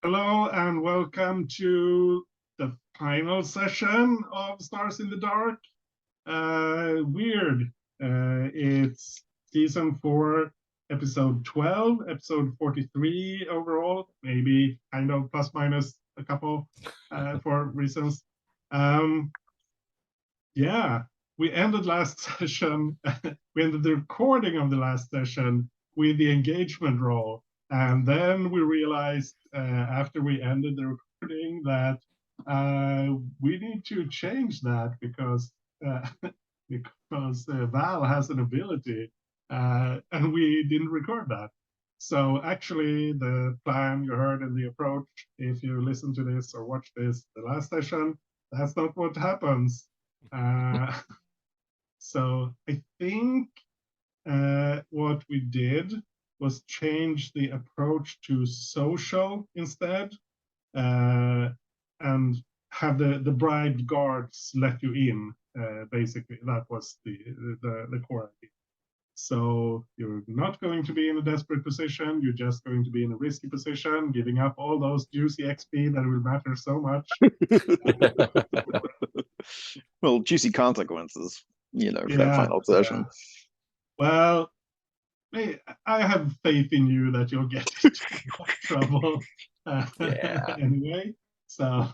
Hello and welcome to the final session of Stars in the Dark. Weird. It's season 4, episode 12, episode 43 overall, maybe kind of plus minus a couple for reasons. Yeah, we ended last session, we ended the recording of the last session with the engagement roll. And then we realized after we ended the recording that we need to change that because Val has an ability and we didn't record that. So actually the plan you heard in the approach, if you listen to this or watch this, the last session, that's not what happens. So I think what we did was change the approach to social instead, and have the bribed guards let you in. Basically, that was the core idea. So you're not going to be in a desperate position. You're just going to be in a risky position, giving up all those juicy XP that will matter so much. Well, juicy consequences, for that Yeah, final session. Well, I have faith in you that you'll get into trouble anyway. So,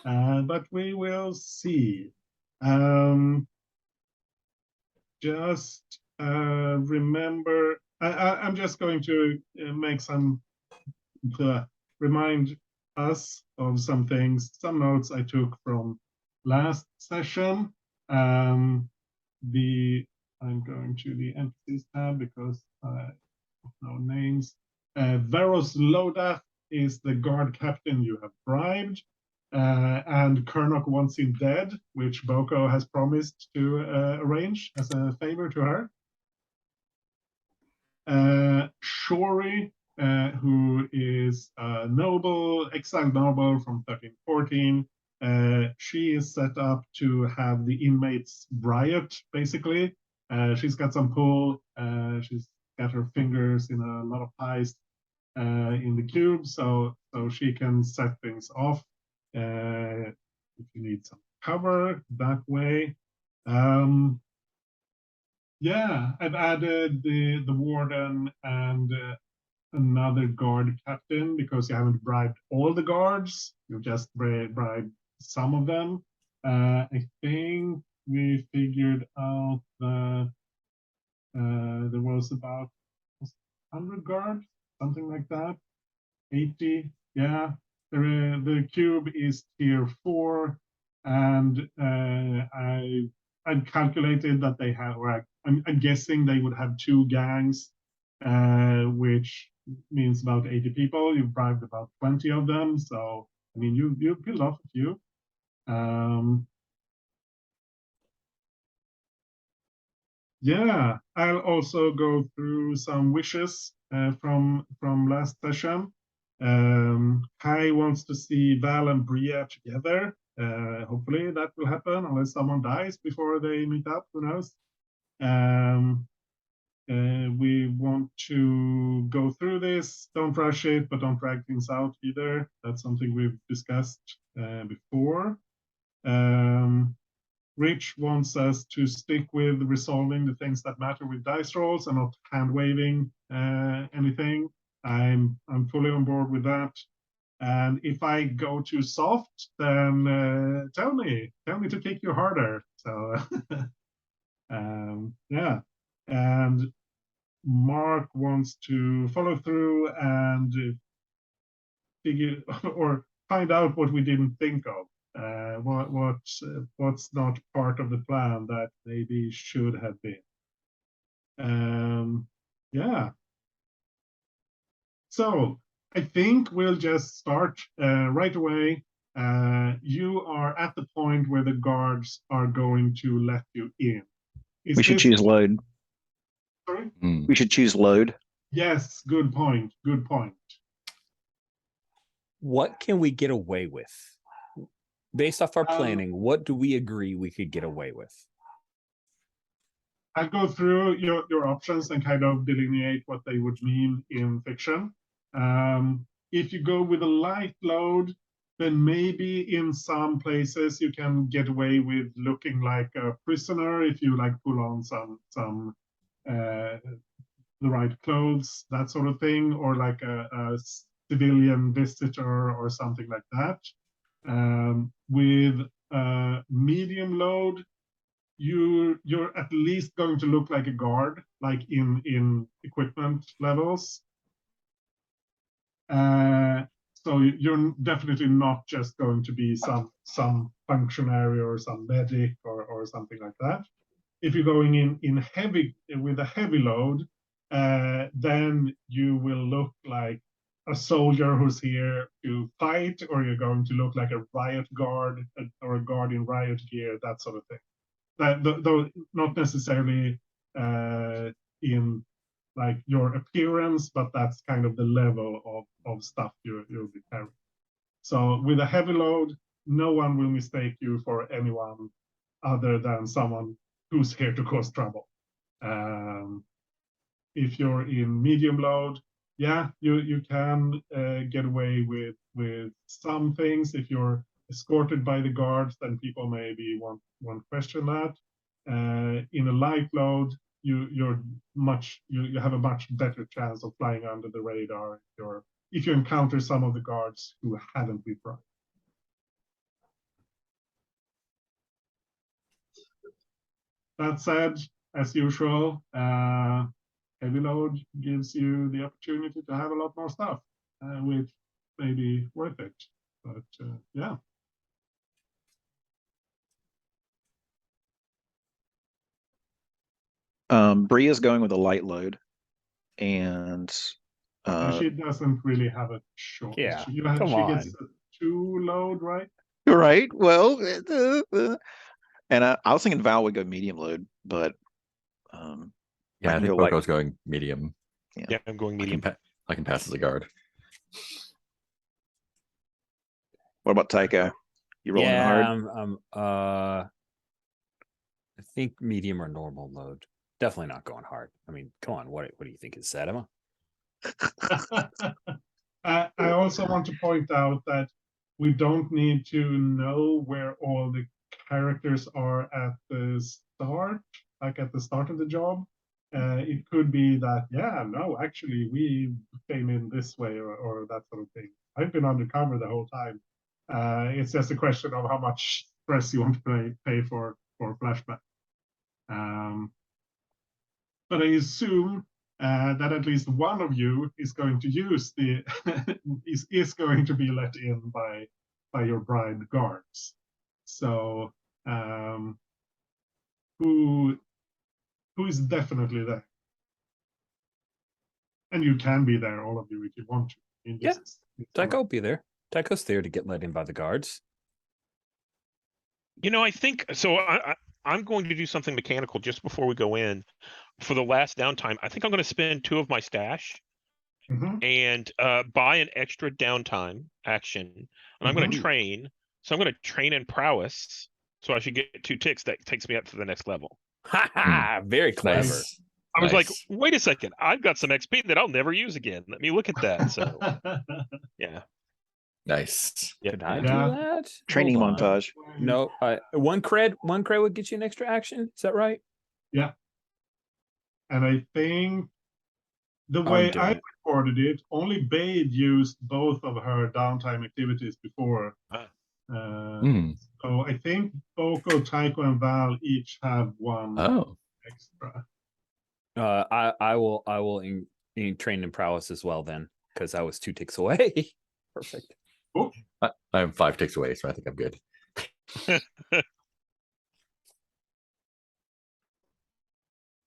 but we will see. Just remember, I'm just going to make some remind us of some things, some notes I took from last session. I'm going to the entities tab because I have no names. Veros Lodath is the guard captain you have bribed, and Kernok wants him dead, which Boko has promised to arrange as a favor to her. Shori, who is a noble, exiled noble from 1314, she is set up to have the inmates riot, basically. She's got some pull. She's got her fingers in a lot of pies in the cube, so she can set things off if you need some cover that way. Yeah, I've added the warden and another guard captain because you haven't bribed all the guards. You've just bribed some of them. I think we figured out that there was about 100 guards, something like that. 80, yeah. The cube is tier 4, and I calculated that they have, or I'm guessing they would have 2 gangs, which means about 80 people. You've bribed about 20 of them, so I mean you killed off a few. Yeah, I'll also go through some wishes from last session. Kai wants to see Val and Bria together. Hopefully that will happen, unless someone dies before they meet up. Who knows? We want to go through this. Don't rush it, but don't drag things out either. That's something we've discussed before. Rich wants us to stick with resolving the things that matter with dice rolls and not hand waving anything. I'm fully on board with that. And if I go too soft, then tell me to kick you harder. So yeah. And Mark wants to follow through and figure or find out what we didn't think of. What's not part of the plan that maybe should have been. Yeah. So I think we'll just start right away. You are at the point where the guards are going to let you in. We should choose load. Sorry? We should choose load. Yes, good point. Good point. What can we get away with? Based off our planning, what do we agree we could get away with? I'll go through your options and kind of delineate what they would mean in fiction. if you go with a light load, then maybe in some places you can get away with looking like a prisoner if you like pull on some the right clothes, that sort of thing, or like a civilian visitor or something like that. With medium load, you're at least going to look like a guard, like in equipment levels. So you're definitely not just going to be some functionary or some medic or something like that. If you're going in heavy with a heavy load, then you will look like a soldier who's here to fight, or you're going to look like a riot guard or a guard in riot gear, that sort of thing. Though not necessarily in like your appearance, but that's kind of the level of stuff you'll be carrying. So with a heavy load, no one will mistake you for anyone other than someone who's here to cause trouble. If you're in medium load, yeah, you can get away with some things. If you're escorted by the guards, then people maybe won't question that. In a light load, you have a much better chance of flying under the radar if you encounter some of the guards who haven't been bribed. That said, as usual, heavy load gives you the opportunity to have a lot more stuff, which may be worth it. But yeah. Bria's going with a light load, and she doesn't really have a choice. Yeah, she come gets on. a 2 load, right? right. Well, and I was thinking Val would go medium load, but Yeah, I can think go light. Boko's going medium. Yeah, I'm going I medium. I can pass as a guard. What about Tycho? You rolling hard? I think medium or normal load. Definitely not going hard. I mean, come on, what do you think is Sadama? I also want to point out that we don't need to know where all the characters are at the start, like at the start of the job. It could be that, yeah, no, actually, we came in this way or that sort of thing. I've been undercover the whole time. It's just a question of how much stress you want to pay for flashback. But I assume that at least one of you is going to use the is going to be let in by your bribed guards. So who is definitely there? And you can be there, all of you, if you want to. I mean, Yeah, Tycho will be there. Tycho's there to get let in by the guards. You know, I think so. I'm going to do something mechanical just before we go in. For the last downtime, I think I'm going to spend 2 of my stash and buy an extra downtime action. And I'm going to train. So I'm going to train in prowess. So I should get 2 ticks. That takes me up to the next level. Ha ha! Very clever. Nice. I was like, Nice. wait a second. I've got some XP that I'll never use again. Let me look at that. So yeah. Nice. Did I do Yeah. that? Training Hold on. montage. No, one cred would get you an extra action. Is that right? Yeah. And I think the I'm way doing I it. recorded it, only Bade used both of her downtime activities before. So I think Boko, Tycho, and Val each have 1 Oh, extra. I will in train in prowess as well then, because I was 2 ticks away. Perfect. Cool. I'm 5 ticks away, so I think I'm good.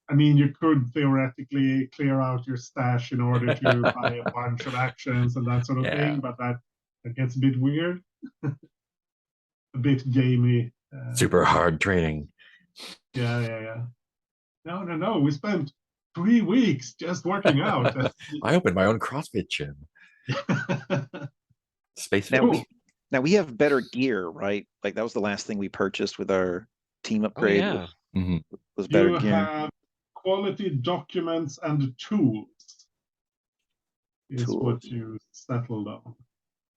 I mean, you could theoretically clear out your stash in order to buy a bunch of actions and that sort of Yeah. thing, but that gets a bit weird, a bit gamey. Super hard training. Yeah. No. We spent 3 weeks just working out. I opened my own CrossFit gym. Space Now Fit. we have better gear, right? Like that was the last thing we purchased with our team Oh, upgrade. yeah. Was better You gear. have quality documents and tools. is Tools. what you settled on.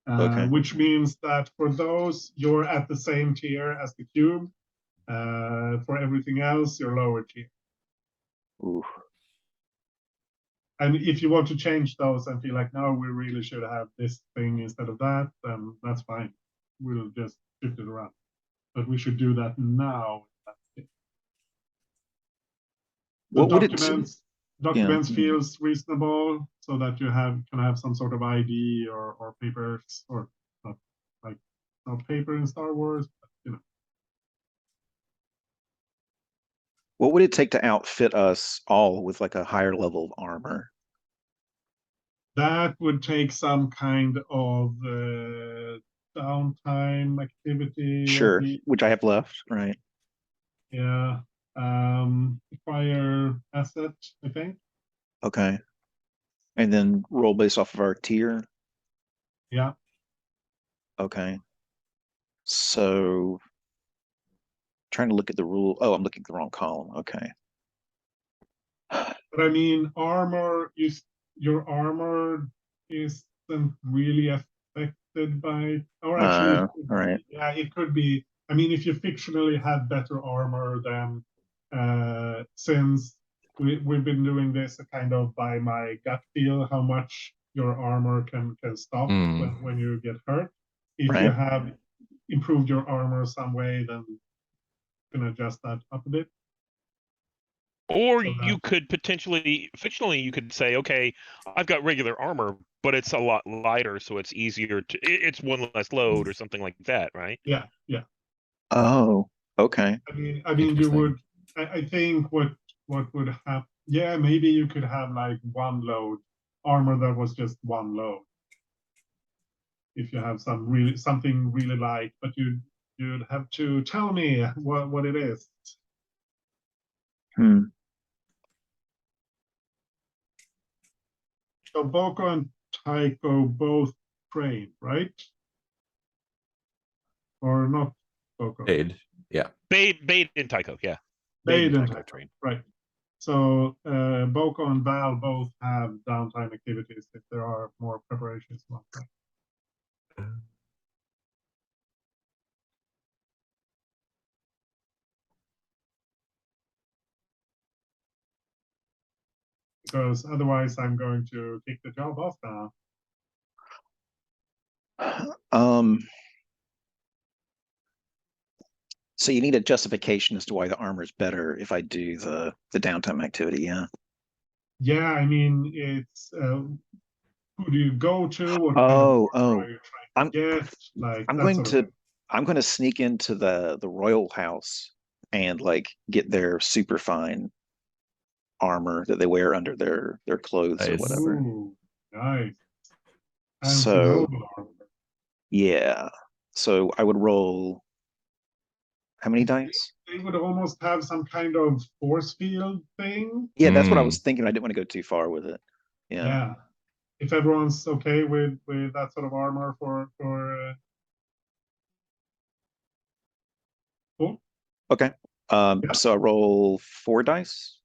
Okay. Which means that for those, you're at the same tier as the cube. For everything else, you're lower tier. Ooh. And if you want to change those and feel like, no, we really should have this thing instead of that, then that's fine. We'll just shift it around. But we should do that now. The What would it? documents feels reasonable so that you can have some sort of ID or papers, or not like not paper in Star Wars, but, you know. What would it take to outfit us all with like a higher level of armor? That would take some kind of downtime activity. Sure, which I have left, right? Yeah. Acquire asset, I think. Okay. And then roll based off of our tier. Yeah. Okay. So trying to look at the rule. Oh, I'm looking at the wrong column. Okay. But I mean, your armor isn't really affected by, or actually, All right. yeah, it could be. I mean, if you fictionally had better armor, then since we've been doing this kind of by my gut feel, how much your armor can stop when you get hurt. If you Right. have improved your armor some way, then you can adjust that up a bit. Or So you could potentially, fictionally, you could say, okay, I've got regular armor, but it's a lot lighter, so it's easier to, it's one less load or something like that, right? Yeah. Oh, okay. I mean, you would. I think what would happen? Yeah, maybe you could have like one load armor that was just one load. If you have something really light, but you'd have to tell me what it is. So Boko and Tycho both train, right? Or not Boko? Paid. Yeah. Bait and Tycho, yeah. Bade and Tycho Tycho, train. right. So Boko and Val both have downtime activities if there are more preparations. Because otherwise I'm going to kick the job off now. So you need a justification as to why the armor is better if I do the downtime activity, yeah. Yeah, I mean, it's who do you go to? What kind of Oh, order are you trying to get? Like I'm that going sort of to thing. I'm going to sneak into the royal house and like get their super fine armor that they wear under their clothes or Nice. whatever. Ooh, nice. So noble armor. yeah. So I would roll how many dice? They would almost have some kind of force field thing. Yeah, that's what I was thinking. I didn't want to go too far with it. Yeah. If everyone's okay with that sort of armor for cool. Okay. So I roll 4 dice.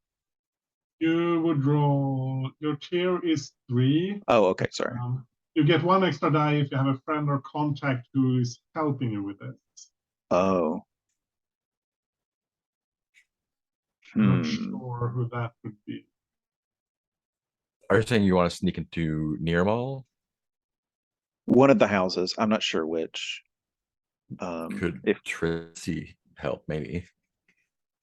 You would roll, your tier is 3. Oh, okay, sorry. You get 1 extra die if you have a friend or contact who is helping you with it. Oh. I'm not sure who that would be. Are you saying you want to sneak into near mall? One of the houses. I'm not sure which. Could if Tracy help? Maybe.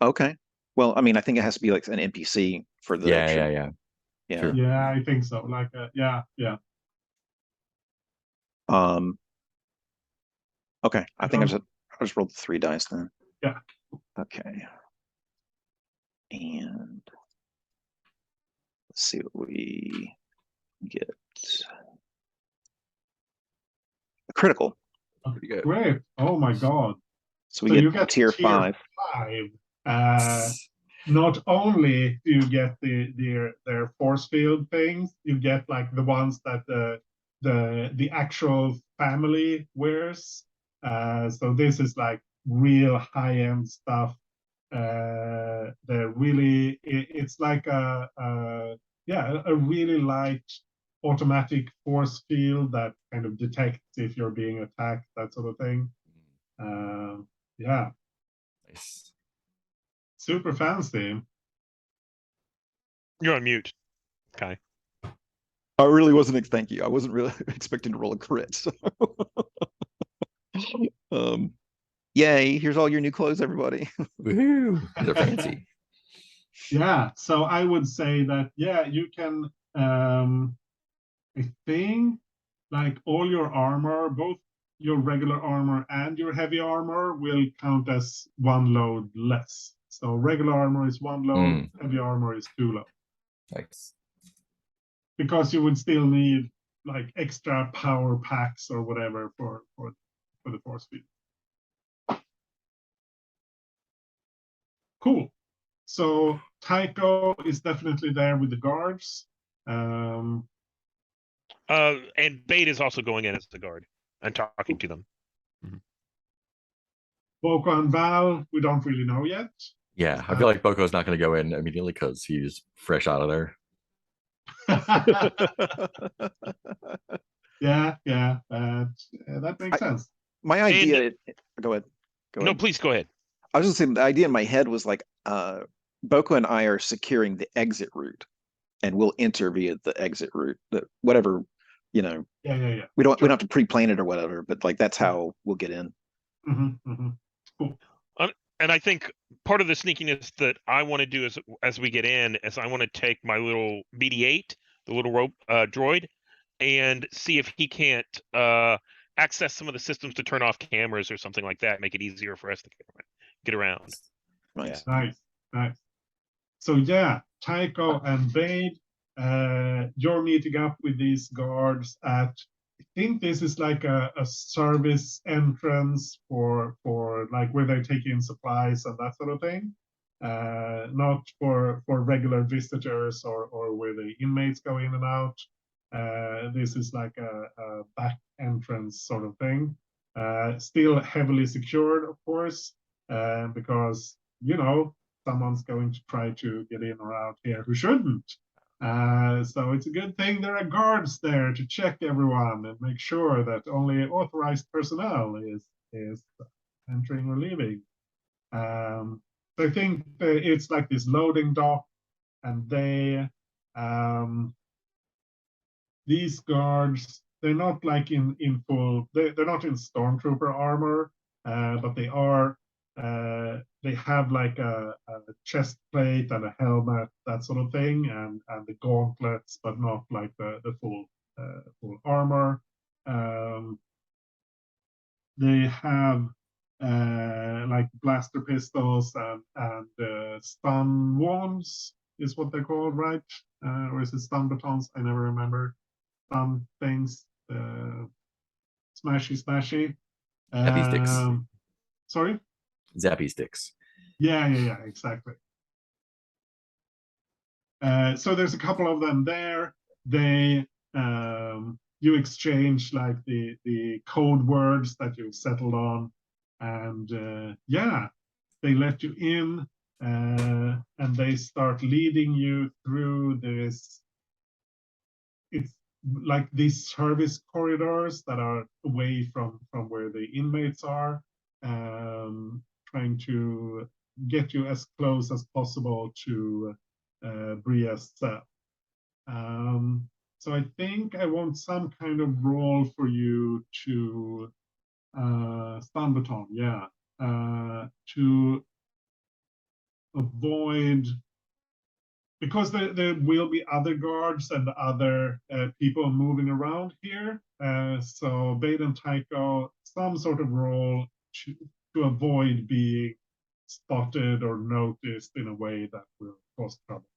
Okay. Well, I mean, I think it has to be like an NPC for the Yeah. Yeah. Yeah, I think so. Like yeah. Okay. I think I just rolled 3 dice then. Yeah. Okay. And let's see what we get. A critical. Great. Oh my god. So we you get tier 5. 5. Not only do you get their force field things, you get like the ones that the actual family wears. So this is like real high-end stuff. They're really it's like a really light automatic force field that kind of detects if you're being attacked, that sort of thing. Yeah, Nice. super fancy. You're on mute. Okay. I really wasn't. Thank you. I wasn't really expecting to roll a crit. So. Yay! Here's all your new clothes, everybody. Woohoo! They're fancy. Yeah, so I would say that, yeah, you can, I think, like all your armor, both your regular armor and your heavy armor will count as one load less. So regular armor is one load, heavy armor is 2 loads. Nice. Because you would still need like extra power packs or whatever for the force field. Cool. So Tycho is definitely there with the guards. And Bait is also going in as the guard and talking to them. Boko and Val, we don't really know yet. Yeah, I feel like Boko's not going to go in immediately because he's fresh out of there. Yeah, that makes sense. My idea. Go ahead. No, please go ahead. I was just saying the idea in my head was like, Boko and I are securing the exit route, and we'll enter via the exit route. Whatever, you know. Yeah. We don't have to pre-plan it or whatever, but like that's how we'll get in. Cool. And I think part of the sneakiness that I want to do as we get in is I want to take my little BD-8, the little rope droid, and see if he can't access some of the systems to turn off cameras or something like that, make it easier for us to get around. Nice. Nice. So yeah, Tycho and Bade, you're meeting up with these guards at, I think this is like a service entrance for like where they take in supplies and that sort of thing. Not for regular visitors or where the inmates go in and out. This is like a back entrance sort of thing. Still heavily secured, of course, because, you know, someone's going to try to get in or out here who shouldn't. So it's a good thing there are guards there to check everyone and make sure that only authorized personnel is entering or leaving. So I think it's like this loading dock, and these guards, they're not like in full, they're not in stormtrooper armor, but they have like a chest plate and a helmet, that sort of thing, and the gauntlets, but not like the full armor. They have like blaster pistols and stun wands is what they're called, right? Or is it stun batons? I never remember. Stun things. Smashy. Zappy sticks. Sorry? Zappy sticks. Yeah, exactly. So there's a couple of them there. They you exchange like the code words that you've settled on, and yeah, they let you in, and they start leading you through this. It's like these service corridors that are away from where the inmates are, trying to get you as close as possible to Bria's cell. So I think I want some kind of role for you to stun baton, yeah, to avoid, because there will be other guards and other people moving around here. So Bade and Tycho, some sort of role to avoid being spotted or noticed in a way that will cause trouble.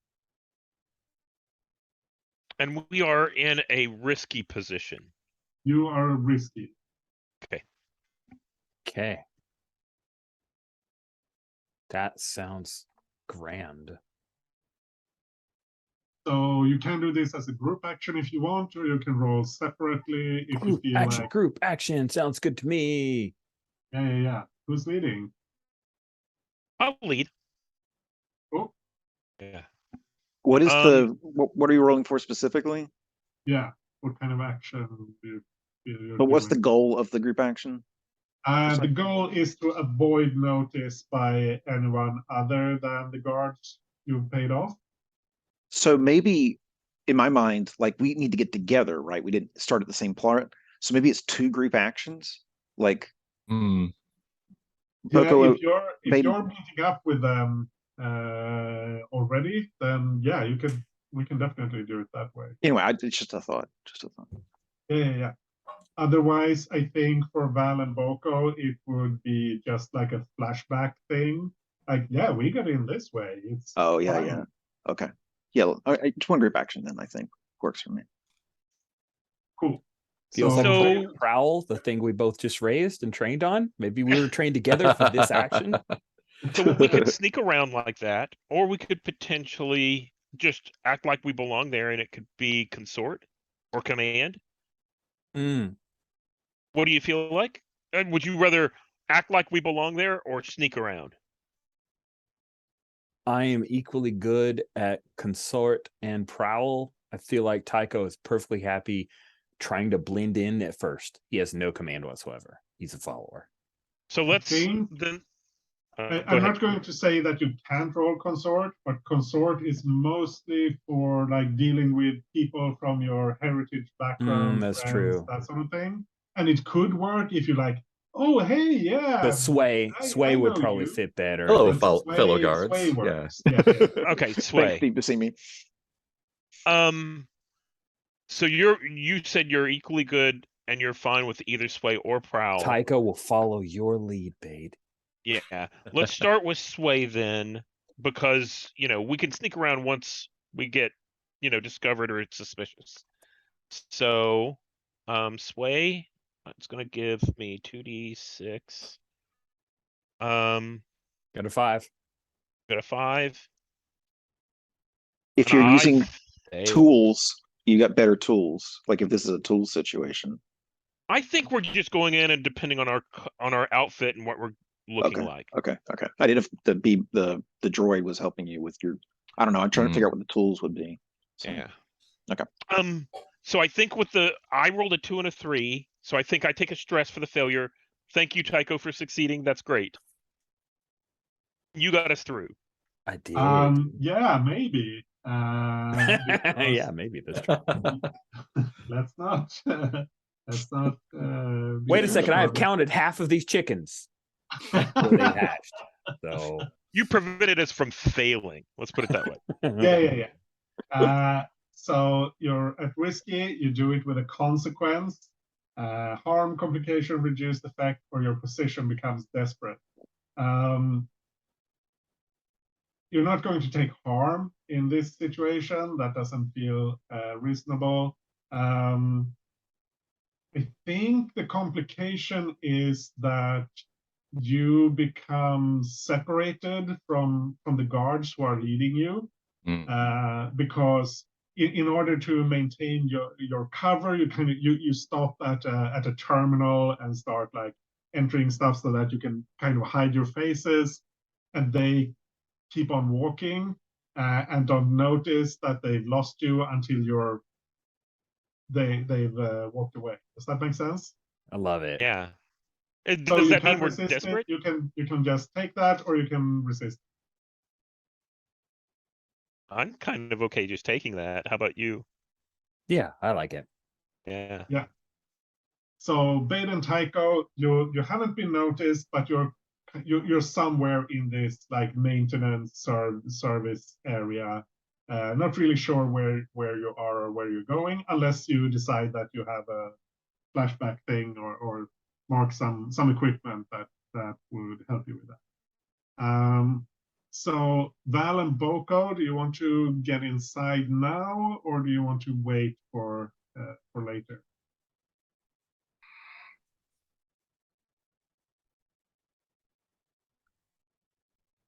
And we are in a risky position. You are risky. Okay. That sounds grand. So you can do this as a group action if you want, or you can roll separately if you feel like. Group action sounds good to me. Yeah. Who's leading? I'll lead. Oh. Yeah. What is what are you rolling for specifically? Yeah. What kind of action you're But what's the doing? goal of the group action? The goal is to avoid notice by anyone other than the guards you've paid off. So maybe in my mind, like we need to get together, right? We didn't start at the same plot. So maybe it's 2 group actions. Like Hmm. Yeah, Boko, if you're maybe meeting up with them already, then yeah, we can definitely do it that way. anyway, it's just a thought. Just a thought. Yeah. Otherwise, I think for Val and Boko, it would be just like a flashback thing. Like, yeah, we got in this way. It's Oh yeah, fine. yeah. Okay. Yeah, just 1 group action then I think works for me. Cool. Feels like So- playing Prowl, the thing we both just raised and trained on. Maybe we were trained together for this action. So we could sneak around like that, or we could potentially just act like we belong there, and it could be consort or command. Mm, What do you feel like? And would you rather act like we belong there or sneak around? I am equally good at consort and prowl. I feel like Tycho is perfectly happy trying to blend in at first. He has no command whatsoever. He's a follower. So let's think- then. Go I'm ahead. not going to say that you can't roll consort, but consort is mostly for like dealing with people from your heritage background, that's friends, true. that sort of thing. And it could work if you like, oh hey, yeah. But sway I would know probably you. fit better. Hello, And fellow sway guards. Yeah. works. Yeah. Okay, Thanks, sway. Steve, to see me. So you said you're equally good and you're fine with either sway or prowl. Tycho will follow your lead, Bade. Yeah. Let's start with sway then, because we can sneak around once we get discovered or it's suspicious. So sway, it's gonna give me 2d6. Got a 5. Got a 5. If and you're I using failed. tools, you got better tools. Like if this is a tool situation. I think we're just going in and depending on our outfit and what we're looking like. Okay. I did if the droid was helping you with your. I don't know. I'm trying to figure out what the tools would be. So, Yeah. Okay. So I think I rolled a 2 and a 3, so I think I take a stress for the failure. Thank you, Tycho, for succeeding. That's great. You got us through. I did. Yeah, maybe. Yeah, maybe that's true. Let's not. Let's not. Wait a second. I have counted half of these chickens that they hatched. So You prevented us from failing. Let's put it that way. Yeah. So you're at risky. You do it with a consequence. Harm, complication, reduced effect, or your position becomes desperate. You're not going to take harm in this situation. That doesn't feel reasonable. I think the complication is that you become separated from the guards who are leading you, because in order to maintain your cover, you stop at a terminal and start like entering stuff so that you can kind of hide your faces, and they keep on walking and don't notice that they've lost you until they've walked away. Does that make sense? I love it. Yeah. So Does you that mean can we're resist desperate? it. You can just take that, or you can resist. I'm kind of okay just taking that. How about you? Yeah, I like it. Yeah. So Bade and Tycho, you haven't been noticed, but you're somewhere in this like maintenance service area. Not really sure where you are or where you're going, unless you decide that you have a flashback thing or mark some equipment that would help you with that. So Val and Boko, do you want to get inside now, or do you want to wait for later?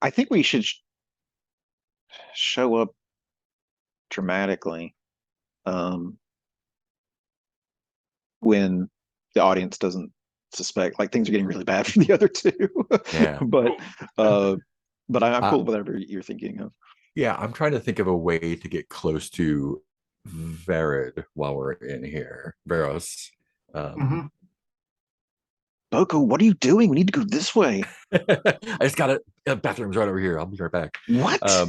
I think we should show up dramatically when the audience doesn't suspect, like things are getting really bad for the other two. Yeah. but I'm cool with whatever you're thinking of. Yeah, I'm trying to think of a way to get close to Verid while we're in here. Veros. Mhm. Boko, what are you doing? We need to go this way. I just got a bathroom's right over here. I'll be right back. What? Yeah,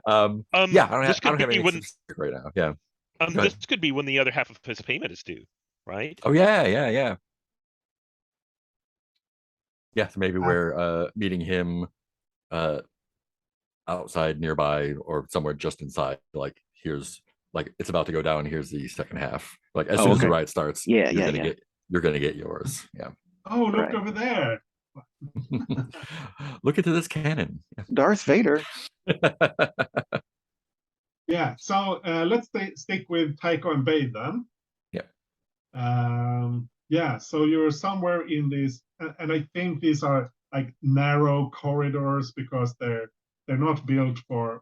I This don't could have be anything when specific right now. Yeah. Go this ahead. could be when the other half of his payment is due, right? Oh yeah. Yeah, so maybe Uh, we're meeting him uh outside nearby or somewhere just inside. Like here's like it's about to go down. Here's the second half. Like as Oh, soon as the okay. ride starts, Yeah, you're yeah, gonna yeah. get you're gonna get yours. Yeah. oh, look Right. over there. Look into this cannon. Darth Vader. Yeah. So let's stick with Tycho and Bade then. Yeah. Yeah. So you're somewhere in this, and I think these are like narrow corridors because they're not built for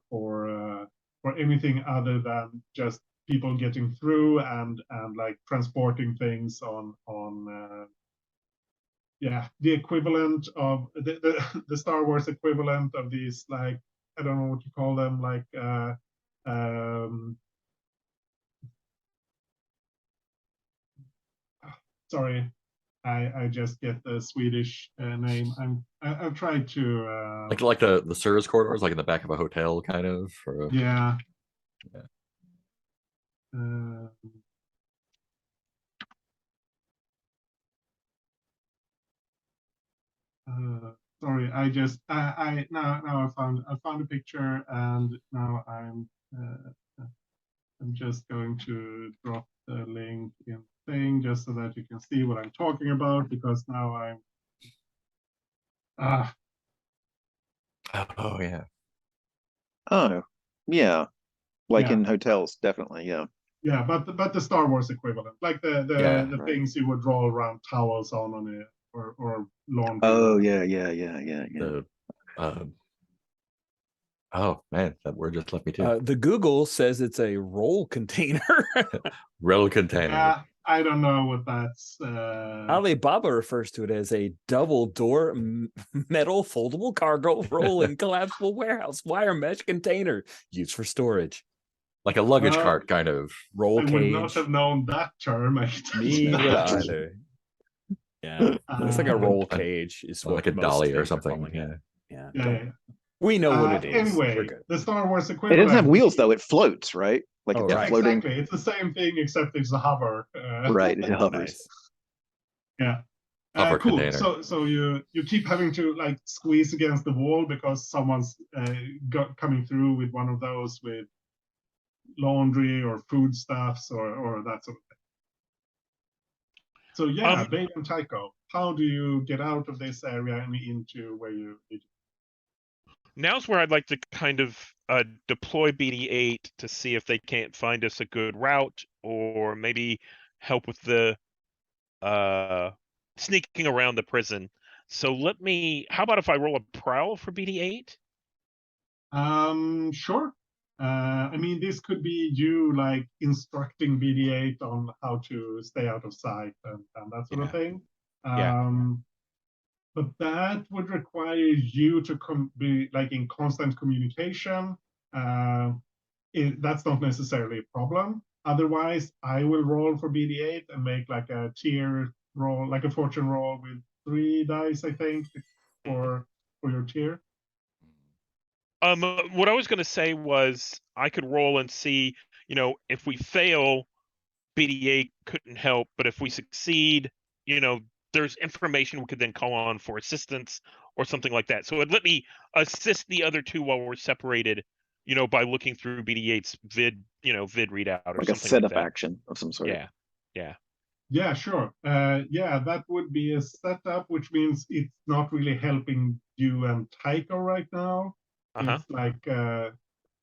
anything other than just people getting through and like transporting things on yeah, the equivalent of the Star Wars equivalent of these, like, I don't know what you call them, like um sorry, I just get the Swedish name. I've tried to Like the Suez corridors, like in the back of a hotel, kind of. Or, yeah. Yeah. Uh, sorry, I now I found a picture, and now I'm just going to drop the link in thing just so that you can see what I'm talking about, because now I'm ah oh yeah. Oh, yeah. Like yeah. in hotels, definitely. Yeah. Yeah, but the Star Wars equivalent, like Yeah. the Right. things you would roll around towels on it, or laundry. Oh, on. yeah. The oh man, that word just left me too. The Google says it's a roll container. Rel container. Yeah, I don't know what that's. Alibaba refers to it as a double door metal foldable cargo rolling collapsible warehouse wire mesh container used for storage. Like a luggage Uh, cart, kind of. Roll I would not cage. have known that term. I can tell you Me would that. either. Yeah, looks like a Uh, roll cage is what Like a most dolly or things are something. calling Yeah. it. Yeah, yeah, don't- yeah. we know what it is. We're Anyway, good. the Star Wars It equivalent. doesn't have wheels though. It floats, right? Like Oh, it's right. a floating. Exactly, it's the same thing except it's a hover. Right. It hovers. Nice. Yeah. Hover Cool. container. So you keep having to like squeeze against the wall because someone's coming through with one of those with laundry or foodstuffs or that sort of thing. So yeah, Bane and Tycho, how do you get out of this area and into where you need to? Now's where I'd like to kind of deploy BD-8 to see if they can't find us a good route, or maybe help with the sneaking around the prison. So how about if I roll a prowl for BD-8? Sure. I mean, this could be you like instructing BD-8 on how to stay out of sight and that sort of thing. Yeah. But that would require you to be like in constant communication. That's not necessarily a problem. Otherwise, I will roll for BD-8 and make like a tier roll, like a fortune roll with 3 dice, I think, for your tier. What I was going to say was I could roll and see, if we fail, BD-8 couldn't help, but if we succeed, there's information we could then call on for assistance or something like that. So it'd let me assist the other two while we're separated, by looking through BD-8's vid readout or Like a something setup like that. action of some sort. Yeah. Yeah, sure. Yeah, that would be a setup, which means it's not really helping you and Tycho right now. Uh-huh. It's like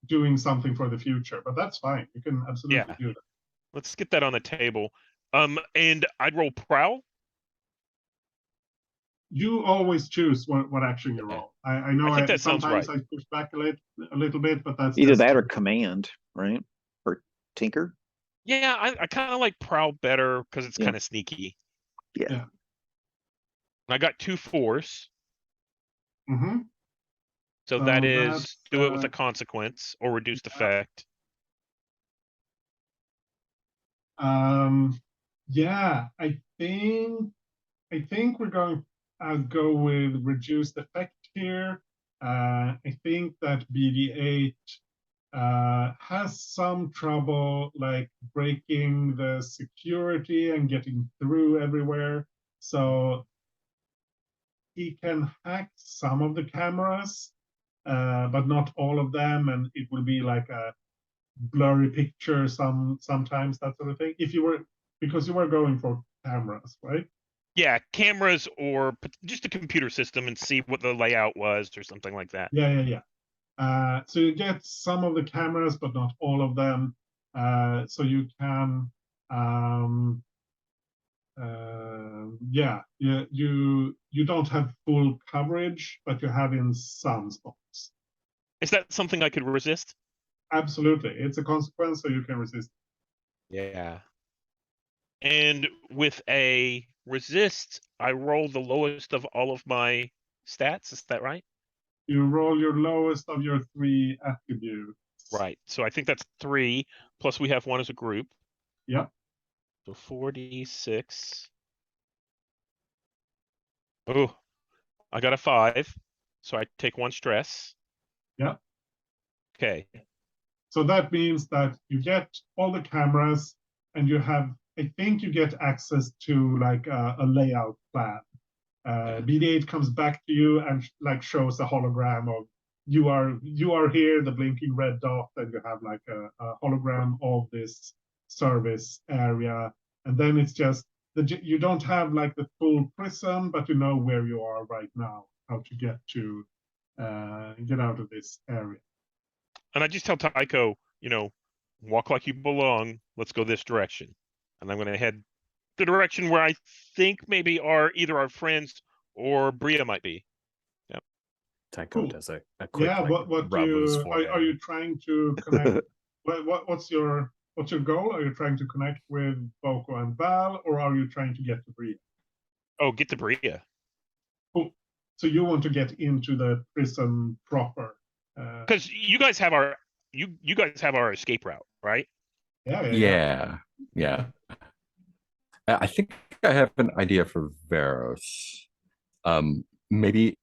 doing something for the future, but that's fine. You can absolutely do that. Let's get that on the table. And I'd roll prowl. You always choose what action you roll. I know I think that sounds sometimes right. I push back a little bit, but that's Either just that or command, right? Or tinker. Yeah, I kind of like prowl better because it's Yeah. kind of sneaky. Yeah. I got 2 4s. Mm-hmm. So So that is that's, do it with a consequence or reduced effect. Yeah, I think we're going. I'll go with reduced effect here. I think that BD8 has some trouble like breaking the security and getting through everywhere. So he can hack some of the cameras, but not all of them, and it will be like a blurry picture sometimes, that sort of thing. If you were, because you were going for cameras, right? Yeah, cameras or just a computer system and see what the layout was or something like that. Yeah. So you get some of the cameras, but not all of them. So you can, you don't have full coverage, but you have in some spots. Is that something I could resist? Absolutely, it's a consequence, so you can resist. Yeah. And with a resist, I roll the lowest of all of my stats. Is that right? You roll your lowest of your 3 attributes. Right. So I think that's 3. Plus we have 1 as a group. Yep. So 4d6. Oh, I got a 5. So I take 1 stress. Yep. Okay. So that means that you get all the cameras and you have, I think you get access to like a layout plan. BD8 comes back to you and like shows a hologram of you are here, the blinking red dot, and you have like a hologram of this service area. And then it's just you don't have like the full prism, but you know where you are right now, how to get out of this area. And I just tell Tycho, walk like you belong. Let's go this direction. And I'm going to head the direction where I think maybe either our friends or Bria might be. Yep. Tycho Cool. does a quick what rub of his are forehead. you trying to connect? What's your goal? Are you trying to connect with Boko and Val, or are you trying to get to Bria? Oh, get to Bria. Cool. So you want to get into the prison proper? Because you guys have our you guys have our escape route, right? Yeah. I think I have an idea for Veros. Maybe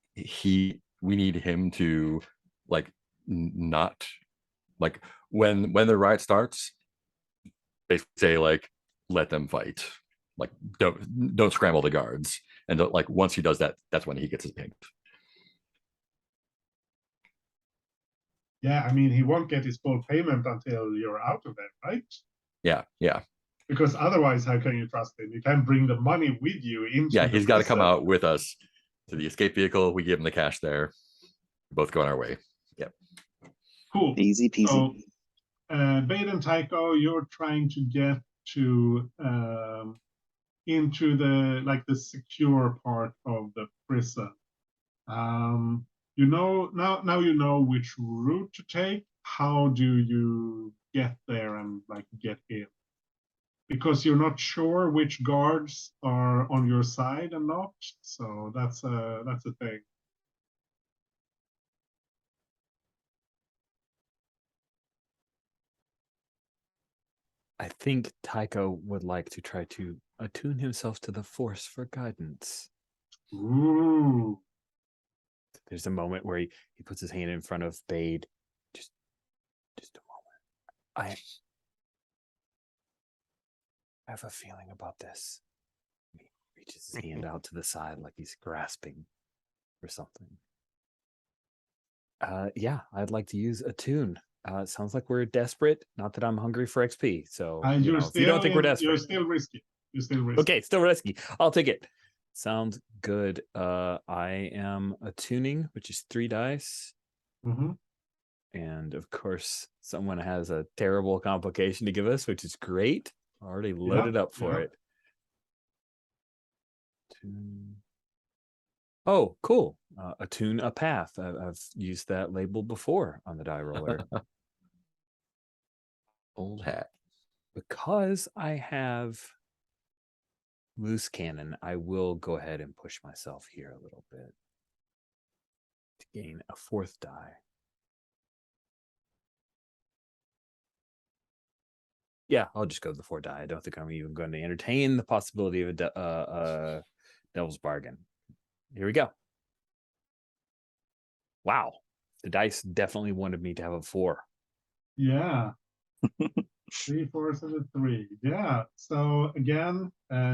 we need him to like not like when the riot starts, basically say like let them fight, like don't scramble the guards, and like once he does that, that's when he gets his pink. Yeah, I mean he won't get his full payment until you're out of there, right? Yeah. Because otherwise, how can you trust him? You can't bring the money with you into. Yeah, he's got to come out with us to the escape vehicle. We give him the cash there. We both go on our way. Yep. Cool. Easy peasy. So, Bade and Tycho, you're trying to get to into the secure part of the prison. Now you know which route to take. How do you get there and like get in? Because you're not sure which guards are on your side and not. So that's a thing. I think Tycho would like to try to attune himself to the Force for guidance. Ooh. There's a moment where he puts his hand in front of Bade. Just a moment. I have a feeling about this. He reaches his hand out to the side like he's grasping for something. Yeah, I'd like to use attune. It sounds like we're desperate. Not that I'm hungry for XP. So if you don't think we're desperate, you're still risky. Okay, still risky. I'll take it. Sounds good. I am attuning, which is 3 dice. Mm-hmm. And of course, someone has a terrible complication to give us, which is great. Already loaded up for it. Oh, cool. Attune a path. I've used that label before on the die roller. Old hat. Because I have loose cannon, I will go ahead and push myself here a little bit gain a 4th die. Yeah, I'll just go with the 4 die. I don't think I'm even going to entertain the possibility of a devil's bargain. Here we go. Wow. The dice definitely wanted me to have a 4. Yeah. 3 4s and a 3. Yeah. So again,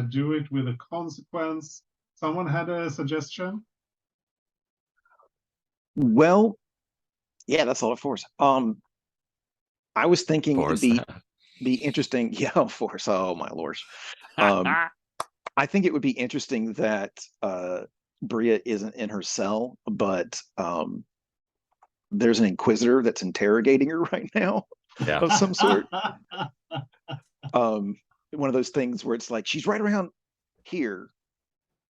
do it with a consequence. Someone had a suggestion? Well, yeah, that's a lot of force. I was thinking it'd Force. be interesting. Yeah, force. Oh my lord. I think it would be interesting that Bria isn't in her cell, but there's an inquisitor that's interrogating her right now Yeah. of some sort. One of those things where it's like she's right around here,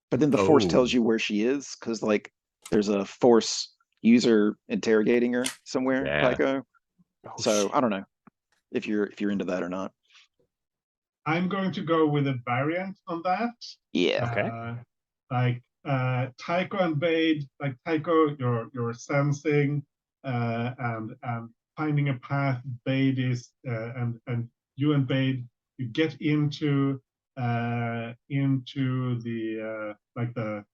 but then the force tells Oh. you where she is because like there's a force user interrogating her somewhere, Yeah. Tycho. Oh, So shit. I don't know if you're into that or not. I'm going to go with a variant on that. Yeah. Okay. Like Tycho and Bade, like Tycho, you're sensing and finding a path. Bade is and you and Bade, you get into the like the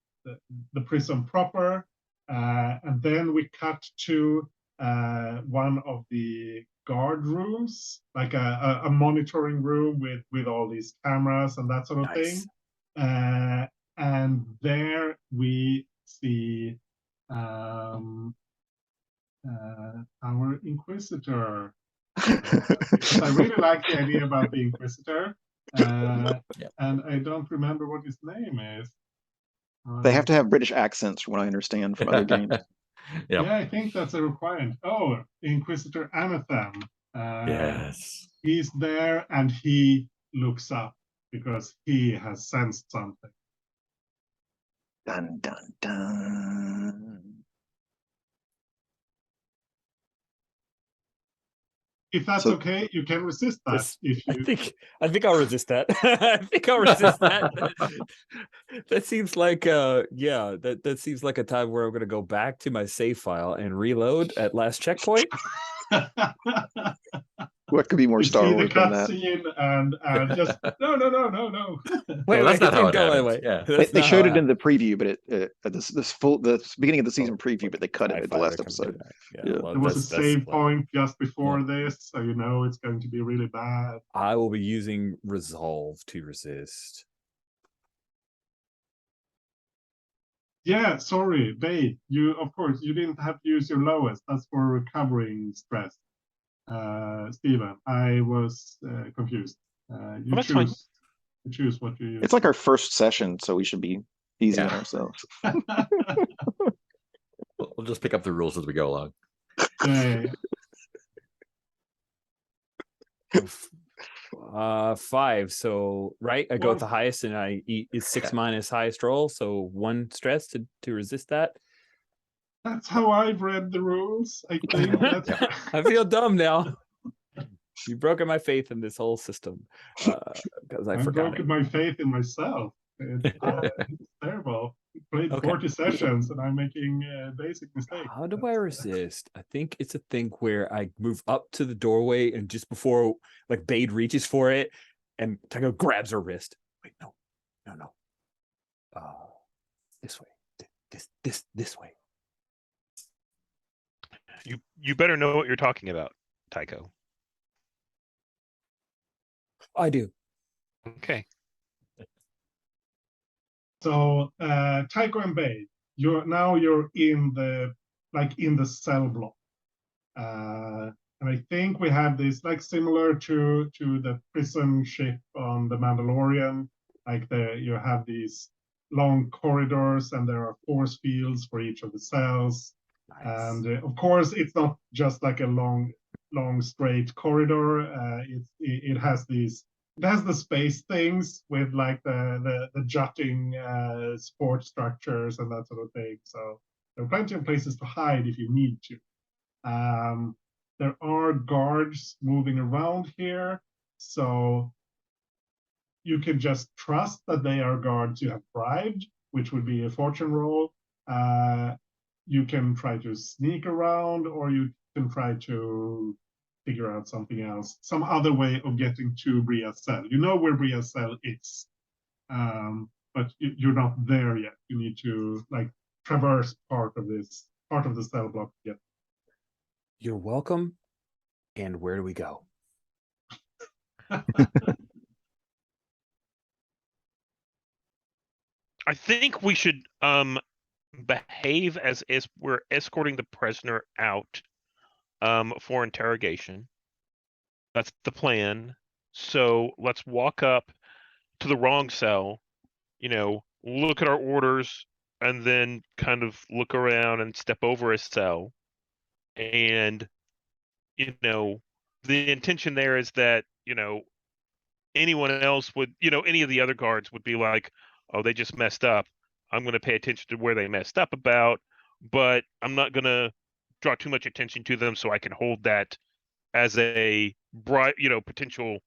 prison proper, and then we cut to one of the guard rooms, like a monitoring room with all these cameras and that sort of Nice. thing. And there we see our Inquisitor. Because I really like the idea about the Inquisitor, Yep. and I don't remember what his name is. They have to have British accents, from what I understand from other games. Yep. Yeah, I think that's a requirement. Oh, Inquisitor Anathem. Yes. He's there and he looks up because he has sensed something. Dun dun dun. If that's So- okay, you can resist that. This- If you I think I'll resist that. I think I'll resist that. That seems like yeah, that seems like a time where I'm gonna go back to my save file and reload at last checkpoint. What could be more you Star see the Wars than that? cutscene and just no. Wait, that's not how it go my happens. way. Yeah. That's They not showed how it in the preview, but the beginning of the season preview, but they cut it at the last episode. Yeah. Well, there was a that's save clever. point just before this, so you know it's going to be really bad. I will be using resolve to resist. Yeah, sorry, Bade. You of course you didn't have to use your lowest. That's for recovering stress. Steven, I was confused. You that's fine. choose what you use. It's like our first session, so we should be easy on Yeah. ourselves. We'll just pick up the rules as we go along. Yeah. 5. So right, I go with Well- the highest, and I eat is 6 minus highest roll, so 1 stress to resist that. That's how I've read the rules. I think that's I feel dumb now. You've broken my faith in this whole system because I I've forgot broken it. my faith in myself. It's terrible. We played Okay. 40 sessions and I'm making basic mistakes. How do I resist? I think it's a thing where I move up to the doorway, and just before like Bade reaches for it, and Tycho grabs her wrist. Wait, no. This way. This way. You better know what you're talking about, Tycho. I do. Okay. So Tycho and Bade, you're in the cell block. And I think we have this like similar to the prison ship on the Mandalorian. Like you have these long corridors and there are force fields for each of the cells. Nice. And of course, it's not just like a long straight corridor. It has the space things with like the jutting support structures and that sort of thing. So there are plenty of places to hide if you need to. There are guards moving around here, so you can just trust that they are guards you have bribed, which would be a fortune roll. you can try to sneak around, or you can try to figure out something else, some other way of getting to Bria's cell. You know where Bria's cell is, but you're not there yet. You need to like traverse part of the cell block to get. You're welcome. And where do we go? I think we should behave as we're escorting the prisoner out for interrogation. That's the plan. So let's walk up to the wrong cell, you know, look at our orders, and then kind of look around and step over a cell. And, you know, the intention there is that, you know, anyone else would, you know, any of the other guards would be like, oh, they just messed up. I'm going to pay attention to where they messed up about, but I'm not going to draw too much attention to them, so I can hold that as a potential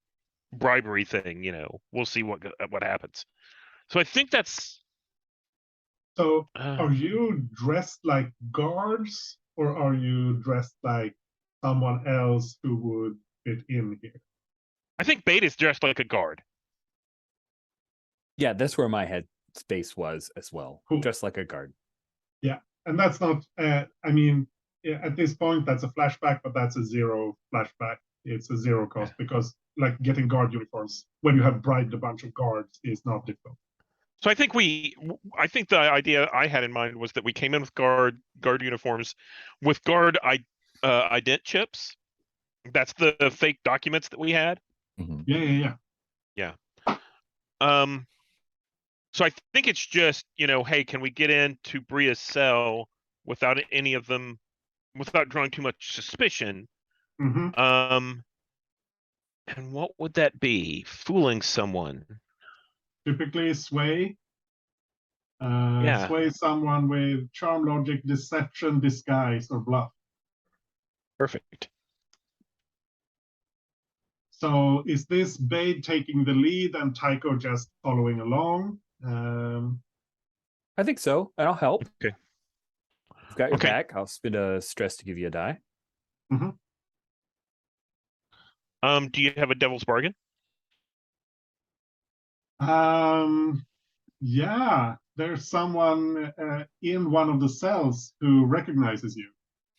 bribery thing. You know, we'll see what happens. So I think that's. So are you dressed like guards, or are you dressed like someone else who would fit in here? I think Bait is dressed like a guard. Yeah, that's where my head space was as well. Cool. Just like a guard. Yeah, and that's not. I mean, at this point, that's a flashback, but that's a zero flashback. It's a zero cost because, like, getting guard uniforms when you have bribed a bunch of guards is not difficult. So I think the idea I had in mind was that we came in with guard uniforms, with guard ident chips. That's the fake documents that we had. Mhm. Yeah. So I think it's just, you know, hey, can we get into Bria's cell without any of them, without drawing too much suspicion? Mm-hmm. And what would that be? Fooling someone. Typically sway. Yeah. Sway someone with charm, logic, deception, disguise, or bluff. Perfect. So is this Bade taking the lead and Tycho just following along? I think so. And I'll help. Okay. I've got your Okay. back. I'll spend a stress to give you a die. Mm-hmm. Do you have a devil's bargain? Yeah, there's someone in one of the cells who recognizes you,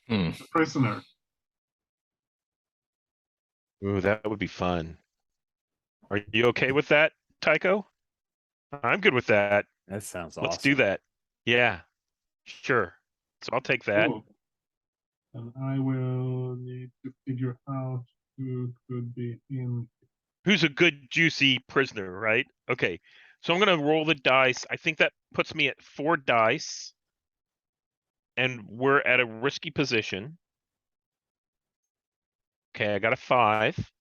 Hmm. the prisoner. Ooh, that would be fun. Are you okay with that, Tycho? I'm good with that. That sounds awesome. Let's do that. Yeah, sure. So I'll take that. Cool. And I will need to figure out who could be in. Who's a good, juicy prisoner, right? Okay. So I'm going to roll the dice. I think that puts me at 4 dice. And we're at a risky position. Okay, I got a 5.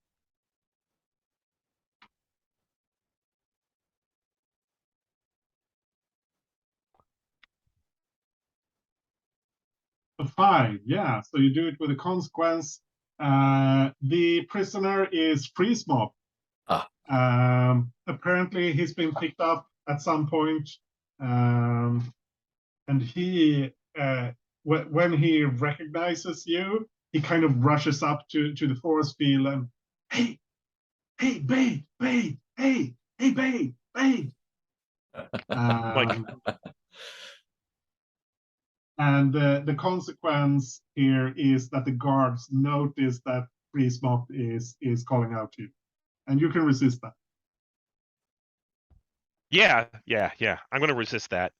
A 5, yeah. So you do it with a consequence. The prisoner is freeze mob. Apparently, he's been picked up at some point, and he, when he recognizes you, he kind of rushes up to the force field and, hey, Bade, hey, Bade. And the consequence here is that the guards notice that freeze mob is calling out to you, and you can resist that. Yeah. I'm going to resist that.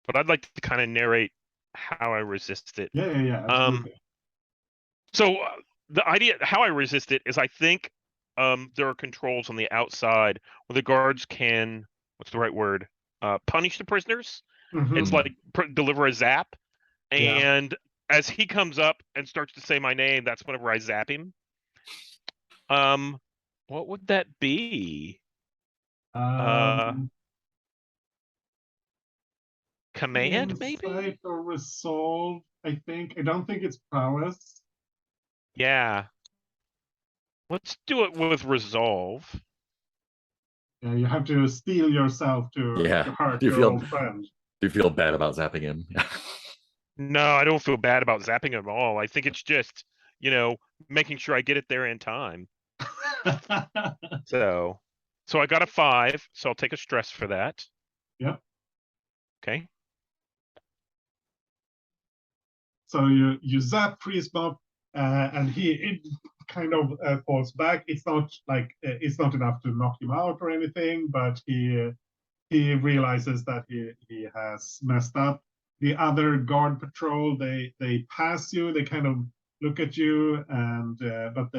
But I'd like to kind of narrate how I resist it. Yeah. Absolutely. So the idea, how I resist it is I think there are controls on the outside where the guards can, what's the right word? Punish the prisoners. Mm-hmm. It's like deliver a zap. Yeah. And as he comes up and starts to say my name, that's whenever I zap him. What would that be? Command, maybe? Insight or resolve, I think. I don't think it's prowess. Yeah. Let's do it with resolve. Yeah, you have to steel yourself to hurt Do you your feel old friend. do you feel bad about zapping him? No, I don't feel bad about zapping him at all. I think it's just, making sure I get it there in time. So I got a 5, so I'll take a stress for that. Yep. Okay. So you zap freeze mob, and it kind of falls back. It's not like it's not enough to knock him out or anything, but he realizes that he has messed up. The other guard patrol, they pass you. They kind of look at you, and but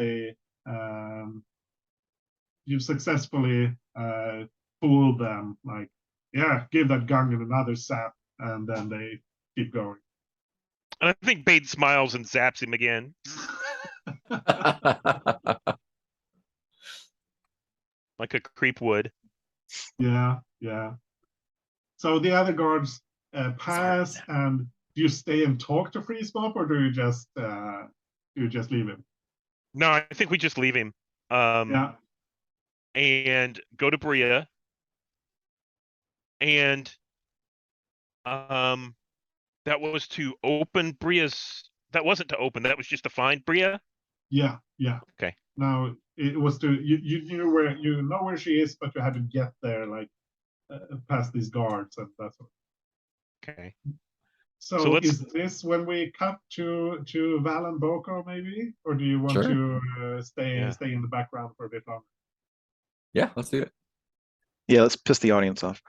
you successfully fool them. Like, yeah, give that Gungan another zap, and then they keep going. And I think Bade smiles and zaps him again. Like a creep would. Yeah. So the other guards pass, and do you stay and talk to Freeze Mob, or do you just leave him? No, I think we just leave him. Yeah. And go to Bria. And that was to open Bria's. That wasn't to open. That was just to find Bria. Yeah. Okay. Now it was to you knew where she is, but you had to get there like past these guards, and that's what. Okay. So is this when we cut to Val and Boko, maybe, or do you want to stay in the background for a bit longer? Yeah, let's do it. Yeah, let's piss the audience off.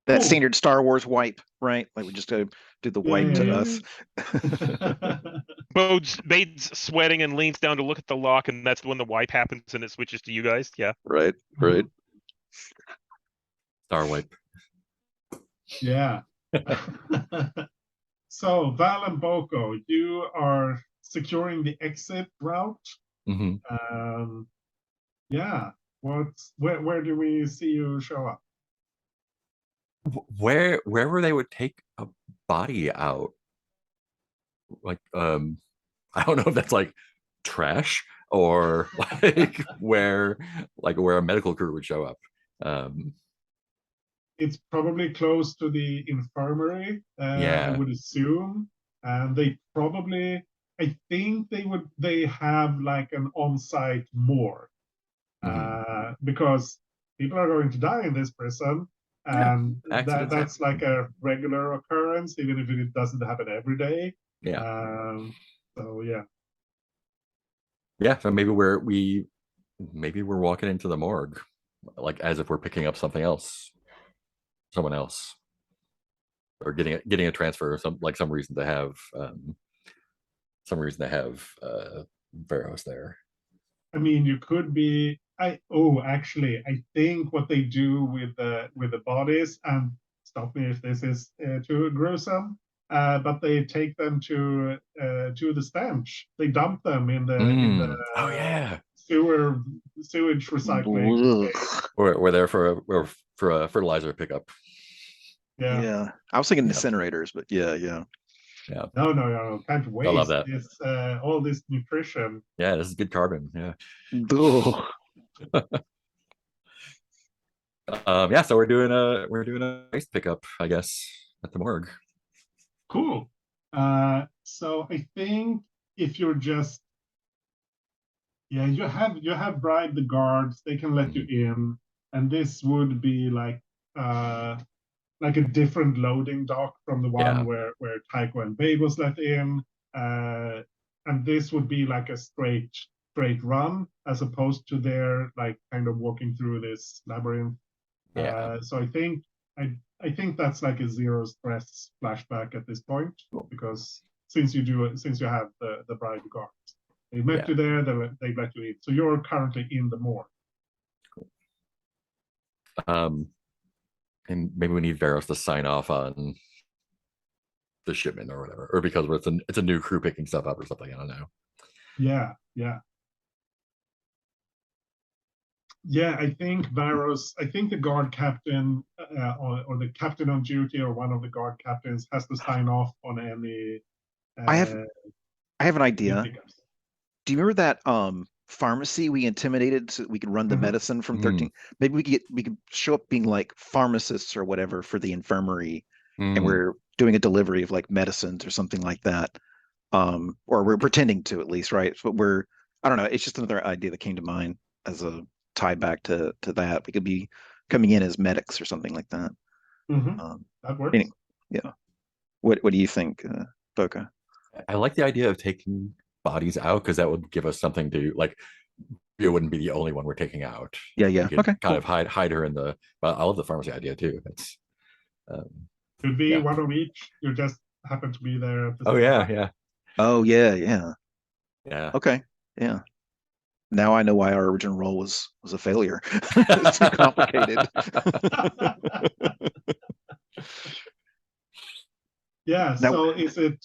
That standard Star Wars wipe, right? Like we just go do the wipe to us. Bade's sweating and leans down to look at the lock, and that's when the wipe happens and it switches to you guys. Yeah. Right. Star wipe. Yeah. So Val and Boko, you are securing the exit route. Mm-hmm. Yeah. Where do we see you show up? Wherever they would take a body out, like I don't know if that's like trash or like where a medical crew would show up. It's probably close to the infirmary, Yeah. I would assume, and they probably, I think they have like an on-site morgue, because people are going to die in this prison. And that's like a regular occurrence, even if it doesn't happen every day. Yeah. So yeah. Yeah. So maybe we're walking into the morgue, like as if we're picking up someone else, or getting a transfer, or some reason to have Veros there. I mean, you could be. Actually, I think what they do with the bodies, and stop me if this is too gruesome, but they take them to the stench. They dump them in the sewage recycling. We're there for a fertilizer pickup. Yeah. I was thinking incinerators, but yeah. No, can't waste. I love that. It's all this nutrition. Yeah, this is good carbon. Yeah. Yeah, so we're doing a waste pickup, I guess, at the morgue. Cool. So I think if you're just you have bribed the guards, they can let you in, and this would be like a different loading dock from the one where Taiko and Babe was let in, and this would be like a straight run, as opposed to their like kind of walking through this labyrinth. So I think that's like a zero stress flashback at this point, because since you have the bribed guards, they met you there, they let you in, so you're currently in the morgue. Cool. And maybe we need Veros to sign off on the shipment or whatever, or because it's a new crew picking stuff up or something. I don't know. Yeah. I think the guard captain or the captain on duty, or one of the guard captains, has to sign off on any. I have an idea. Do you remember that pharmacy we intimidated so we could run the Mhm. medicine from 13. Maybe we could show up being like pharmacists or whatever for the infirmary, and we're doing a delivery of like medicines or something like that. Or we're pretending to, at least, right? But I don't know, it's just another idea that came to mind as a tie back to that. We could be coming in as medics or something like that. That works. Anyway, yeah. What do you think, Boca? I like the idea of taking bodies out because that would give us something to like. It wouldn't be the only one we're taking out. Yeah, yeah. We could Okay, kind cool. of hide her in the. But I love the pharmacy idea too. That's. Could be Yeah. one of each. You just happen to be there at the Oh same yeah, time. yeah, Oh yeah. yeah. Okay, yeah. Now I know why our original role was a failure. It's too complicated. Yeah, Now, so is it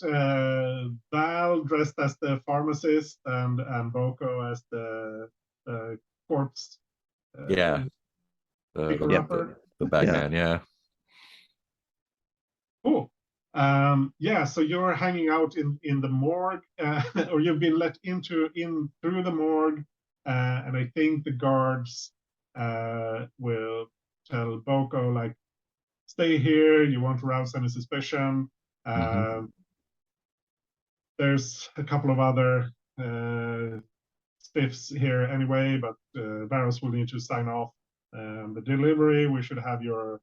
Val dressed as the pharmacist and Boko as the corpse Yeah. picker Yep. upper? The bagman, yeah. Cool. Yeah, so you're hanging out in the morgue, or you've been let in through the morgue, and I think the guards will tell Boko like, stay here. You won't arouse any suspicion. There's a couple of other spiffs here anyway, but Varus will need to sign off the delivery. We should have your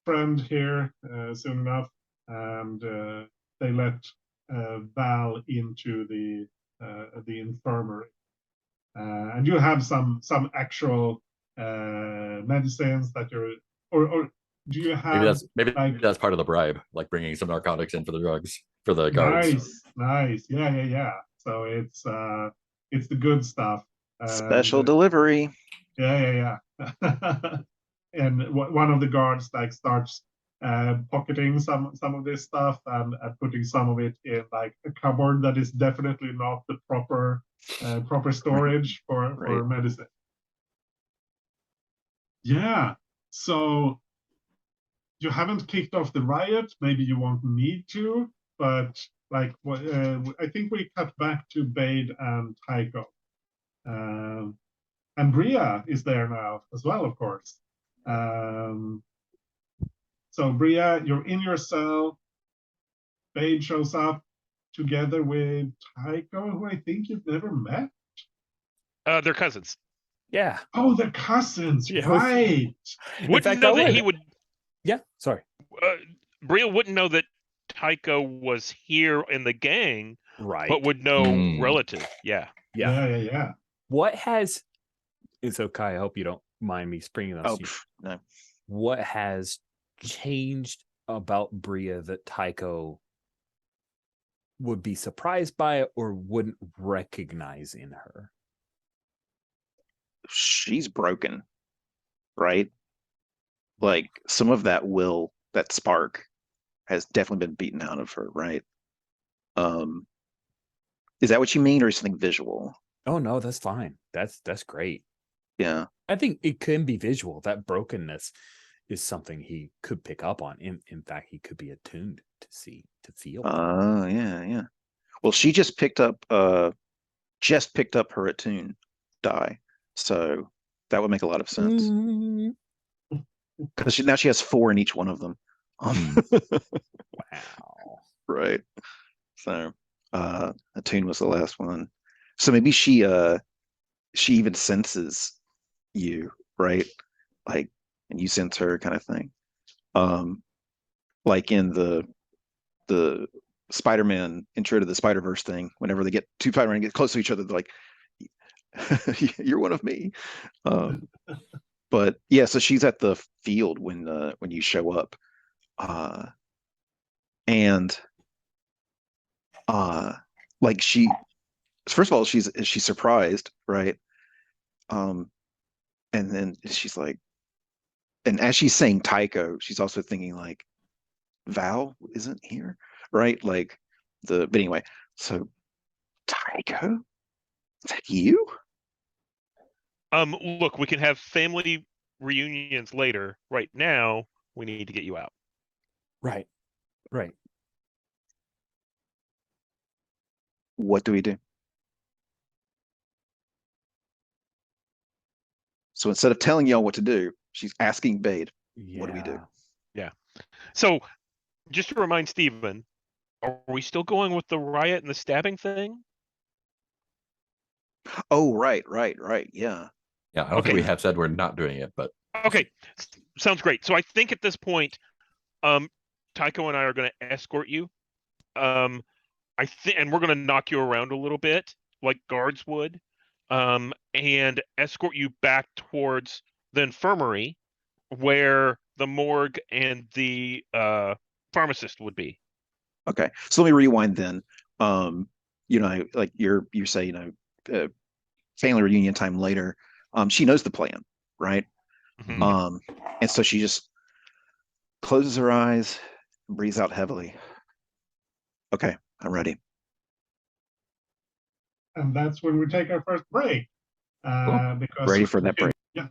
friend here soon enough, and they let Val into the infirmary, and you have some actual medicines that you're, or do you have Maybe like that's part of the bribe, like bringing some narcotics in for the drugs for the guards. nice, yeah. So it's the good stuff. special delivery. Yeah. And one of the guards like starts pocketing some of this stuff and putting some of it in like a cupboard that is definitely not the proper storage for Right. medicine. Yeah. So you haven't kicked off the riot. Maybe you won't need to, but like I think we cut back to Bade and Tycho. And Bria is there now as well, of course. So Bria, you're in your cell. Bade shows up together with Tycho, who I think you've never met. They're cousins. Yeah. Oh, they're cousins, Yes. right? Wouldn't fact, know I that he would. would. Yeah. Sorry. Bria wouldn't know that Tycho was here in the gang, Right. but would know relative. Yeah. Yeah. What has? It's okay. I hope you don't mind me springing on you. No. What has changed about Bria that Tycho would be surprised by it or wouldn't recognize in her? She's broken, right? Like some of that that spark has definitely been beaten out of her, right? Is that what you mean, or is something visual? Oh no, that's fine. That's great. Yeah. I think it can be visual. That brokenness is something he could pick up on. In fact, he could be attuned to see, to feel. Oh, yeah. Well, she just picked up her attune die, so that would make a lot of sense. Because now she has 4 in each one of them. Wow. Right. So attune was the last one. So maybe she even senses you, right? Like, and you sense her, kind of thing. Like in the Spider-Man Intro to the Spider-Verse thing, whenever they get two Spider-Man get close to each other, they're like, you're one of me. But yeah, so she's at the field when you show up, and like she, first of all, she's surprised, right? And then she's like, and as she's saying Tycho, she's also thinking like, Val isn't here, right? Like but anyway, so Tycho, is that you? Look, we can have family reunions later. Right now, we need to get you out. Right. What do we do? So instead of telling y'all what to do, she's asking Bade, what do we do? So just to remind Steven, are we still going with the riot and the stabbing thing? Oh, right. Yeah. Yeah, I don't think we Okay. have said we're not doing it, but Okay, sounds great. So I think at this point, Tycho and I are going to escort you. I think, and we're going to knock you around a little bit, like guards would, and escort you back towards the infirmary, where the morgue and the pharmacist would be. Okay. So let me rewind then. Like you say, family reunion time later. She knows the plan, right? Mhm. And so she just closes her eyes and breathes out heavily. Okay, I'm ready. And that's when we take our first break. Because Ready for that break. Yeah.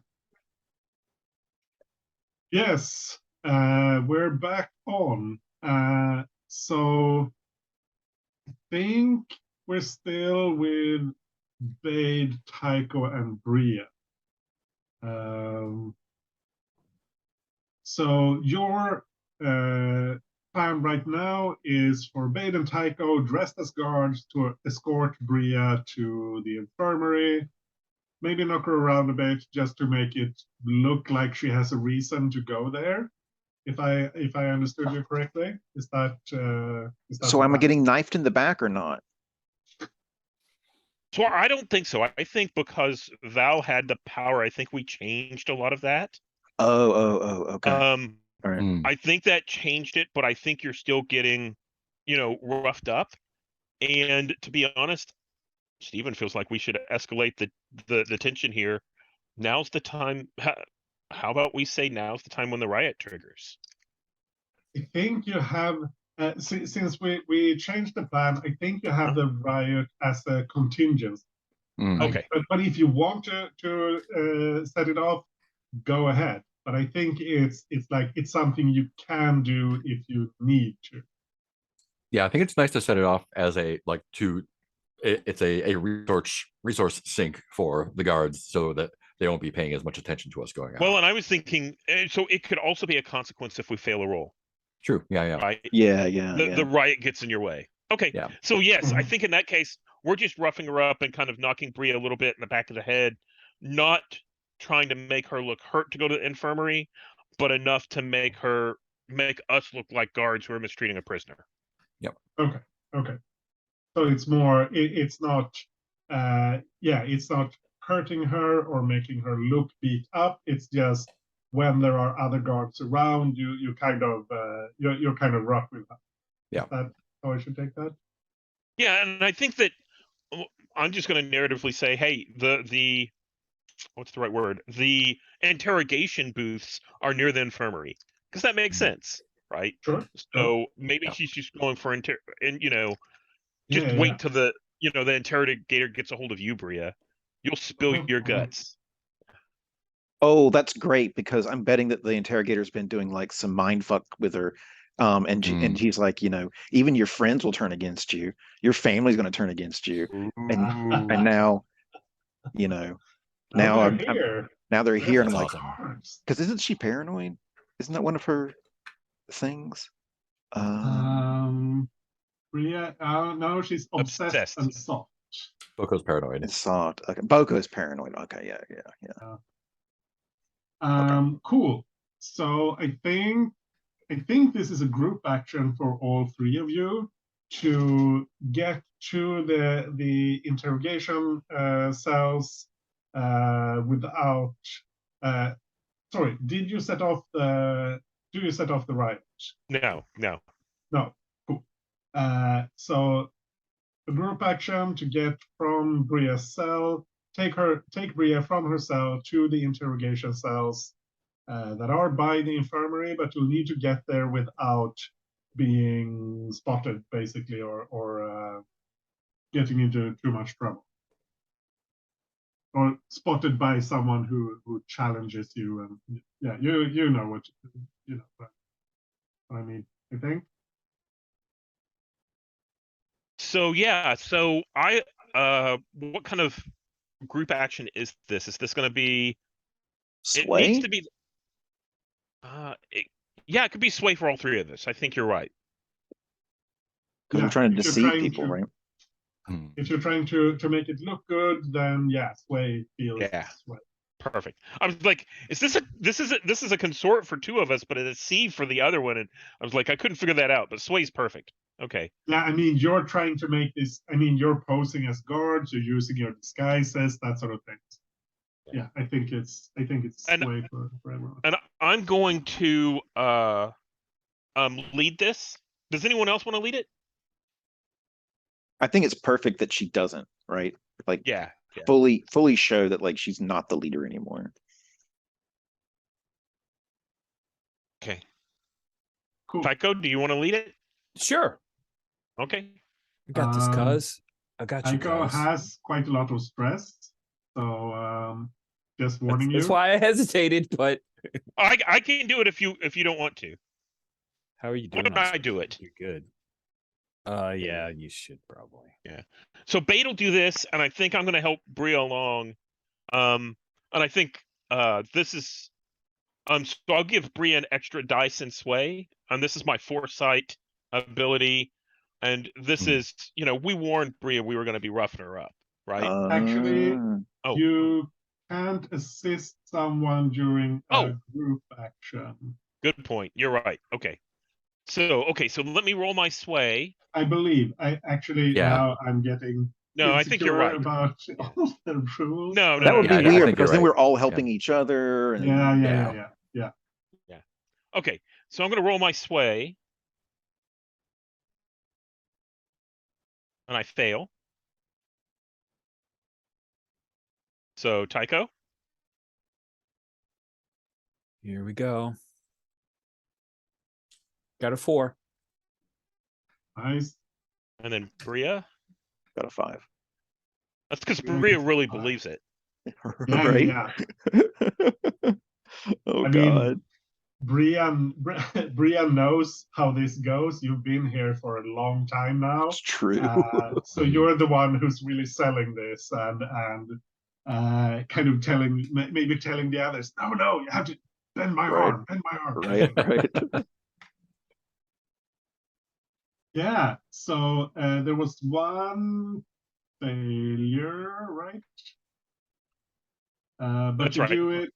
Yes, we're back on. So I think we're still with Bade, Tycho, and Bria. So your plan right now is for Bade and Tycho, dressed as guards, to escort Bria to the infirmary. Maybe knock her around a bit just to make it look like she has a reason to go there. If I understood you correctly, is that So am I getting knifed in the back or not? So I don't think so. I think because Val had the power, I think we changed a lot of that. Okay. All right. I think that changed it, but I think you're still getting, roughed up. And to be honest, Steven feels like we should escalate the tension here. Now's the time. How about we say now's the time when the riot triggers? I think you have, since we changed the plan, I think you have the riot as a contingency. Okay. But if you want to set it off, go ahead. But I think it's something you can do if you need to. yeah, I think it's nice to set it off as it's a resource sink for the guards so that they won't be paying as much attention to us going out. Well, and I was thinking, so it could also be a consequence if we fail a roll. True. Yeah. Right. Yeah. The riot gets in your way. Okay. Yeah. So yes, I Mhm. think in that case, we're just roughing her up and kind of knocking Bria a little bit in the back of the head, not trying to make her look hurt to go to the infirmary, but enough to make us look like guards who are mistreating a prisoner. Yep. Okay. So it's more. It's not. It's not hurting her or making her look beat up. It's just when there are other guards around, you kind of you're kind of rough with her. Yeah. Is that how I should take that? Yeah, and I think that I'm just going to narratively say, hey, the what's the right word? The interrogation booths are near the infirmary because that makes sense, right? Sure. So maybe Yeah. she's just going for just Yeah. wait till the interrogator gets a hold of you, Bria. You'll spill your guts. Oh, that's great because I'm betting that the interrogator's been doing like some mind fuck with her. And he's like, even your friends will turn against you. Your family's going to turn against you. And now, now they're here. Now they're here, and I'm That's like, awesome. because isn't she paranoid? Isn't that one of her things? Bria, no, she's obsessed and soft. Boko's paranoid. It's soft. Okay. Boko's paranoid. Okay, yeah. Cool. So I think this is a group action for all three of you to get to the interrogation cells without. Sorry, did you set off the? Do you set off the riot? No. No. Cool. So a group action to get from Bria's cell, take Bria from her cell to the interrogation cells that are by the infirmary, but you'll need to get there without being spotted, basically, or getting into too much trouble, or spotted by someone who challenges you. And yeah, you know what what I mean. I think. So yeah, I what kind of group action is this? Is this going to be It needs Sway? to be. Yeah, it could be sway for all three of us. I think you're right. Because we're Yeah, trying to if you're deceive trying people, to right? Hmm. if you're trying to make it look good, then yeah, sway feels Yeah. sway. Perfect. I was like, this is a consort for two of us, but it's a C for the other one, and I was like, I couldn't figure that out. But sway's perfect. Okay. Yeah, I mean, you're trying to make this. I mean, you're posing as guards. You're using your disguises, that sort of thing. Yeah, I think it's And- sway for everyone. And I'm going to lead this. Does anyone else want to lead it? I think it's perfect that she doesn't, right? Like Yeah. fully show that like she's not the leader anymore. Okay. Cool. Tycho, do you want to lead it? Sure. Okay. I got this, Um, cuz. I got you, Tycho cuz. has quite a lot of stress, so just warning That's you. why I hesitated, but I can do it if you don't want to. how are you Why doing? don't I do it? You're good. Yeah, you should probably. So Bait will do this, and I think I'm going to help Bria along. And I think this is so I'll give Bria an extra dice and sway, and this is my foresight ability, and this is we warned Bria we were going to be roughing her up, right? Actually, Oh. you can't assist someone during a group action. Good point. You're right. Okay. So let me roll my sway. I believe. I actually Yeah. now I'm getting No, I think you're insecure right. about all the rules. No, That would Yeah, be yeah, I weird think you're because then right. we're all helping each other. And, Yeah. Okay. So I'm going to roll my sway, and I fail. So Tycho. Here we go. Got a 4. Nice. And then Bria. Got a 5. That's because Yeah, Bria it's really 5. believes it. Yeah, right? yeah. Oh I God. mean, Bria knows how this goes. You've been here for a long time now. It's true. So you're the one who's really selling this and kind of maybe telling the others, no, you have to bend my Right. arm, bend my arm. right. Yeah, so there was one failure, right? But That's you right. do it.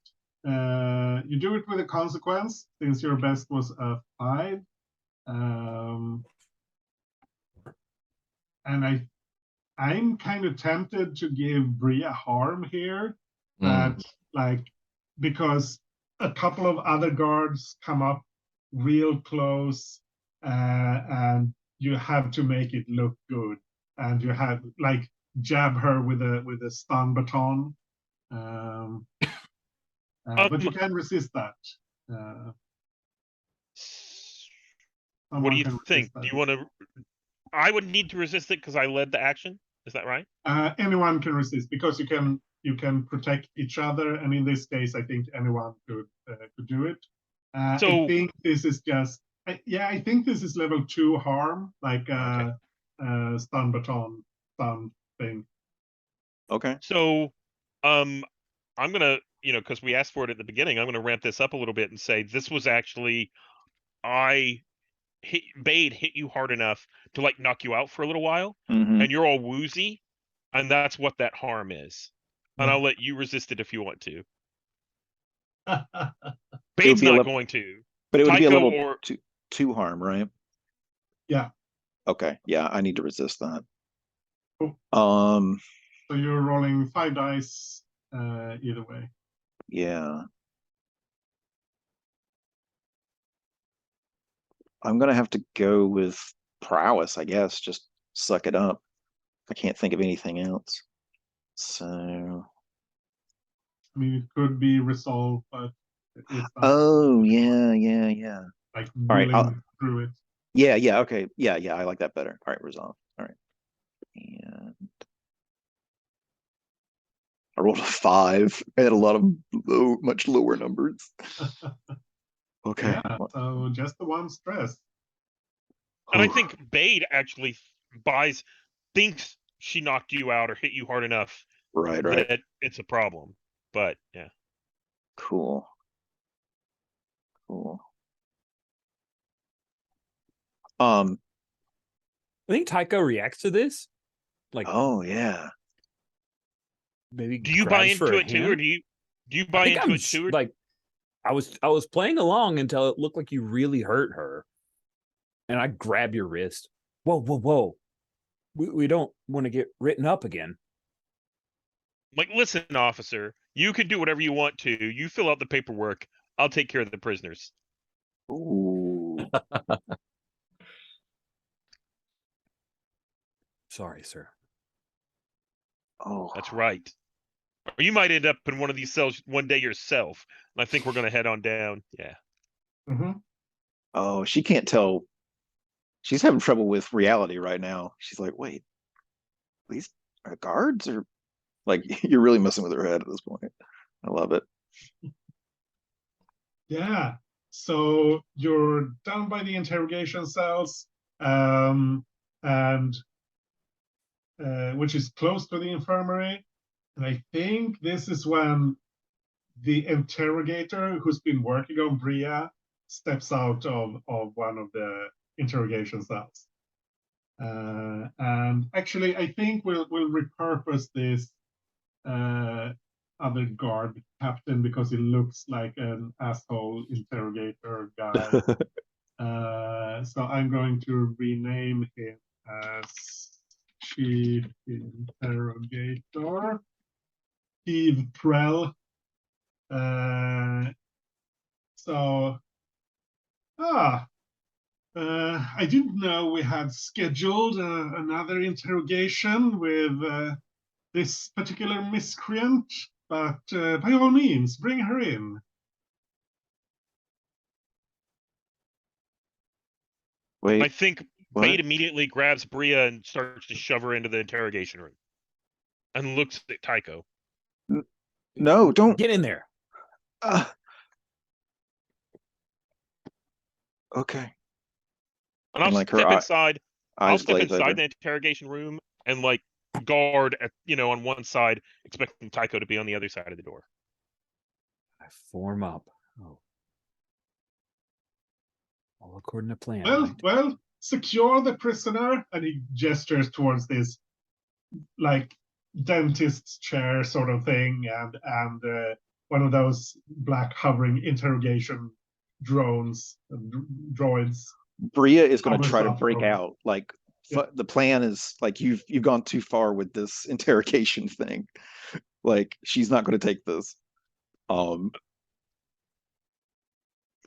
You do it with a consequence, since your best was a 5. And I'm kind of tempted to give Bria harm here, that because a couple of other guards come up real close, and you have to make it look good, and you have jab her with a stun baton, but you can resist that. What do you Someone can think? resist that. Do you want to? I would need to resist it because I led the action. Is that right? Anyone can resist because you can protect each other, and in this case, I think anyone could do it. I think this is just I think this is level 2 harm, like stun baton stun thing. Okay. So, I'm gonna because we asked for it at the beginning, I'm gonna ramp this up a little bit and say this was actually Bade hit you hard enough to knock you out for a little while, and you're all woozy, and that's what that harm is. And I'll let you resist it if you want to. Bade's not going to. But it would be a Tycho level 2 harm, right? Yeah. Okay. Yeah, I need to resist that. Cool. So you're rolling 5 dice either way. Yeah. I'm gonna have to go with prowess, I guess. Just suck it up. I can't think of anything else. So. I mean, it could be resolved, but it's Oh yeah. like All right, willing through it. Yeah. Okay. Yeah. I like that better. All right, resolve. All right. And I rolled a 5. I had a lot of much lower numbers. Okay. Yeah, so just the one stress. And I think Bade actually thinks she knocked you out or hit you hard enough Right. that it's a problem. But yeah. Cool. Cool. I think Tycho reacts to this. Like, Oh yeah. maybe Do you buy grabs for into a it too, or hand. do you I buy think into I'm it too? Or like, I was playing along until it looked like you really hurt her, and I grab your wrist. Whoa, whoa, whoa! We don't want to get written up again. like, listen, officer, you can do whatever you want to. You fill out the paperwork. I'll take care of the prisoners. Ooh. Sorry, sir. Oh. That's right. Or you might end up in one of these cells one day yourself. And I think we're going to head on down. Yeah. Oh, she can't tell. She's having trouble with reality right now. She's like, wait, these are guards, or like you're really messing with her head at this point. I love it. Yeah. So you're down by the interrogation cells, and which is close to the infirmary. And I think this is when the interrogator who's been working on Bria steps out of one of the interrogation cells. And actually, I think we'll repurpose this other guard captain because he looks like an asshole interrogator guy. So I'm going to rename him as Chief Interrogator Steve Trell. So, I didn't know we had scheduled another interrogation with this particular miscreant, but by all means, bring her in. Wait, I think what? Bade immediately grabs Bria and starts to shove her into the interrogation room and looks at Tycho. No, don't. Get in there. Okay. And I'll like her step inside. I'll eyes step glaze over. inside the interrogation room and like guard at on one side, expecting Tycho to be on the other side of the door. I form up. Oh. All according to plan. Well, right? well, secure the prisoner, and he gestures towards this like dentist's chair sort of thing, and one of those black hovering interrogation drones, droids. Bria is going to hovers try to up break from- out. Like Yeah. the plan is like you've gone too far with this interrogation thing. Like she's not going to take this.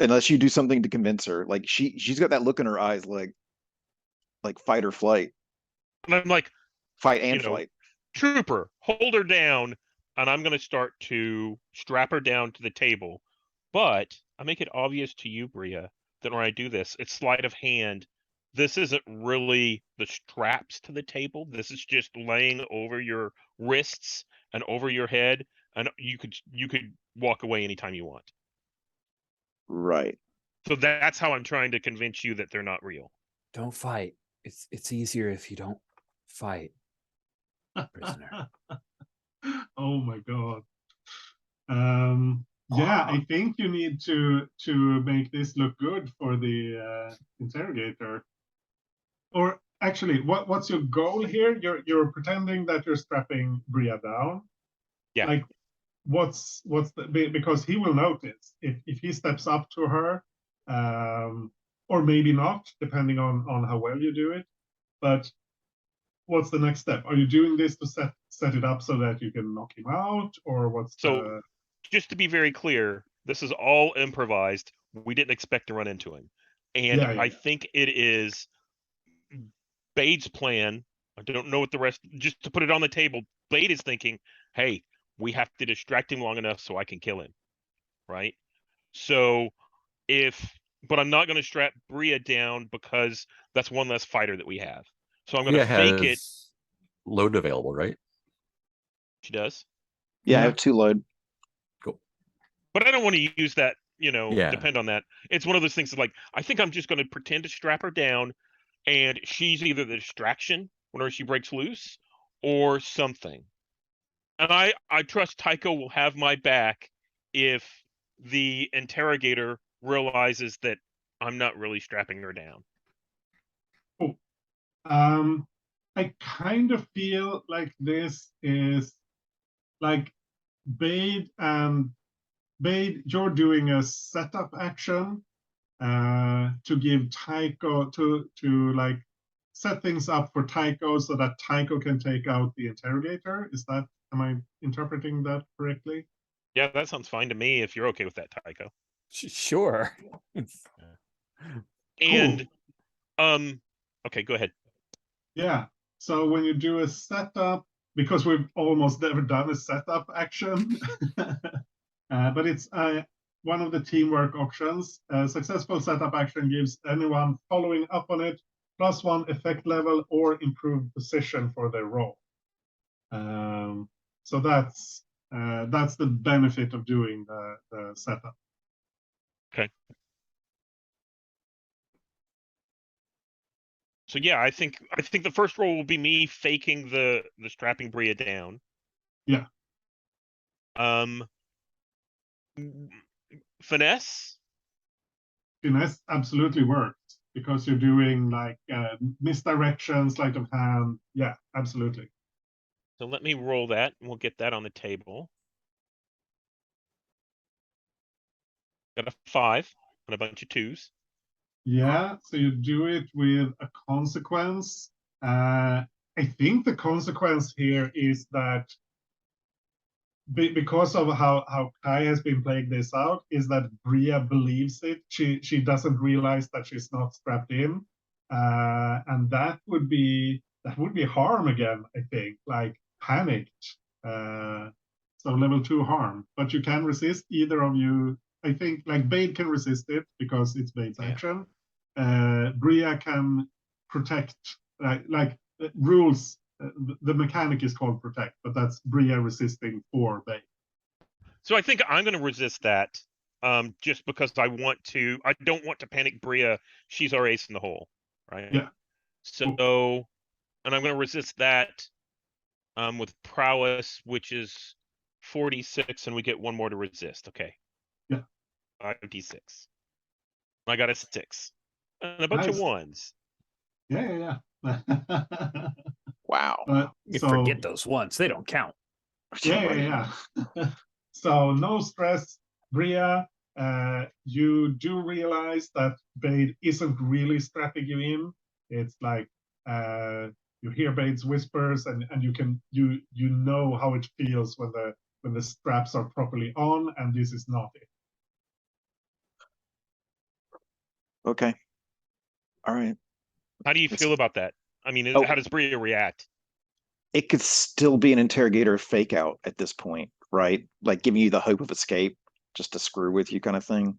Unless you do something to convince her. Like she's got that look in her eyes like fight or flight. And I'm like, Fight and flight. Trooper, hold her down, and I'm going to start to strap her down to the table. But I make it obvious to you, Bria, that when I do this, it's sleight of hand. This isn't really the straps to the table. This is just laying over your wrists and over your head, and you could walk away anytime you want. Right. So that's how I'm trying to convince you that they're not real. Don't fight. It's easier if you don't fight, prisoner. Oh my god. Yeah, I think you need to make this look good for the interrogator. Or actually, what's your goal here? You're pretending that you're strapping Bria down. Yeah. Like, what's the, because he will notice if he steps up to her, or maybe not, depending on how well you do it. But what's the next step? Are you doing this to set it up so that you can knock him out, or what's So, just to be very clear, this is all improvised. We didn't expect to run into him. And Yeah, yeah, I yeah. think it is Bade's plan. I don't know what the rest, just to put it on the table, Bade is thinking, hey, we have to distract him long enough so I can kill him. Right? So but I'm not going to strap Bria down because that's one less fighter that we have. So I'm going to fake it. Load available, right? She does. Yeah, I Yeah. have 2 load. Cool. But I don't want to use that, Yeah. depend on that. It's one of those things that, like, I think I'm just going to pretend to strap her down, and she's either the distraction whenever she breaks loose or something. And I trust Tycho will have my back if the interrogator realizes that I'm not really strapping her down. I kind of feel like this is like Bade, you're doing a setup action to give Tycho to like set things up for Tycho so that Tycho can take out the interrogator. Am I interpreting that correctly? Yeah, that sounds fine to me if you're okay with that, Tycho. Sure. And okay, go ahead. Yeah. So when you do a setup, because we've almost never done a setup action, but it's one of the teamwork options. A successful setup action gives anyone following up on it +1 effect level or improved position for their role. So that's the benefit of doing the setup. Okay. So yeah, I think the first roll will be me faking the strapping Bria down. Yeah. Finesse? Finesse absolutely works because you're doing like misdirection, sleight of hand. Yeah, absolutely. So let me roll that and we'll get that on the table. Got a 5 and a bunch of 2s. Yeah, so you do it with a consequence. I think the consequence here is that because of how Kai has been playing this out, is that Bria believes it. She doesn't realize that she's not strapped in, and that would be harm again. I think like panicked. So level 2 harm, but you can resist either of you. I think like Bade can resist it because it's Bade's action. Bria can protect, like rules. The mechanic is called protect, but that's Bria resisting for Bade. So I think I'm going to resist that, just because I don't want to panic Bria. She's our ace in the hole, right? Yeah. So, and I'm going to resist that, with prowess, which is 46, and we get 1 more to resist. Okay. Yeah. 5d6. I got a 6 and a bunch of 1s. Yeah. Wow. You forget those ones; they don't count. Yeah. So no stress, Bria. You do realize that Bade isn't really strapping you in. It's like you hear Bade's whispers, and you know how it feels when the straps are properly on, and this is not it. Okay. All right. How do you feel about that? I mean, how does Bria react? It could still be an interrogator fake out at this point, right? Like giving you the hope of escape just to screw with you kind of thing.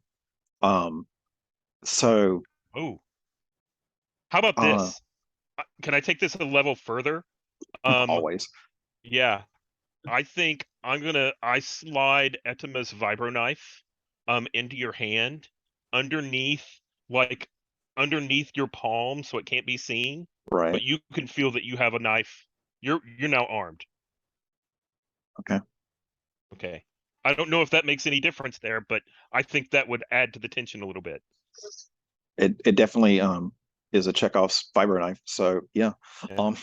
So how about this? Can I take this a level further? Always. Yeah. I think I slide Etima's vibro knife into your hand underneath your palm so it can't be seen. Right. But you can feel that you have a knife. You're now armed. Okay. I don't know if that makes any difference there, but I think that would add to the tension a little bit. It definitely is a Chekhov's vibro knife. So yeah. So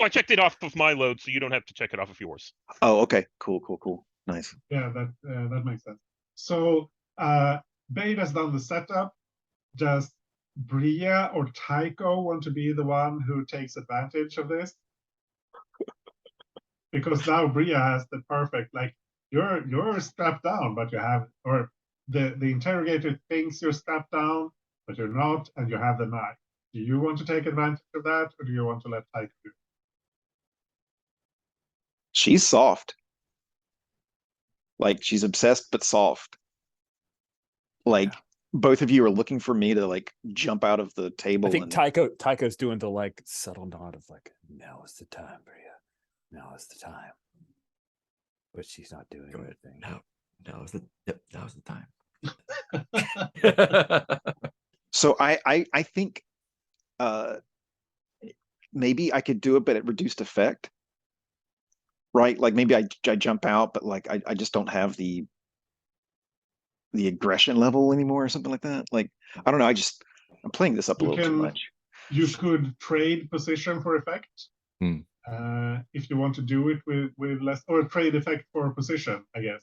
I checked it off of my load, so you don't have to check it off of yours. Oh, okay. Cool. Nice. Yeah, that makes sense. So Bade has done the setup. Does Bria or Tycho want to be the one who takes advantage of this? Because now Bria has the perfect, like you're strapped down, but you have, or the interrogator thinks you're strapped down, but you're not, and you have the knife. Do you want to take advantage of that, or do you want to let Tycho do it? She's soft. Like she's obsessed but soft. Like both of you are looking for me to like jump out of the table. I think Tycho's doing the like subtle nod of like, now is the time, Bria. Now is the time. But she's not doing anything. Now is the time. So I think maybe I could do it, but at reduced effect. Right? Like maybe I jump out, but like I just don't have the the aggression level anymore or something like that. Like, I don't know. I'm playing this up a You little too can- much. You could trade position for effect. Hmm. If you want to do it with less, or trade effect for position, I guess.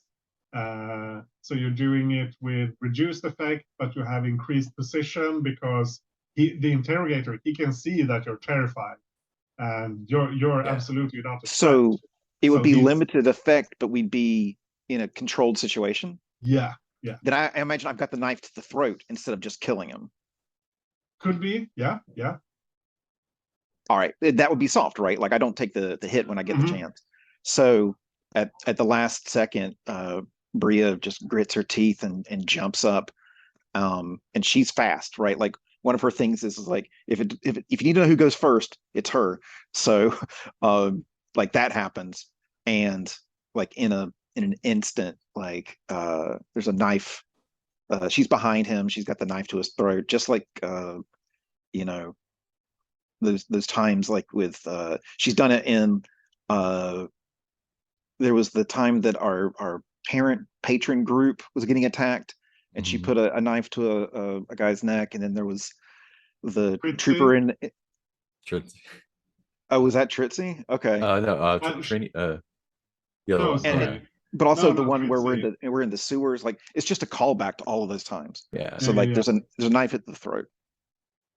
So you're doing it with reduced effect, but you have increased position because the interrogator, he can see that you're terrified, and you're Yeah. absolutely not a threat. So it would So be he's- limited effect, but we'd be in a controlled situation. Yeah, Then I imagine I've got the knife to the throat instead of just killing him. could be. Yeah. All right, that would be soft, right? Like I don't take the hit when I get the Mhm. chance. So at the last second, Bria just grits her teeth and jumps up. And she's fast, right? Like one of her things is like if you need to know who goes first, it's her. So like that happens, and like in an instant, like there's a knife. She's behind him. She's got the knife to his throat, just like you know those times like with she's done it in there was the time that our patron group was getting attacked, and she Mhm. put a knife to a guy's neck, and then there was the Fritzy? trooper in. Sure. Oh, was that Tritzy? Okay. No, Uh, training. The other No, one. sorry. But also No, the no, one where Fritzy. we're in the sewers, like it's just a callback to all of those times. Yeah. So Yeah, like yeah. there's a knife at the throat.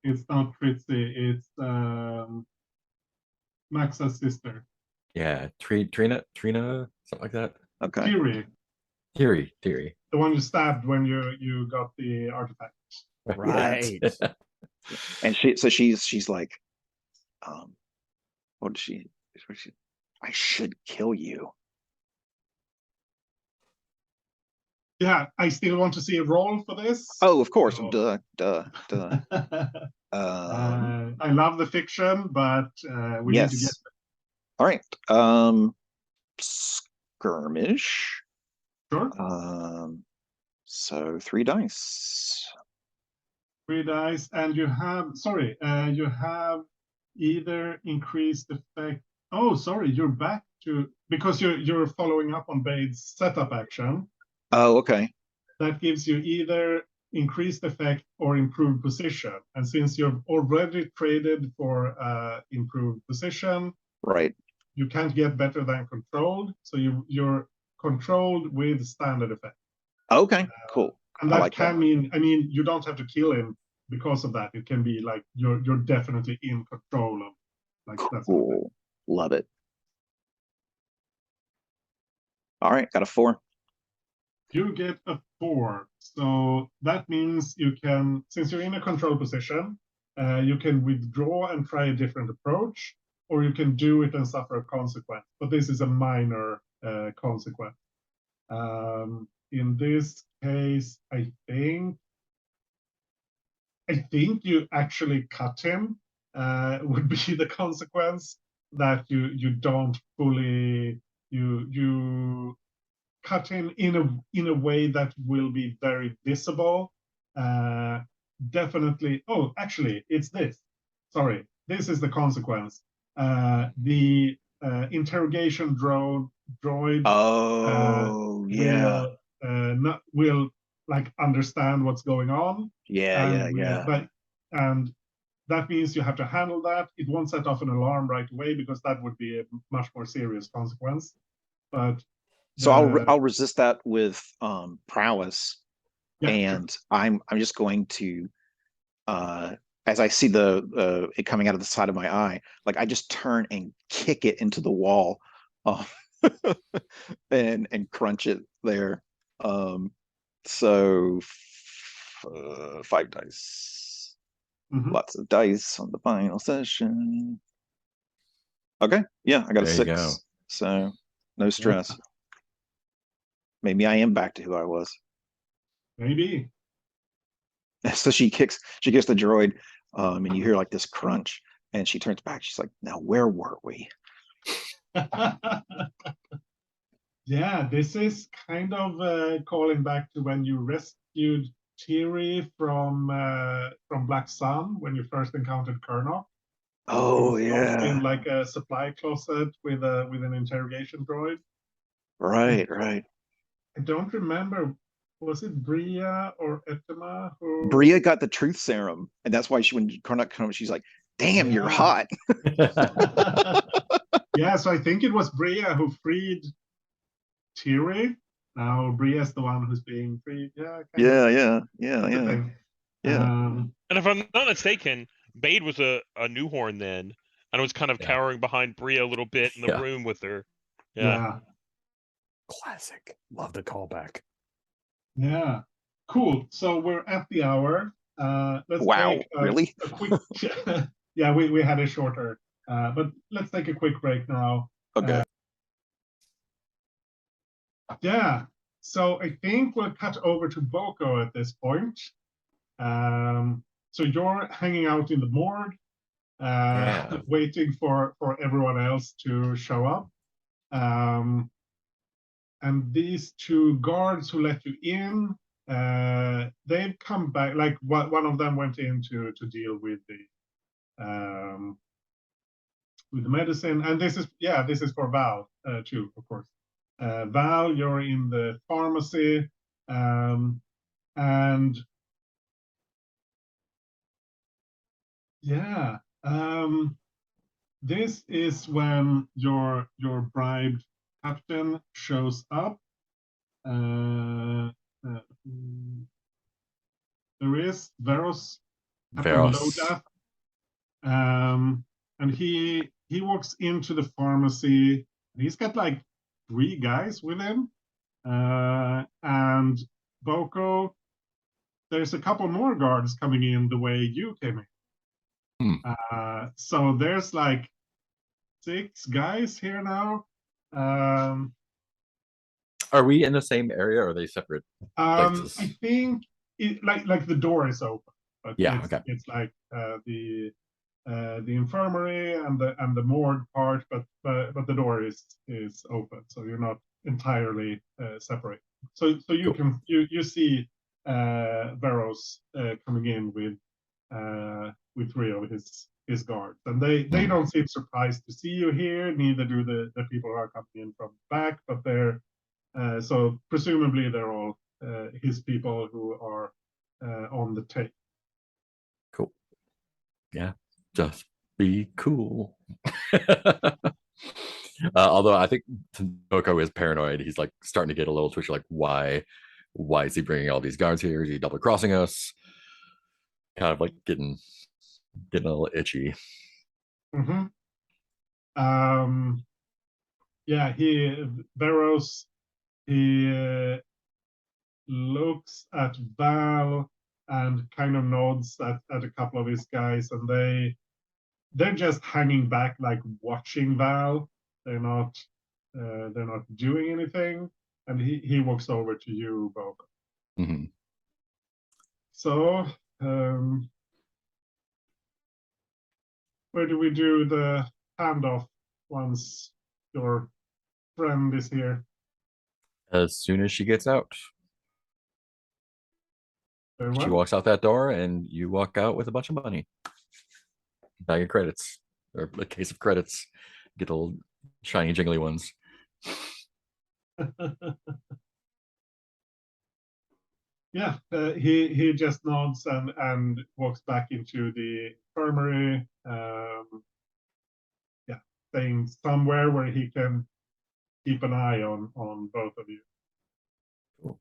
It's not Fritzy. It's Max's sister, Yeah. Trina, something like that. Okay. Kiri, Theory. the one you stabbed when you got the artifact. Right. And she's like, what did she? I should kill you. Yeah, I still want to see a roll for this. Oh, of course. So- Duh. I love the fiction, but we need to get. Yes. All right. Skirmish. Sure. So 3 dice. 3 dice, and you have you have either increased effect. Oh, sorry, you're back to because you're following up on Bade's setup action. Oh, okay. That gives you either increased effect or improved position. And since you've already traded for improved position, Right. you can't get better than controlled. So you're controlled with standard effect. Okay. Cool. And I that like can that. mean, you don't have to kill him because of that. It can be like you're definitely in control of like that sort of thing. Cool. Love it. All right. Got a 4. You get a 4. So that means you can, since you're in a control position, you can withdraw and try a different approach, or you can do it and suffer a consequence. But this is a minor consequence. In this case, I think you actually cut him would be the consequence, that you don't fully you cut him in a way that will be very visible. Definitely. Oh, actually, it's this. Sorry, this is the consequence. The interrogation droid Oh, yeah. will like understand what's going on. Yeah. And that means you have to handle that. It won't set off an alarm right away because that would be a much more serious consequence. But So I'll resist that with prowess, yeah, and I'm just going to as I see the it coming out of the side of my eye, like I just turn and kick it into the wall, and crunch it there. So 5 dice. Mhm. Lots of dice on the final session. Okay, yeah, I got a There you 6. go. So no stress. Maybe I am back to who I was. Maybe. So she kicks the droid, and you hear like this crunch, and she turns back. She's like, "Now where were we?" Yeah, this is kind of calling back to when you rescued Thierry from Black Sun when you first encountered Kurnock. He Oh was locked in yeah, like a supply closet with an interrogation droid. right. I don't remember was it Bria or Etema who? Bria got the truth serum, and that's why when Karnak comes, she's like, "Damn, you're Yeah. hot." Yeah, so I think it was Bria who freed Tiri. Now Bria's the one who's being freed. Yeah, Yeah, that's the thing. yeah. And if I'm not mistaken, Bade was a Newhorn then, and was kind of Yeah. cowering behind Bria a little bit in the Yeah. room with her. Yeah. Classic. Love the callback. Yeah. Cool. So we're at the hour. Let's Wow, take really? a quick. Yeah, we had a shorter, but let's take a quick break now. Okay. Yeah. So I think we'll cut over to Boko at this point. So you're hanging out in the morgue, Yeah. waiting for everyone else to show up. And these two guards who let you in, they've come back. Like one of them went in to deal with the medicine, and this is for Val too, of course. Val, you're in the pharmacy, and yeah, this is when your bribed captain shows up. There is Veros, Captain Veros. Lodath, and he walks into the pharmacy. He's got like 3 guys with him, and Boko. There's a couple more guards coming in the way you came in. So there's like 6 guys here now. Are we in the same area or are they separate places? I think it like the door is open, but Yeah, it's, okay. it's like the infirmary and the morgue part, but the door is open, so you're not entirely separate. So you Cool. you see Veros coming in with 3 of his guards, and they don't seem surprised to see you here. Neither do the people who are coming in from the back, but they're so presumably they're all his people who are on the tape. Cool. Yeah, just be cool. Although I think Boko is paranoid. He's like starting to get a little twitchy. Like, why is he bringing all these guards here? Is he double crossing us? Kind of like getting a little itchy. Mm-hmm. Yeah, Veros, he looks at Val and kind of nods at a couple of his guys, and they're just hanging back, like watching Val. They're not doing anything, and he walks over to you, Bob. Mm-hmm. So, where do we do the handoff once your friend is here? As soon as she gets out, Very she well. walks out that door, and you walk out with a bunch of money, bag of credits, or a case of credits. Get the little shiny, jingly ones. Yeah, he just nods and walks back into the infirmary. Yeah, staying somewhere where he can keep an eye on both of you. Cool.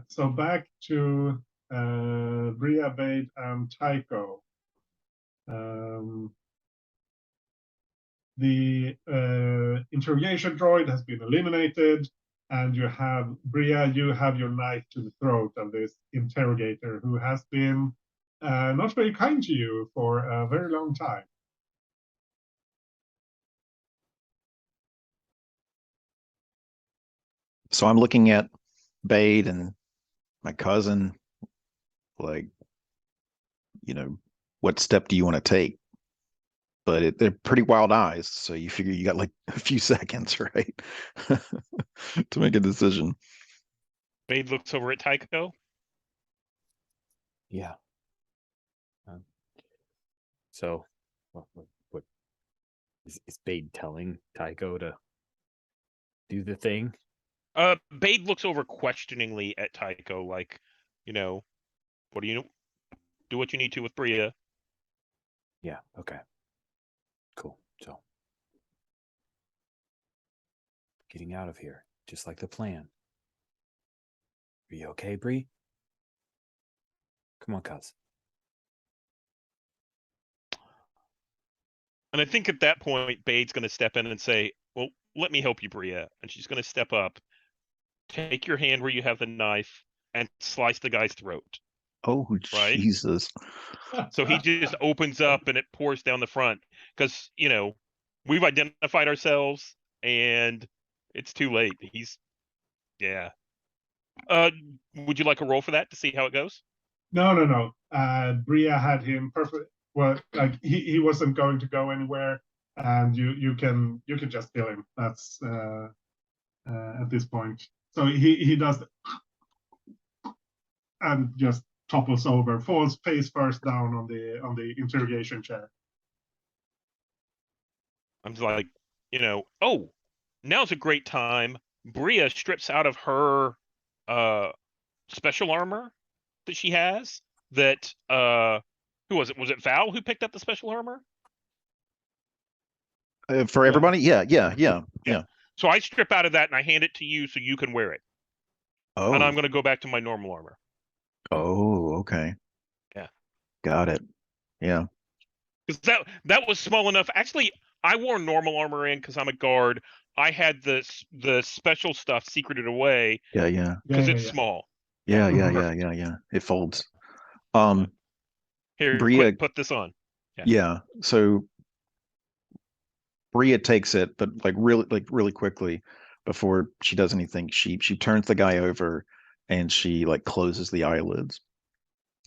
So back to Bria, Bade, and Tycho. The interrogation droid has been eliminated, and you have Bria. You have your knife to the throat of this interrogator who has been not very kind to you for a very long time. So I'm looking at Bade and my cousin, like, what step do you want to take? But they're pretty wild eyes, so you figure you got like a few seconds, right, to make a decision. Bade looks over at Tycho. Yeah. So, what is Bade telling Tycho to do the thing? Bade looks over questioningly at Tycho, like, you know, what do you do what you need to with Bria? Yeah. Okay. Cool. So getting out of here, just like the plan. Are you okay, Bree? Come on, cuz. And I think at that point, Bade's going to step in and say, well, let me help you, Bria. And she's going to step up, take your hand where you have the knife, and slice the guy's throat. Oh, Right? Jesus. So he just opens up and it pours down the front because, you know, we've identified ourselves and it's too late. Yeah. Would you like a roll for that to see how it goes? No. Bria had him perfect. Well, like he wasn't going to go anywhere, and you can just kill him. That's at this point. So he does, and just topples over, falls face first down on the interrogation chair. I'm just like, you know, oh, now's a great time. Bria strips out of her special armor that she has that who was it? Was it Val who picked up the special armor? For everybody? Yeah. So I strip out of that and I hand it to you so you can wear it. Oh. And I'm going to go back to my normal armor. Oh, okay. Yeah. Got it. Yeah. Because that was small enough. Actually, I wore normal armor in because I'm a guard. I had the special stuff secreted away. Yeah. Because it's small. Yeah. It folds. Here, Bria, quick, put this on. Yeah. So Bria takes it, but really quickly before she does anything, she turns the guy over and she like closes the eyelids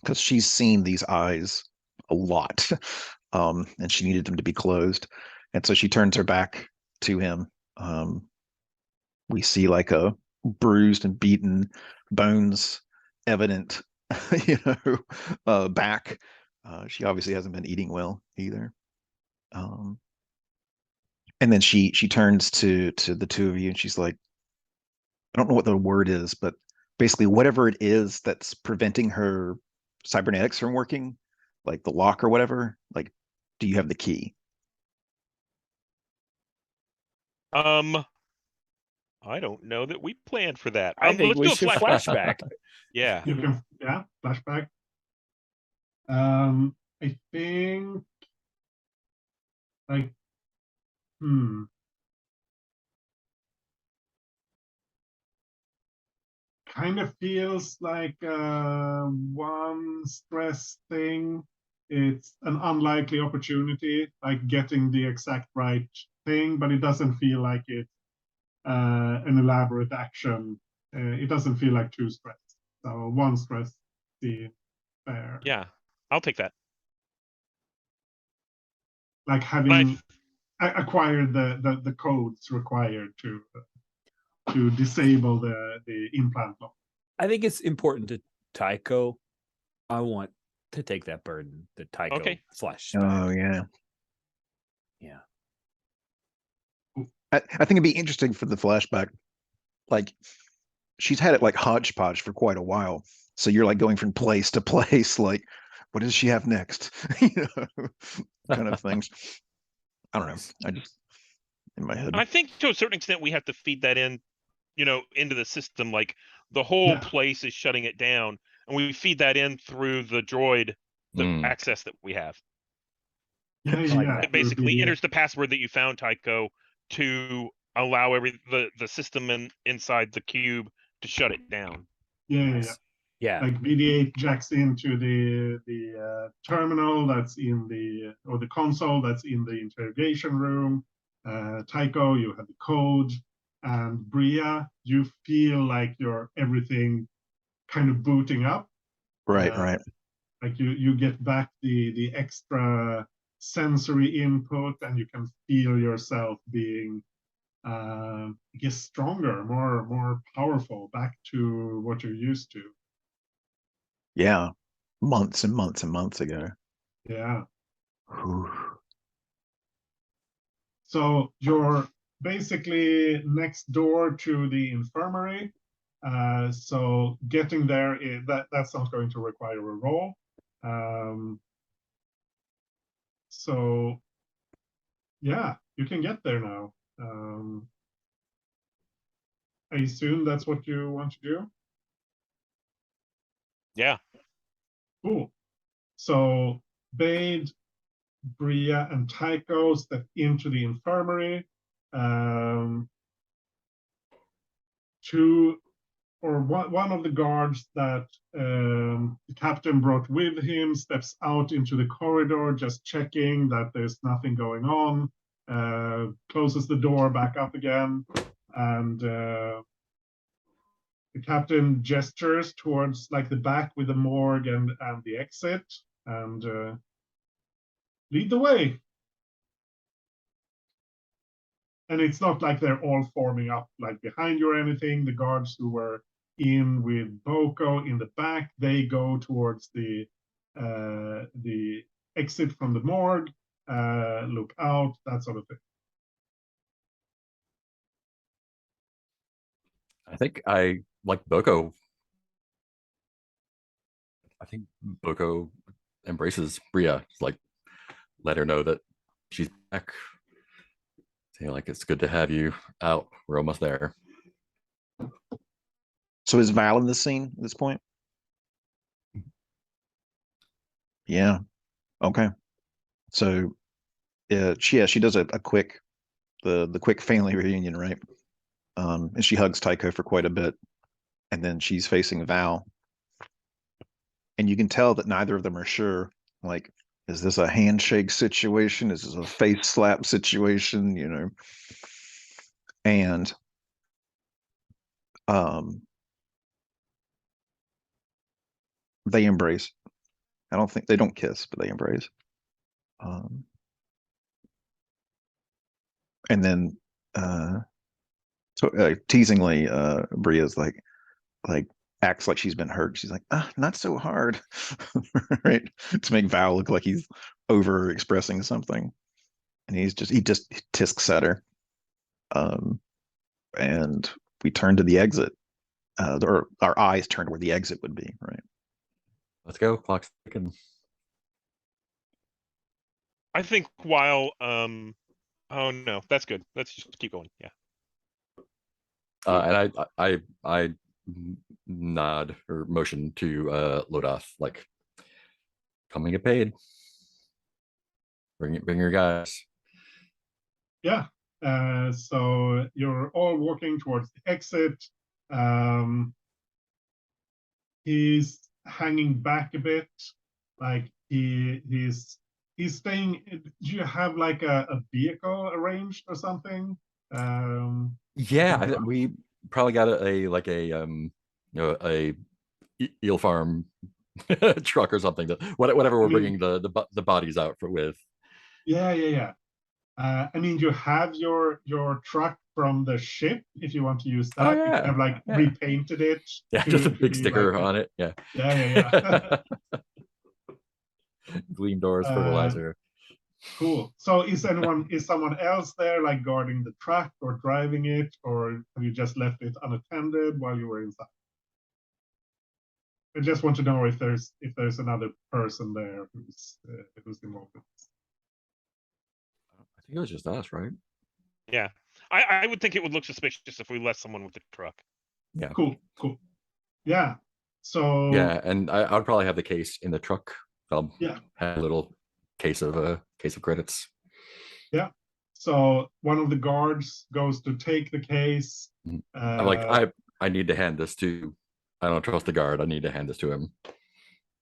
because she's seen these eyes a lot. And she needed them to be closed. And so she turns her back to him. We see like a bruised and beaten, bones evident, back. She obviously hasn't been eating well either. And then she turns to the two of you and she's like, I don't know what the word is, but basically whatever it is that's preventing her cybernetics from working, like the lock or whatever, like, do you have the key? I don't know that we planned for that. I think let's we do a should flashback. Yeah. You can, flashback. I think, like, kind of feels like one stress thing. It's an unlikely opportunity, like getting the exact right thing, but it doesn't feel like it's an elaborate action. It doesn't feel like two stress. So one stress seems fair. Yeah, I'll take that. Like having acquired the codes required to disable the implant lock. I think it's important to Tycho. I want to take that burden that Tycho flashed back. Oh yeah. I think it'd be interesting for the flashback. Like she's had it like hodgepodge for quite a while. So you're like going from place to place, like, what does she have next? Kind of things. I don't know. I just in my head. And I think to a certain extent we have to feed that in, into the system. Like the whole place is shutting it down, and we feed that in through the droid, the access that we have. It basically enters the password that you found, Tycho, to allow the system inside the cube to shut it down. Yeah. Like BD8 jacks into the terminal that's in the console that's in the interrogation room. Tycho, you have the code, and Bria, you feel like your everything kind of booting up. Right. Like you get back the extra sensory input, and you can feel yourself being, I guess, stronger, more powerful, back to what you're used to. Yeah, months and months and months ago. Yeah. Whew. So your basically next door to the infirmary. So getting there, that's not going to require a roll. So yeah, you can get there now. I assume that's what you want to do. Yeah. Cool. So Bade, Bria, and Tycho step into the infirmary. One of the guards that the captain brought with him steps out into the corridor, just checking that there's nothing going on, closes the door back up again, and the captain gestures towards like the back with the morgue and the exit, and lead the way. And it's not like they're all forming up like behind you or anything. The guards who were in with Boko in the back, they go towards the exit from the morgue, look out, that sort of thing. I think I like Boko. I think Boko embraces Bria. Like, let her know that she's back. Say, like, it's good to have you out. We're almost there. So is Val in the scene at this point? Yeah. Okay. So she does a quick the quick family reunion, right? And she hugs Tycho for quite a bit, and then she's facing Val. And you can tell that neither of them are sure, like, is this a handshake situation? Is this a face slap situation? You know? And they embrace. I don't think they don't kiss, but they embrace. And then teasingly, Bria's like acts like she's been hurt. She's like, not so hard, right? To make Val look like he's over expressing something, and he just tisks at her. And we turn to the exit. Or our eyes turn to where the exit would be, right? Let's go. Clock's ticking. I think while oh no, that's good. Let's just keep going. Yeah. And I nod or motion to Lodoth, like, come and get paid. Bring your guys. Yeah. So you're all walking towards the exit. He's hanging back a bit, like he's staying. Do you have like a vehicle arranged or something? Yeah, we probably got a eel farm truck or something. Whatever we're bringing the bodies out with. Yeah. I mean, you have your truck from the ship if you want to use that. You have like repainted it. Yeah, just a big sticker on it. Yeah. Yeah. Gleam doors, fertilizer. Cool. So is someone else there like guarding the truck or driving it, or have you just left it unattended while you were inside? I just want to know if there's another person there who's involved in this. I think it was just us, right? Yeah. I would think it would look suspicious if we left someone with the truck. Yeah. Cool. Yeah. So yeah, and I would probably have the case in the truck. I'll have a little case of credits. Yeah. So one of the guards goes to take the case. I'm like, I need to hand this to. I don't trust the guard. I need to hand this to him.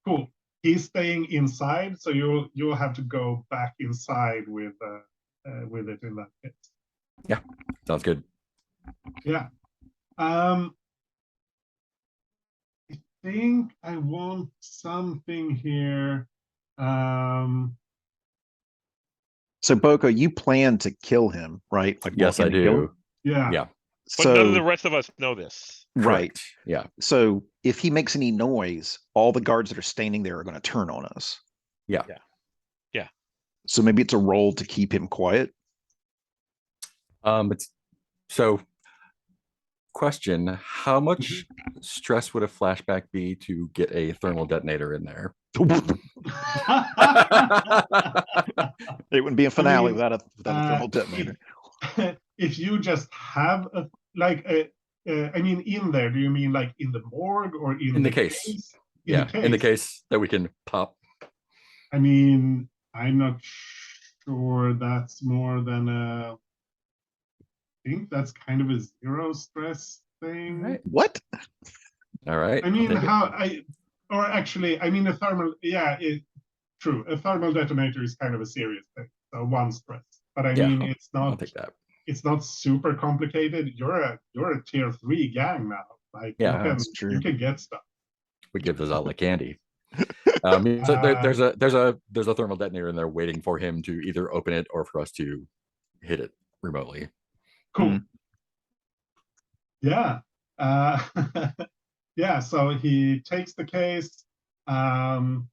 Cool. He's staying inside, so you'll have to go back inside with it in that case. Yeah, sounds good. Yeah. I think I want something here. So Boko, you plan to kill him, right? Like, yes, I do. Yeah. But so, none of the rest of us know this. Right. Correct. Yeah. So if he makes any noise, all the guards that are standing there are going to turn on us. Yeah. So maybe it's a roll to keep him quiet. It's so. Question: how much stress would a flashback be to get a thermal detonator in there? It wouldn't be a finale mean, without a thermal detonator. If you just have a I mean, in there, do you mean like in the morgue or in the the case? In the case. In the case that we can pop. I mean, I'm not sure that's more than a. I think that's kind of a zero stress thing. Right. What? All right. I mean, or actually, I mean, a thermal, true. A thermal detonator is kind of a serious thing. So 1 stress, but I mean, it's I'll not. take that. It's not super complicated. You're a tier 3 gang now. Like, that's true. You can get stuff. We give those out like candy. So there's a thermal detonator in there waiting for him to either open it or for us to hit it remotely. Cool. Yeah. Yeah. So he takes the case. I'm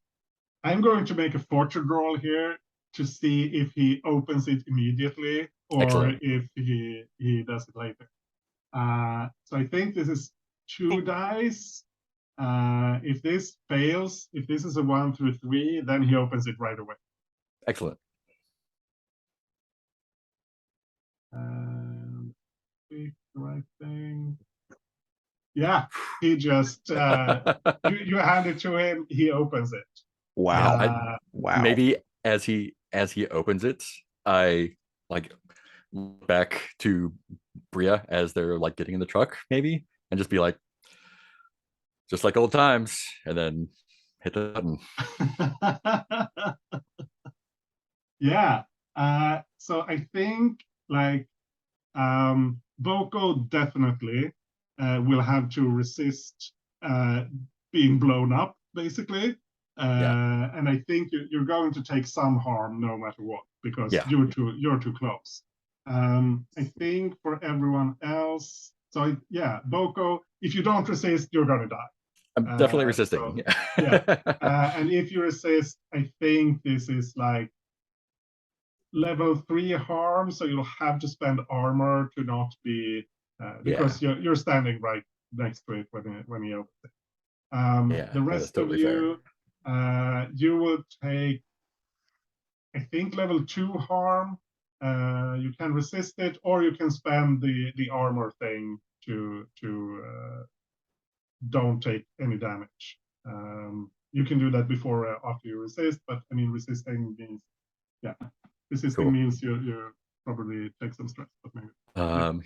going to make a fortune roll here to see if he opens it immediately or Excellent. if he does it later. So I think this is 2 dice. If this fails, if this is a 1 through 3, then he opens it right away. Excellent. The right thing. Yeah, he just you hand it to him, he opens it. Wow. Wow. Maybe as he opens it, I like look back to Bria as they're like getting in the truck, maybe, and just be like, just like old times, and then hit the button. Yeah. So I think like Boko definitely will have to resist being blown up, basically. And I think you're going to take some harm no matter what, because you're too close. I think for everyone else, so Boko, if you don't resist, you're gonna die. I'm definitely resisting. So, and if you resist, I think this is like level 3 harm, so you'll have to spend armor to not be because you're standing right next to it when he opens it. The rest of you, you will take, I think, level 2 harm. You can resist it, or you can spend the armor thing to don't take any damage. You can do that before or after you resist, but I mean, resisting means resisting means you probably take some stress. But maybe.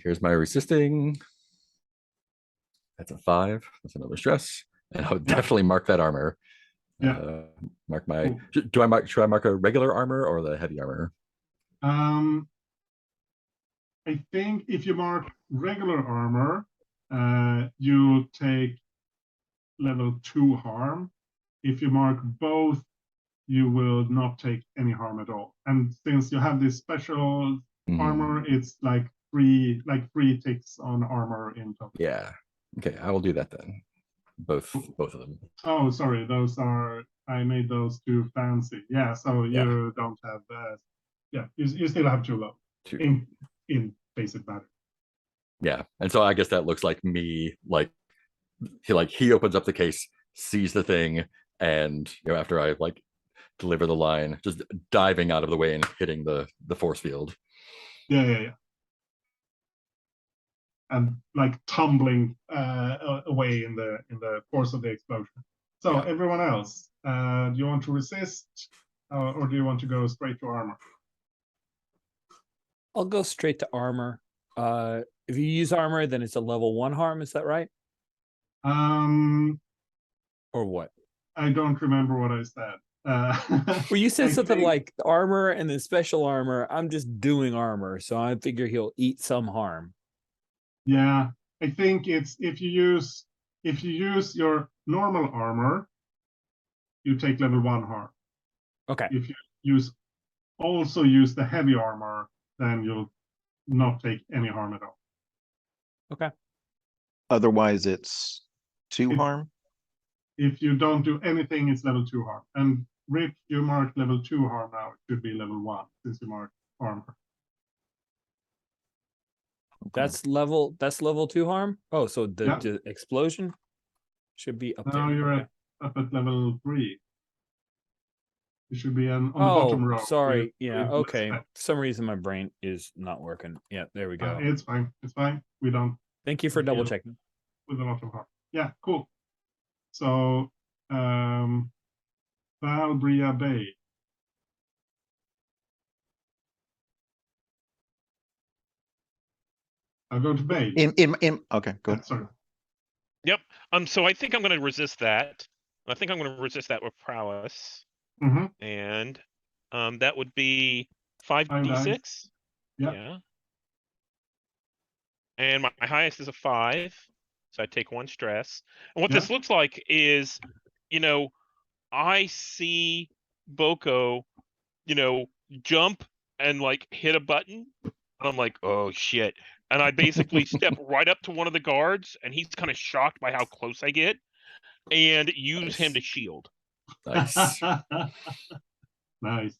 Here's my resisting. That's a 5. That's another stress, and I would definitely mark that armor. Mark my. Cool. Should I mark a regular armor or the heavy armor? I think if you mark regular armor, you'll take level 2 harm. If you mark both, you will not take any harm at all. And since you have this special armor, it's like 3 ticks on armor in total. Yeah. Okay, I will do that then. Both of them. Oh, sorry, I made those too fancy. Yeah, so you don't have you still have 2 low in basic matter. Yeah, and so I guess that looks like me, like he opens up the case, sees the thing, and after I like deliver the line, just diving out of the way and hitting the force field. Yeah. And like tumbling away in the force of the explosion. So everyone else, do you want to resist, or do you want to go straight to armor? I'll go straight to armor. If you use armor, then it's a level 1 harm. Is that right? Or what? I don't remember what I said. Well, you said something like armor and then special armor. I'm just doing armor, so I figure he'll eat some harm. Yeah, I think it's if you use your normal armor, you take level 1 harm. Okay. If you also use the heavy armor, then you'll not take any harm at all. Okay. Otherwise, it's 2 harm. If you don't do anything, it's level 2 harm. And Rick, you marked level 2 harm now. It should be level 1 since you marked armor. That's level 2 harm. Oh, so the, Yeah. the explosion should be up Now there. you're Okay. up at level 3. It should be on the bottom row. Sorry. Yeah. with less Okay. effect. For some reason, my brain is not working. Yeah. There we go. It's fine. It's fine. We don't Thank you for double deal checking. with a lot of harm. Yeah, cool. So, Val, Bria, Bay. I'll go to Bay. Okay, go ahead. Sorry. Yep. So I think I'm going to resist that. I think I'm going to resist that with prowess, Mm-hmm. and that would be 5d6. dice. Yep. Yeah. And my highest is a 5, so I take 1 stress. And what Yeah. this looks like is, I see Boko, jump and like hit a button. And I'm like, oh shit. And I basically step right up to one of the guards, and he's kind of shocked by how close I get, and use him to shield. Nice. Nice.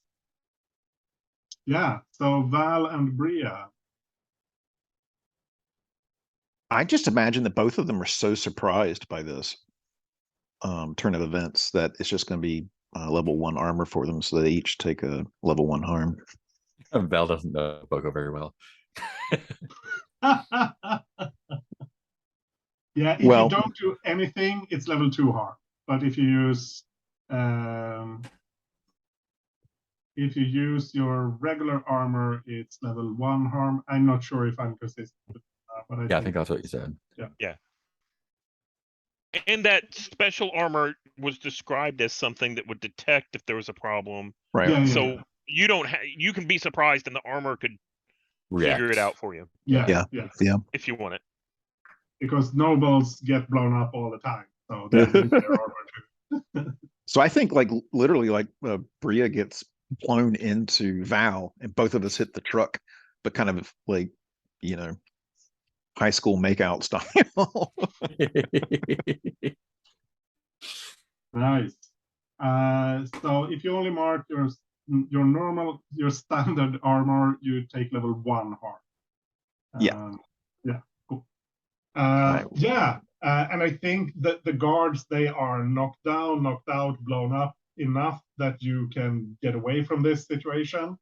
Yeah, so Val and Bria. I just imagine that both of them are so surprised by this turn of events that it's just going to be level 1 armor for them, so they each take a level 1 harm. Val doesn't know Boko very well. Yeah, if Well- you don't do anything, it's level 2 harm. But if you use your regular armor, it's level 1 harm. I'm not sure if I'm consistent with that, but Yeah, I think that's what you said. And that special armor was described as something that would detect if there was a problem. Right. Yeah, So you don't you can be surprised, and the armor could React. figure it out for you yeah. if you want it. Because nobles get blown up all the time, so they need their armor too. So I think like literally like Bria gets blown into Val, and both of us hit the truck, but kind of like, high school makeout style. Nice. So if you only mark your standard armor, you take level 1 harm. Yeah. Yeah. Cool. Right. Yeah. And I think that the guards, they are knocked down, knocked out, blown up enough that you can get away from this situation,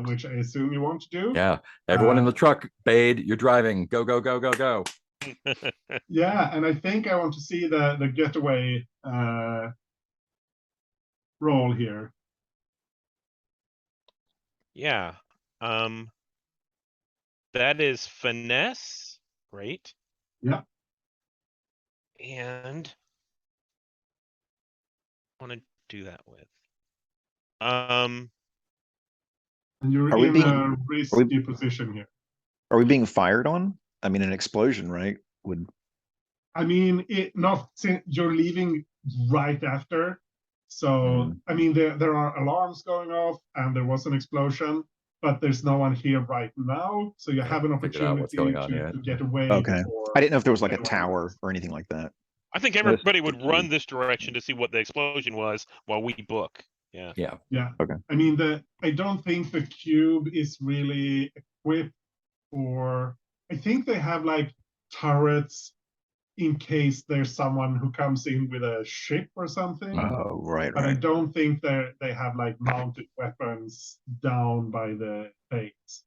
which I assume you want to do. Yeah. Everyone in the truck, Bade, you're driving. Go, go, go, go, go. Yeah, and I think I want to see the getaway roll here. Yeah. That is finesse. Great. Yeah. And I want to do that with. And you're Are we in being- a risky position here. Are we being fired on? I mean, an explosion, right? Would I mean, you're leaving right after. So, I mean, there are alarms going off, and there was an explosion, but there's no one here right now. So you have an figured out what's opportunity going on, to get away. Okay. before- I didn't know if there was like a anyone tower else. or anything like that. I think everybody would run this direction to see what the explosion was while we book. Yeah. Yeah. Okay. I mean, I don't think the cube is really equipped for. I think they have like turrets in case there's someone who comes in with a ship or something. Oh, right, But I right. don't think they have like mounted weapons down by the base.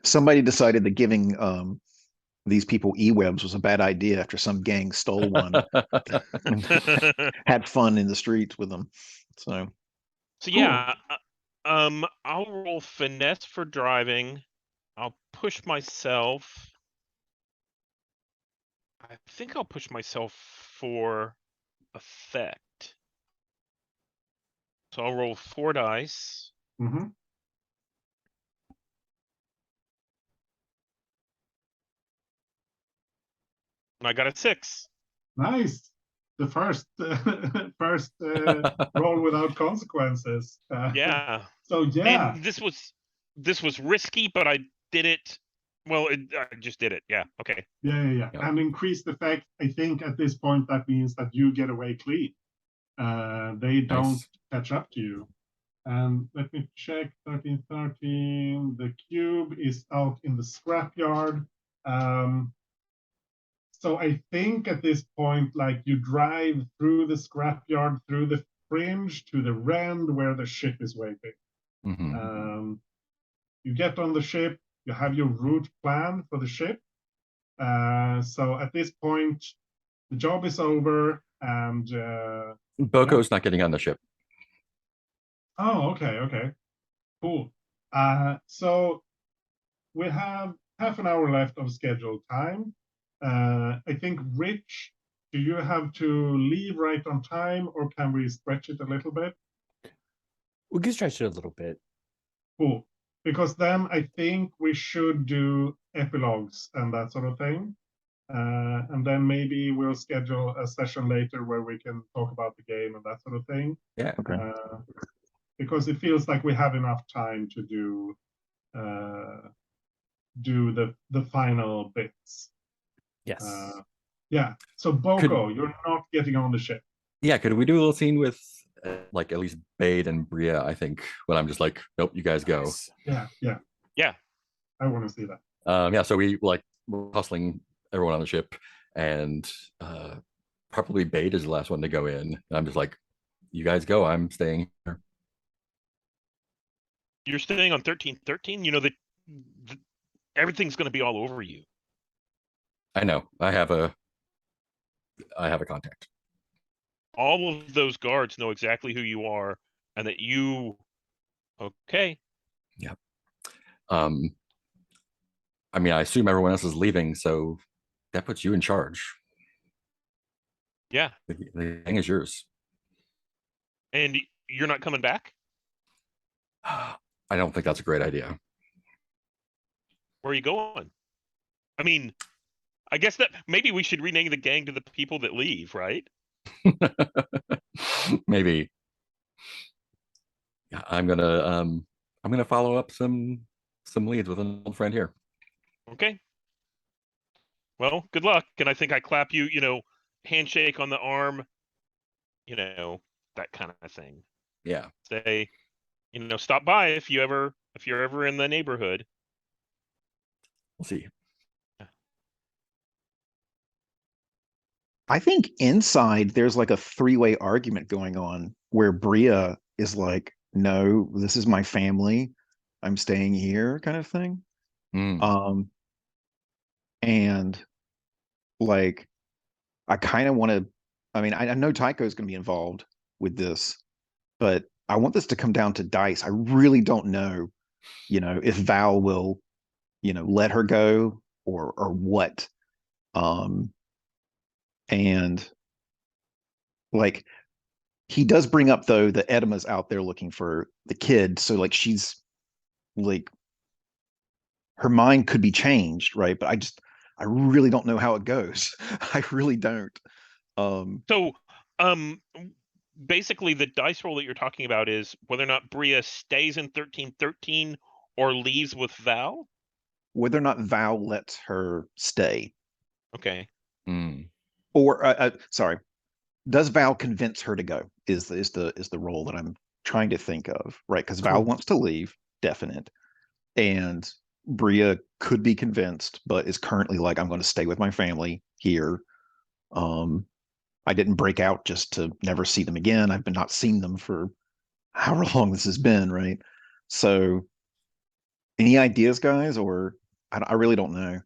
Somebody decided that giving these people e-webs was a bad idea after some gang stole one and had fun in the streets with them. So So yeah, I'll roll finesse for driving. I'll push myself. I think I'll push myself for effect. So I'll roll 4 dice. Mm-hmm. And I got a 6. Nice. The first roll without consequences. Yeah. So yeah. And this was risky, but I did it. Well, I just did it. Yeah. Okay. Yeah. Yeah. And increased effect, I think at this point that means that you get away clean. They don't Nice. catch up to you. And let me check 1313. The cube is out in the scrapyard. So I think at this point, like you drive through the scrapyard, through the fringe to the rend where the ship is waiting. Mhm. You get on the ship, you have your route planned for the ship. So at this point, the job is over, and Boko's not getting on the ship. oh, okay, cool. So we have half an hour left of scheduled time. I think, Rich, do you have to leave right on time, or can we stretch it a little bit? We can stretch it a little bit. Cool. Because then I think we should do epilogues and that sort of thing. And then maybe we'll schedule a session later where we can talk about the game and that sort of thing. Yeah. Okay. Because it feels like we have enough time to do the final bits. Yes. Yeah. So Boko, you're not getting on the ship. Yeah, could we do a little scene with like at least Bade and Bria? I think when I'm just like, nope, you guys go. Nice. Yeah. I want to see that. Yeah, so we're hustling everyone on the ship, and probably Bade is the last one to go in. And I'm just like, you guys go. I'm staying here. You're staying on 1313. You know that everything's going to be all over you. I know. I have a contact. All of those guards know exactly who you are, and that you. Okay. Yeah. I mean, I assume everyone else is leaving, so that puts you in charge. Yeah. The thing is yours. And you're not coming back? I don't think that's a great idea. Where are you going? I mean, I guess that maybe we should rename the gang to the people that leave, right? Maybe. Yeah, I'm gonna follow up some leads with an old friend here. Okay. Well, good luck. And I think I clap you, handshake on the arm, that kind of thing. Yeah. Say, stop by if you're ever in the neighborhood. We'll see. I think inside there's like a three-way argument going on where Bria is like, no, this is my family. I'm staying here, kind of thing. And like, I kind of want to, I mean, I know Tycho is going to be involved with this, but I want this to come down to dice. I really don't know, if Val will, let her go or what. And like, he does bring up though that Edma's out there looking for the kid, so like she's like, her mind could be changed, right? But I really don't know how it goes. I really don't. So, basically, the dice roll that you're talking about is whether or not Bria stays in 1313 or leaves with Val. Whether or not Val lets her stay. Okay. Or sorry, does Val convince her to go? Is the role that I'm trying to think of, right? Because Val wants to leave, definite, and Bria could be convinced, but is currently like, I'm going to stay with my family here. I didn't break out just to never see them again. I've been not seen them for however long this has been, right? So, any ideas, guys? Or I really don't know.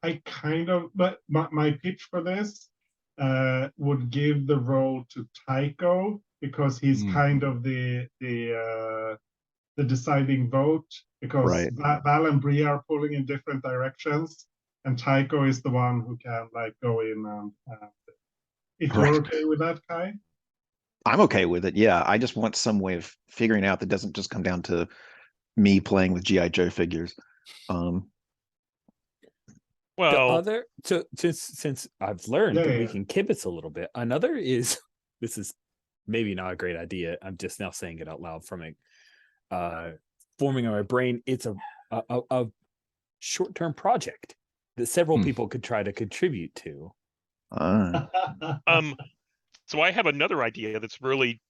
I kind of, but my pitch for this would give the role to Tycho, because he's kind of the deciding vote, because Right. Val and Bria are pulling in different directions, and Tycho is the one who can like go in and if you're okay with that, Kai? I'm okay with it. Yeah, I just want some way of figuring out that doesn't just come down to me playing with GI Joe figures. Well, so since I've learned that we can kibitz a little bit, another is this is maybe not a great idea. I'm just now saying it out loud from forming in my brain. It's a short-term project that several people could try to contribute to. So I have another idea that's really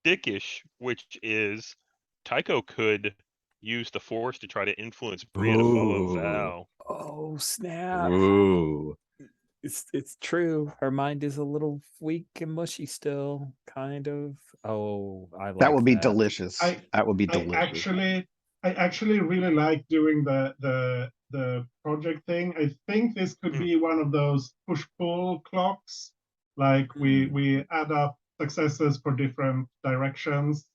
dickish, which is Tycho could use the Force to try to influence Bria to follow Ooh. Val. Oh snap! Ooh. It's true. Her mind is a little weak and mushy still, kind of. Oh, I like That would be that. delicious. That would be I delicious. actually really like doing the project thing. I think this could be one of those push-pull clocks. Like we add up successes for different directions,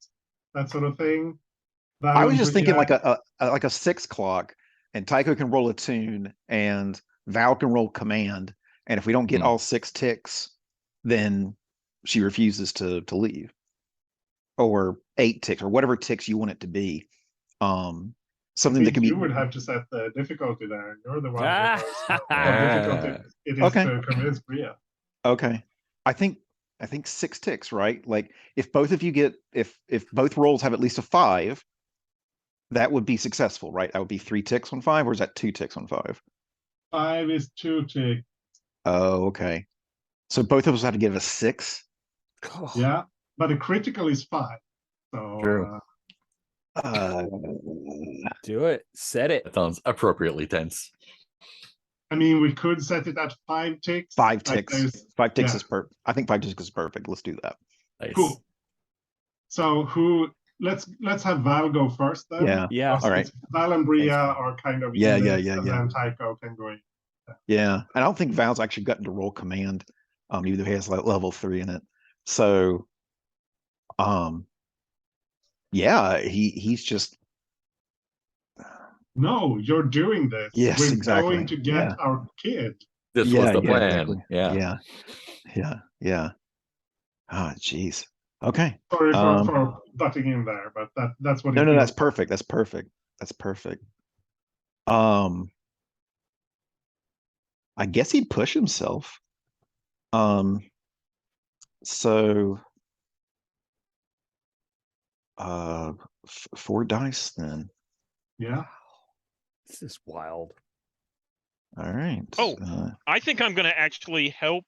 that sort of thing. I was just thinking Valeria- like a 6 clock, and Tycho can roll a tune, and Val can roll command, and if we don't get all 6 ticks, then she refuses to leave, or 8 ticks, or whatever ticks you want it to be. Something that can be. You would have to set the difficulty there. You're the one who Ah. knows how difficult it is Okay. to convince Bria. Okay, I think 6 ticks, right? Like if both of you get if both rolls have at least a 5, that would be successful, right? That would be 3 ticks on 5, or is that 2 ticks on 5? 5 is 2 ticks. Oh, okay. So both of us have to give a 6. Yeah, but a critical is 5. So True. Do it. Set it. That sounds appropriately tense. I mean, we could set it at 5 ticks. 5 like ticks. there's- 5 ticks yeah. is perfect. I think 5 ticks is perfect. Let's do that. Nice. Cool. So let's have Val go first then. Yeah. Yeah. Because All right. it's Val and Bria Thanks, are kind of Yeah, in yeah, this, yeah, and yeah. then Tycho can go in. Yeah, and I don't think Val's actually gotten to roll command, even though he has like level 3 in it. So, yeah, he's just. No, you're doing this. Yes, We're exactly. going to get Yeah. our kid. This was Yeah, the yeah, plan. exactly. Yeah. Yeah. Ah, jeez. Okay. Sorry for butting in there, but that's what it No, feels that's like. perfect. That's perfect. That's perfect. I guess he'd push himself. So 4 dice then. Yeah. This is wild. All right. Oh, I think I'm going to actually help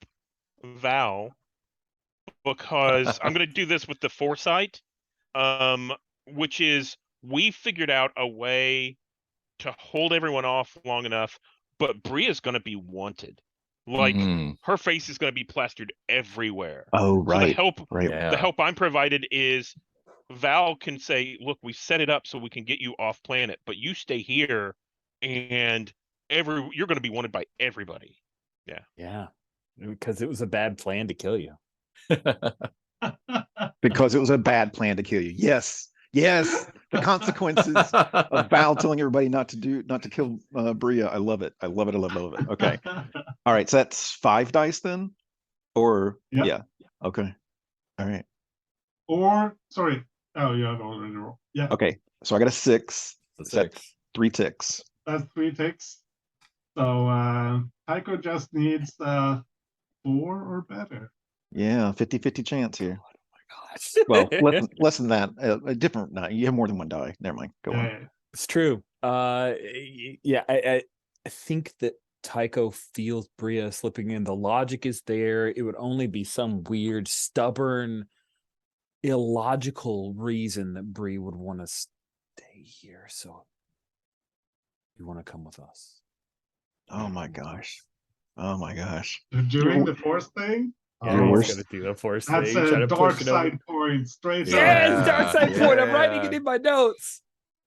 Val because I'm going to do this with the foresight, which is we figured out a way to hold everyone off long enough, but Bria's going to be wanted. Like her face is going to be plastered everywhere. Oh, right. So Yeah. the help I'm provided is Val can say, look, we set it up so we can get you off planet, but you stay here and you're going to be wanted by everybody. Yeah. Because it was a bad plan to kill you. Because it was a bad plan to kill you. Yes. The consequences of Val telling everybody not to kill Bria. I love it. I love it. Okay. All right. So that's 5 dice then? Or yeah. Okay. All right. Or sorry. Oh, you have already rolled. Yeah. Okay. So I got a 6. That's 3 ticks. That's 3 ticks. So Tycho just needs 4 or better. Yeah, 50-50 chance here. Gosh. Well, less than that. A different. No, you have more than 1 die. Never mind. Go on. Yeah. It's true. Yeah, I think that Tycho feels Bria slipping in. The logic is there. It would only be some weird, stubborn, illogical reason that Bria would want to stay here. So you want to come with us? Oh my gosh. You're doing the Force thing? Yeah, Your he's worst- gonna do the Force That's thing. Try a to dark push it over. side point straight Yes, up. dark side point. I'm writing it in my notes.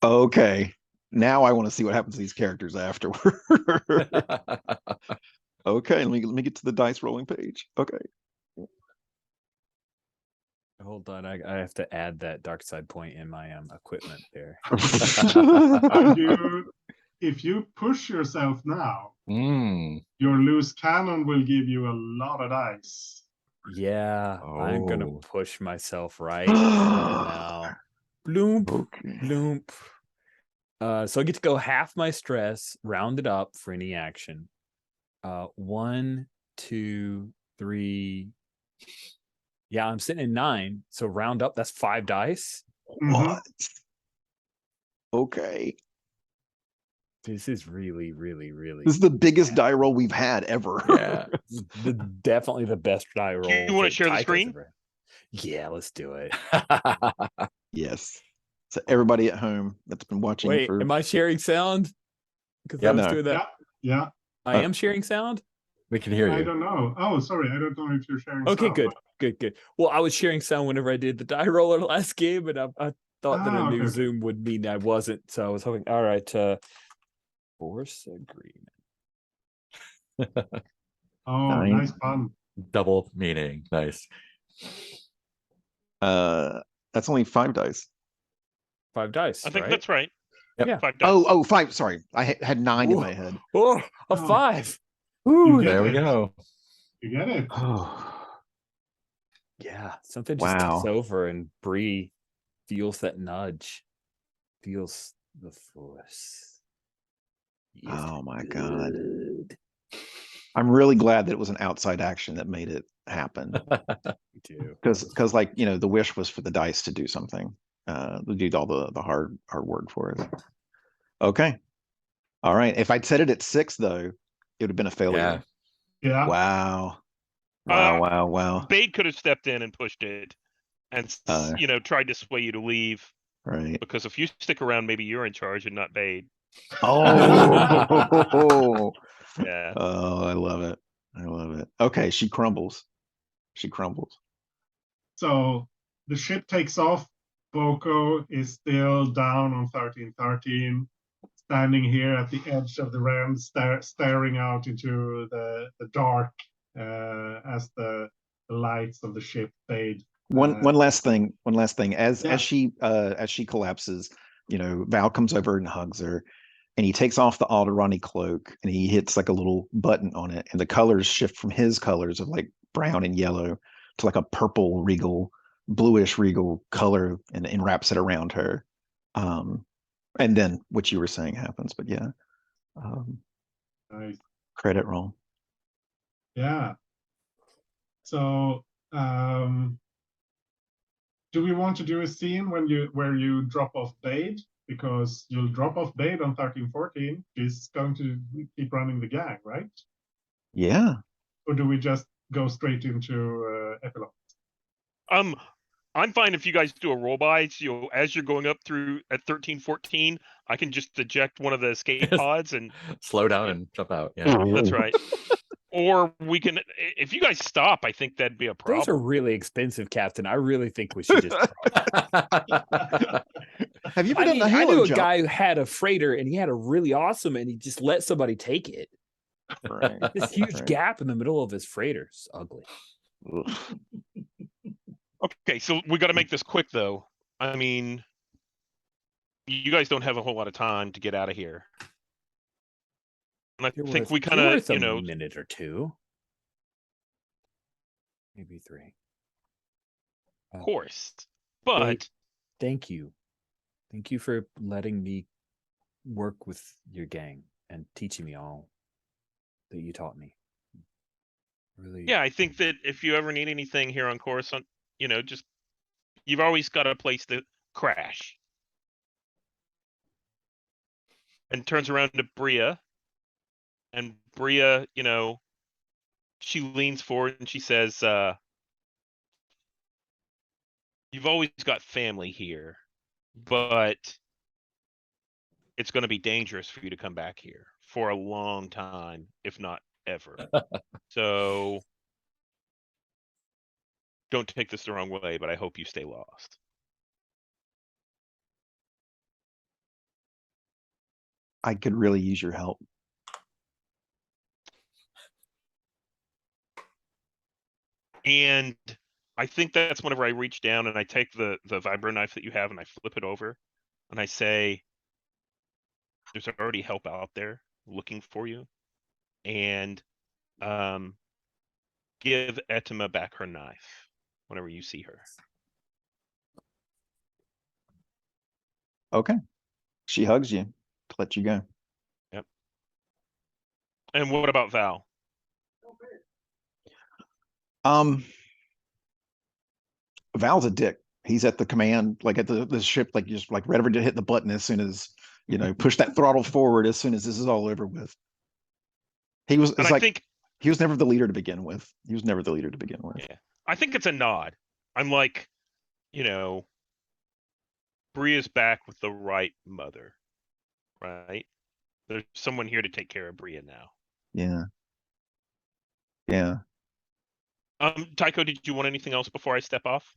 Okay. Now I want to see what happens to these characters afterward. Okay, let me get to the dice rolling page. Okay. Hold on, I have to add that dark side point in my equipment there. If you push yourself now, Mm. your loose cannon will give you a lot of dice. Yeah, I'm gonna Oh. push myself right now. Bloomp, Okay. bloomp. So I get to go half my stress, rounded up for any action. 1, 2, 3. Yeah, I'm sitting in 9. So round up, that's 5 dice. What? Okay. This is really, really, really. This is the biggest die roll we've had ever. Yeah. Definitely the best die roll. You want to share the screen? Yeah, let's do it. Yes. So everybody at home that's been watching Wait, for am I sharing sound? Because I Yep. was No. doing that. Yeah. I am sharing sound. We can hear I you. don't know. Oh, sorry. I don't know if you're sharing Okay, sound, good. Well, I was sharing sound whenever I did the die roller last game, and I thought that a new okay. Zoom would mean I wasn't. So I was hoping. All right, force agreement. Oh, Nine. nice pun. Double meaning. Nice. That's only 5 dice. 5 dice. I think right? that's right. Yep. Yeah. 5 dice. Oh, 5. Sorry, I had 9 in Ooh. my head. Oh, a Oh. 5. Ooh, get there we it. go. You get it. Oh, Yeah, something just wow. takes over, and Bree feels that nudge, feels the force. Yes, Oh my God. good. I'm really glad that it was an outside action that made it happen. Me too. Because like, the wish was for the dice to do something. To do all the hard work for us. Okay. All right. If I'd set it at 6 though, it would have been a failure. Yeah. Wow. Wow. Bade could have stepped in and pushed it and, tried to sway you to leave. Right. Because if you stick around, maybe you're in charge and not Bade. Oh. Yeah. Oh, I love it. Okay, she crumbles. So the ship takes off. Boko is still down on 1313, standing here at the edge of the ram, staring out into the dark as the lights of the ship fade. One last thing. As Yeah. she collapses, Val comes over and hugs her, and he takes off the Alderani cloak and he hits like a little button on it, and the colors shift from his colors of like brown and yellow to like a purple regal, bluish regal color, and wraps it around her. And then what you were saying happens, but yeah. Nice. Credit roll. Yeah. So do we want to do a scene where you drop off Bade? Because you'll drop off Bade on 1314. She's going to keep running the gang, right? Yeah. Or do we just go straight into epilogue? I'm fine if you guys do a roll by. So as you're going up through at 1314, I can just eject one of the escape pods and slow down and jump out. Yeah. That's right. Or we can, if you guys stop, I think that'd be a problem. Those are really expensive, Captain. I really think we should just. Have you ever done the I Halo knew a jump? guy who had a freighter, and he had a really awesome, and he just let somebody take it. Right. This huge Right. gap in the middle of his freighter. It's ugly. Okay, so we got to make this quick, though. I mean, you guys don't have a whole lot of time to get out of here. And I think we kind of, a minute or two, maybe 3. Of course, but thank you for letting me work with your gang and teaching me all that you taught me. Really. Yeah, I think that if you ever need anything here on Coruscant, just you've always got a place to crash. And turns around to Bria, and Bria, she leans forward and she says, "You've always got family here, but it's going to be dangerous for you to come back here for a long time, if not ever. So don't take this the wrong way, but I hope you stay lost." I could really use your help. And I think that's whenever I reach down and I take the vibro knife that you have and I flip it over and I say, "There's already help out there looking for you." And give Etima back her knife whenever you see her. Okay. She hugs you to let you go. Yep. And what about Val? Val's a dick. He's at the command, like at the ship, like just like ready to hit the button as soon as, push that throttle forward as soon as this is all over with. He was, And I think he was never the leader to begin with. Yeah. I think it's a nod. I'm like, you know, Bria's back with the right mother, right? There's someone here to take care of Bria now. Yeah. Yeah. Tycho, did you want anything else before I step off?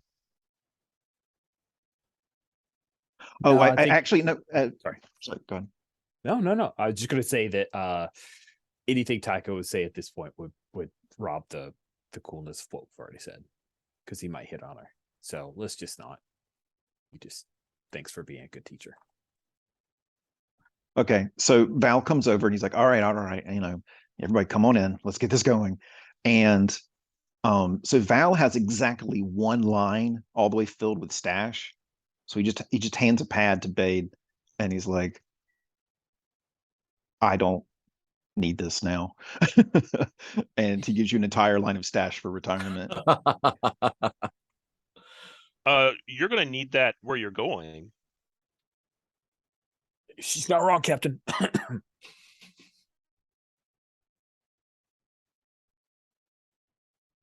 Oh, No, I I think- actually no. Sorry. Sorry, go ahead. No. I was just gonna say that anything Tycho would say at this point would rob the coolness of what we've already said, because he might hit on her. So let's just not. You just thanks for being a good teacher. Okay, so Val comes over and he's like, all right, you know, everybody come on in, let's get this going. And so Val has exactly one line all the way filled with stash. So he just hands a pad to Bade and he's like, I don't need this now. And he gives you an entire line of stash for retirement. You're gonna need that where you're going. She's not wrong, Captain.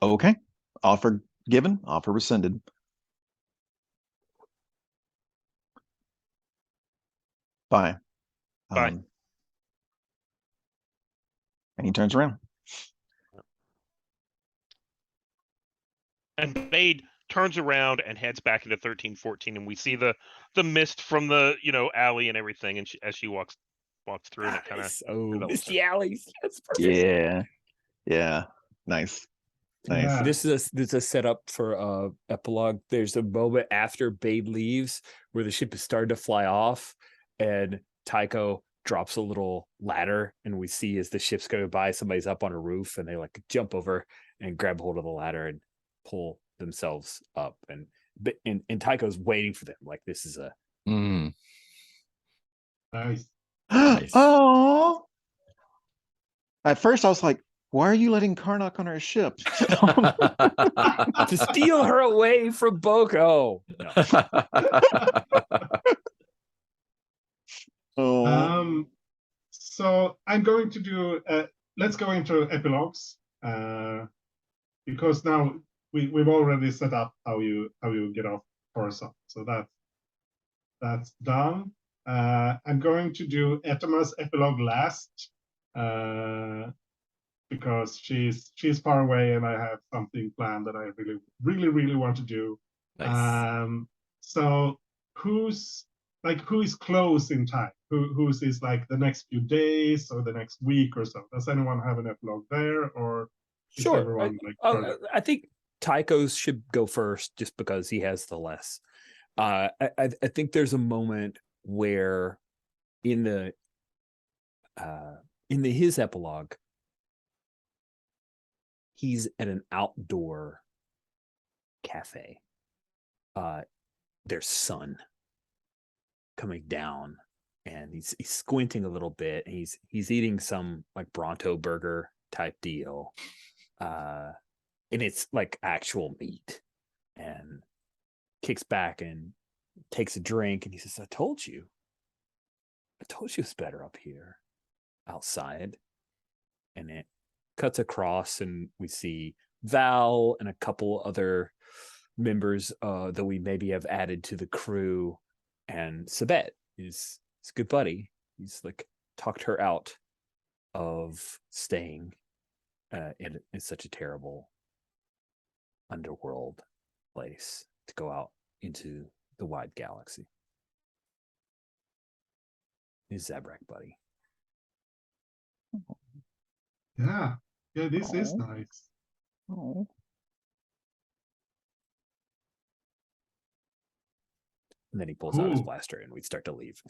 Okay, offer given, offer rescinded. Bye. Bye. And he turns around. And Bade turns around and heads back into 1314, and we see the mist from the alley and everything, and as she walks through, and it kind of misty alleys. That's perfect. Yeah, nice. Yeah. This is a setup for epilogue. There's a moment after Bade leaves where the ship is starting to fly off, and Tycho drops a little ladder, and we see as the ship's going by, somebody's up on a roof, and they like jump over and grab hold of the ladder and pull themselves up, and Tycho's waiting for them. Like this is a Nice. Nice. Oh. At first I was like, why are you letting Karnak on our ship? to steal her away from Boko. No. So I'm going to do. Let's go into epilogues because now we've already set up how you get off Coruscant. So that's done. I'm going to do Etoma's epilogue last because she's far away and I have something planned that I really want to do. Nice. So who is close in time? Who's is like the next few days or the next week or so? Does anyone have an epilogue there, or is Sure. everyone like? I think Tycho's should go first just because he has the less. I think there's a moment where in his epilogue, he's at an outdoor cafe. There's sun coming down, and he's squinting a little bit. He's eating some like Bronto burger type deal, and it's like actual meat. And kicks back and takes a drink, and he says, I told you it's better up here outside. And it cuts across, and we see Val and a couple other members that we maybe have added to the crew, and Sabet is his good buddy. He's like talked her out of staying in such a terrible underworld place to go out into the wide galaxy. His Zabrak buddy. Yeah, this is nice. Oh. And then he pulls out his blaster, and we start to leave.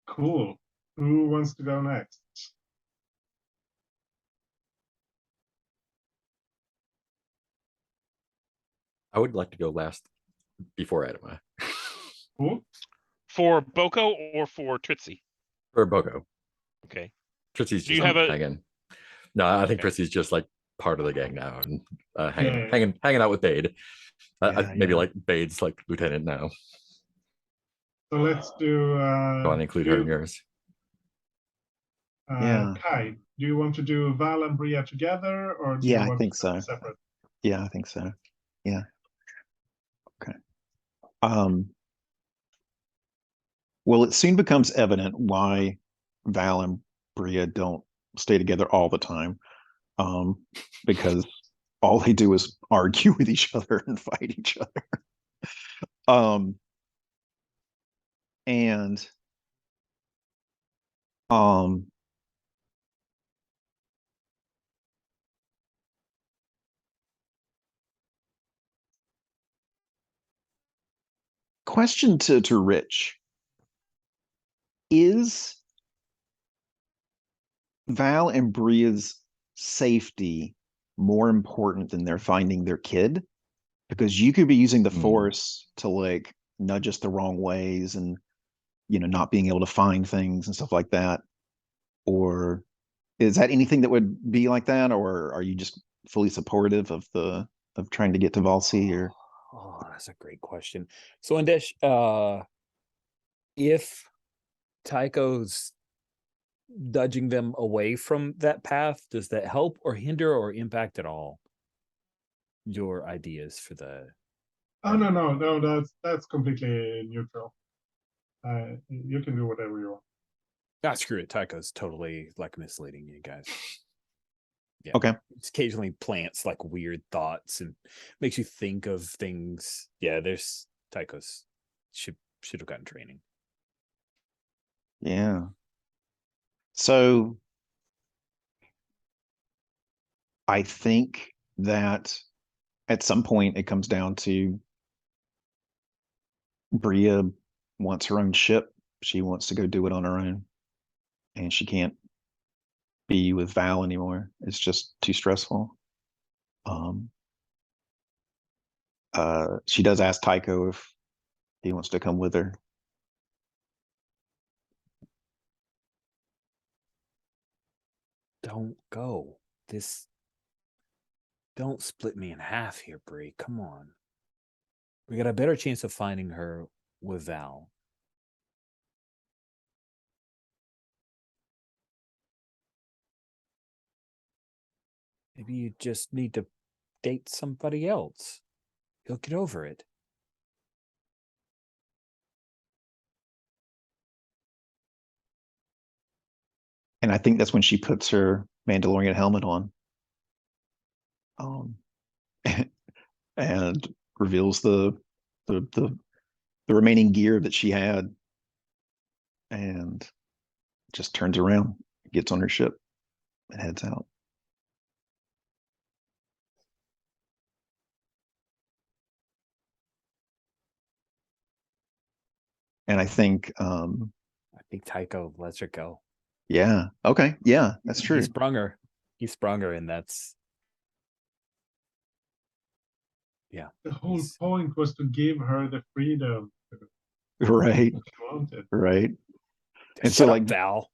Cool. Who wants to go next? I would like to go last before Adama. Cool. For Boko or for Tritzy? Or Boko. Okay. Tritzy's Do you just have a- hanging. No, I think Okay. Tritzy's just like part of the gang now and hanging out with Bade. Maybe like Bade's like lieutenant now. So let's do. Go on, include her in yours. Yeah. Kai, do you want to do Val and Bria together, or do Yeah, you I want think them so. separate? Yeah, I think so. Yeah. Okay. Well, it soon becomes evident why Val and Bria don't stay together all the time. Because all they do is argue with each other and fight each other. And question to Rich. Is Val and Bria's safety more important than their finding their kid? Because you could be using the Force to like nudge us the wrong ways and, you know, not being able to find things and stuff like that. Or is that anything that would be like that? Or are you just fully supportive of trying to get to Valsi? Or Oh, that's a great question. So Andesh, if Tycho's nudging them away from that path, does that help or hinder or impact at all your ideas for the Oh no, that's completely neutral. You can do whatever you want. Ah, screw it. Tycho's totally like misleading you guys. Yeah. okay. It's occasionally plants like weird thoughts and makes you think of things. Yeah, there's Tycho's should have gotten training. Yeah. So I think that at some point it comes down to Bria wants her own ship. She wants to go do it on her own. And she can't be with Val anymore. It's just too stressful. She does ask Tycho if he wants to come with her. Don't go. Don't split me in half here, Bree. Come on. We got a better chance of finding her with Val. Maybe you just need to date somebody else. You'll get over it. And I think that's when she puts her Mandalorian helmet on. And reveals the remaining gear that she had, and just turns around, gets on her ship, and heads out. And I think Tycho lets her go. yeah, okay, yeah, that's true. He sprung her, and that's yeah. The whole point was to give her the freedom. Right. She wanted. Right. And Shut so up, like Val.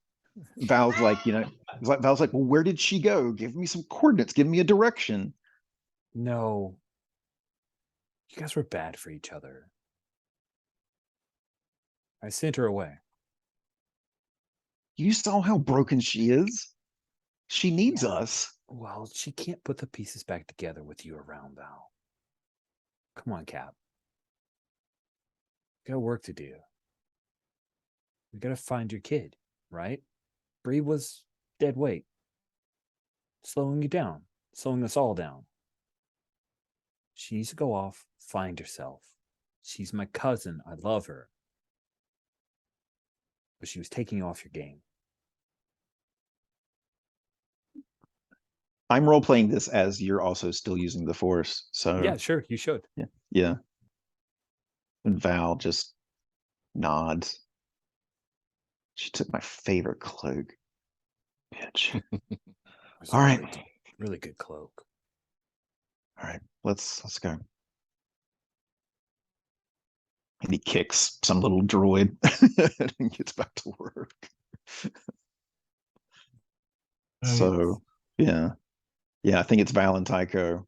Val's like, you know, Val's like, well, where did she go? Give me some coordinates. Give me a direction. No. You guys were bad for each other. I sent her away. You saw how broken she is. She needs us. Well, she can't put the pieces back together with you around, Val. Come on, Cap. We got work to do. We gotta find your kid, right? Bree was dead weight. Slowing you down. Slowing us all down. She needs to go off, find herself. She's my cousin. I love her. But she was taking off your game. I'm role playing this as you're also still using the Force. So Yeah, sure, you should. Yeah. And Val just nods. She took my favorite cloak. Bitch. All right. Really good cloak. All right. Let's go. And he kicks some little droid and gets back to work. So yeah. Yeah, I think it's Val and Tycho.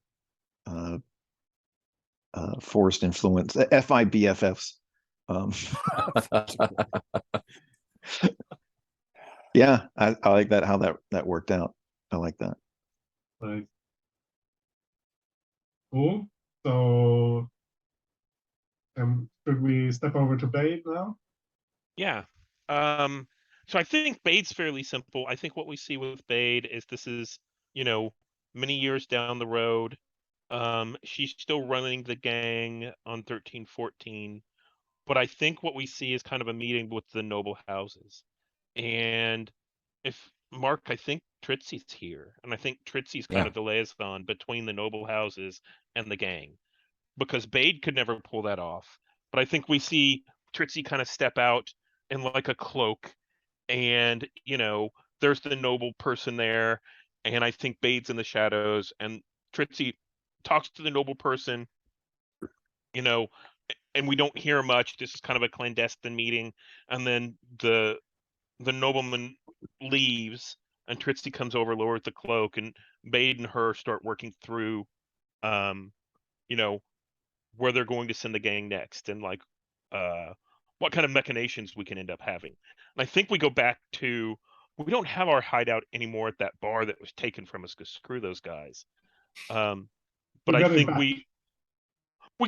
Forced influence. FIBFFs. Yeah, Yeah, I like that, how that worked out. I like that. Right. Cool. So, should we step over to Babe now? Yeah. So I think Bade's fairly simple. I think what we see with Bade is this is, many years down the road. She's still running the gang on 1314, but I think what we see is kind of a meeting with the noble houses. And if Mark, I think Tritzy's here, and I think Tritzy's kind Yeah. of the liaison between the noble houses and the gang, because Bade could never pull that off. But I think we see Tritzy kind of step out in like a cloak, and there's the noble person there, and I think Bade's in the shadows, and Tritzy talks to the noble person, you know, and we don't hear much. This is kind of a clandestine meeting, and then the nobleman leaves, and Tritzy comes over, lowers the cloak, and Bade and her start working through, you know, where they're going to send the gang next, and like what kind of machinations we can end up having. And I think we go back to, we don't have our hideout anymore at that bar that was taken from us, because screw those guys. But We I got it think back. we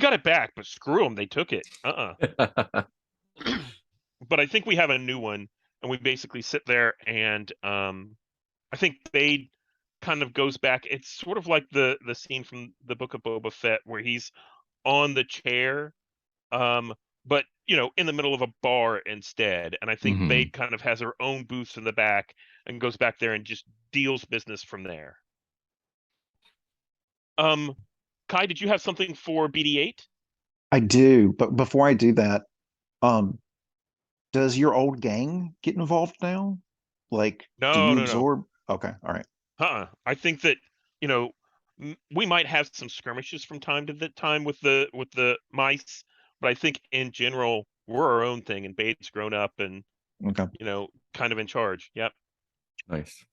got it back, but screw them, they took it. But I think we have a new one, and we basically sit there, and I think Bade kind of goes back. It's sort of like the scene from the Book of Boba Fett where he's on the chair, but in the middle of a bar instead. And I think Bade kind of has her own booth in the back and goes back there and just deals business from there. Kai, did you have something for BD8? I do, but before I do that, does your old gang get involved now? Like, do you No. absorb? Okay, all right. I think that we might have some skirmishes from time to time with the mice, but I think in general we're our own thing, and Bade's grown up and Okay. kind of in charge. Yep. Nice.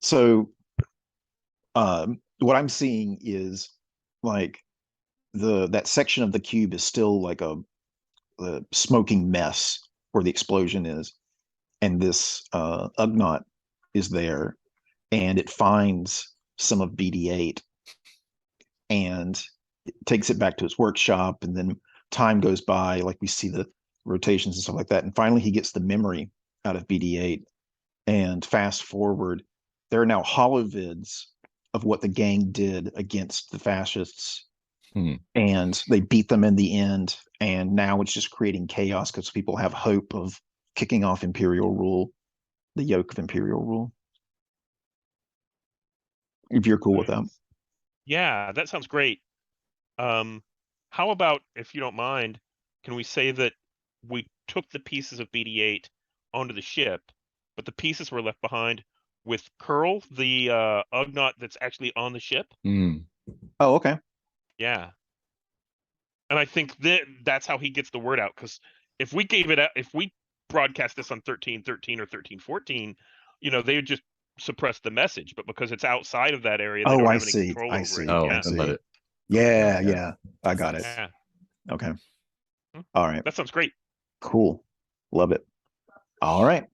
So, what I'm seeing is like that section of the cube is still like a smoking mess where the explosion is, and this Ugnaught is there, and it finds some of BD8 and it takes it back to his workshop, and then time goes by, like we see the rotations and stuff like that, and finally he gets the memory out of BD8, and fast forward, there are now holovids of what the gang did against the fascists, and they beat them in the end, and now it's just creating chaos because people have hope of kicking off imperial rule, the yoke of imperial rule. If you're cool with that. Yeah, that sounds great. How about, if you don't mind, can we say that we took the pieces of BD8 onto the ship, but the pieces were left behind with Curl, the Ugnaught that's actually on the ship? Oh, okay. Yeah. And I think that's how he gets the word out, because if we gave it out, if we broadcast this on 1313 or 1314, they would just suppress the message. But because it's outside of that area, they don't have any control over it. Oh, Yeah. and let it. Yeah. I got it. Yeah. Okay. All right. That sounds great. Cool. Love it. All right.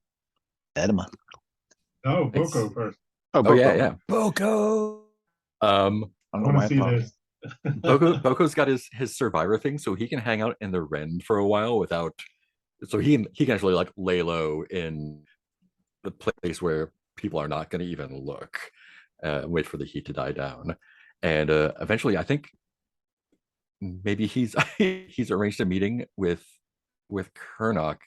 Edema. Oh, Nice. Boko first. Oh yeah. Boko. I I don't know want why to I see thought. this. Boko's got his survivor thing, so he can hang out in the Ren for a while without. So he can actually like lay low in the place where people are not going to even look, wait for the heat to die down, and eventually, I think maybe he's arranged a meeting with Kernock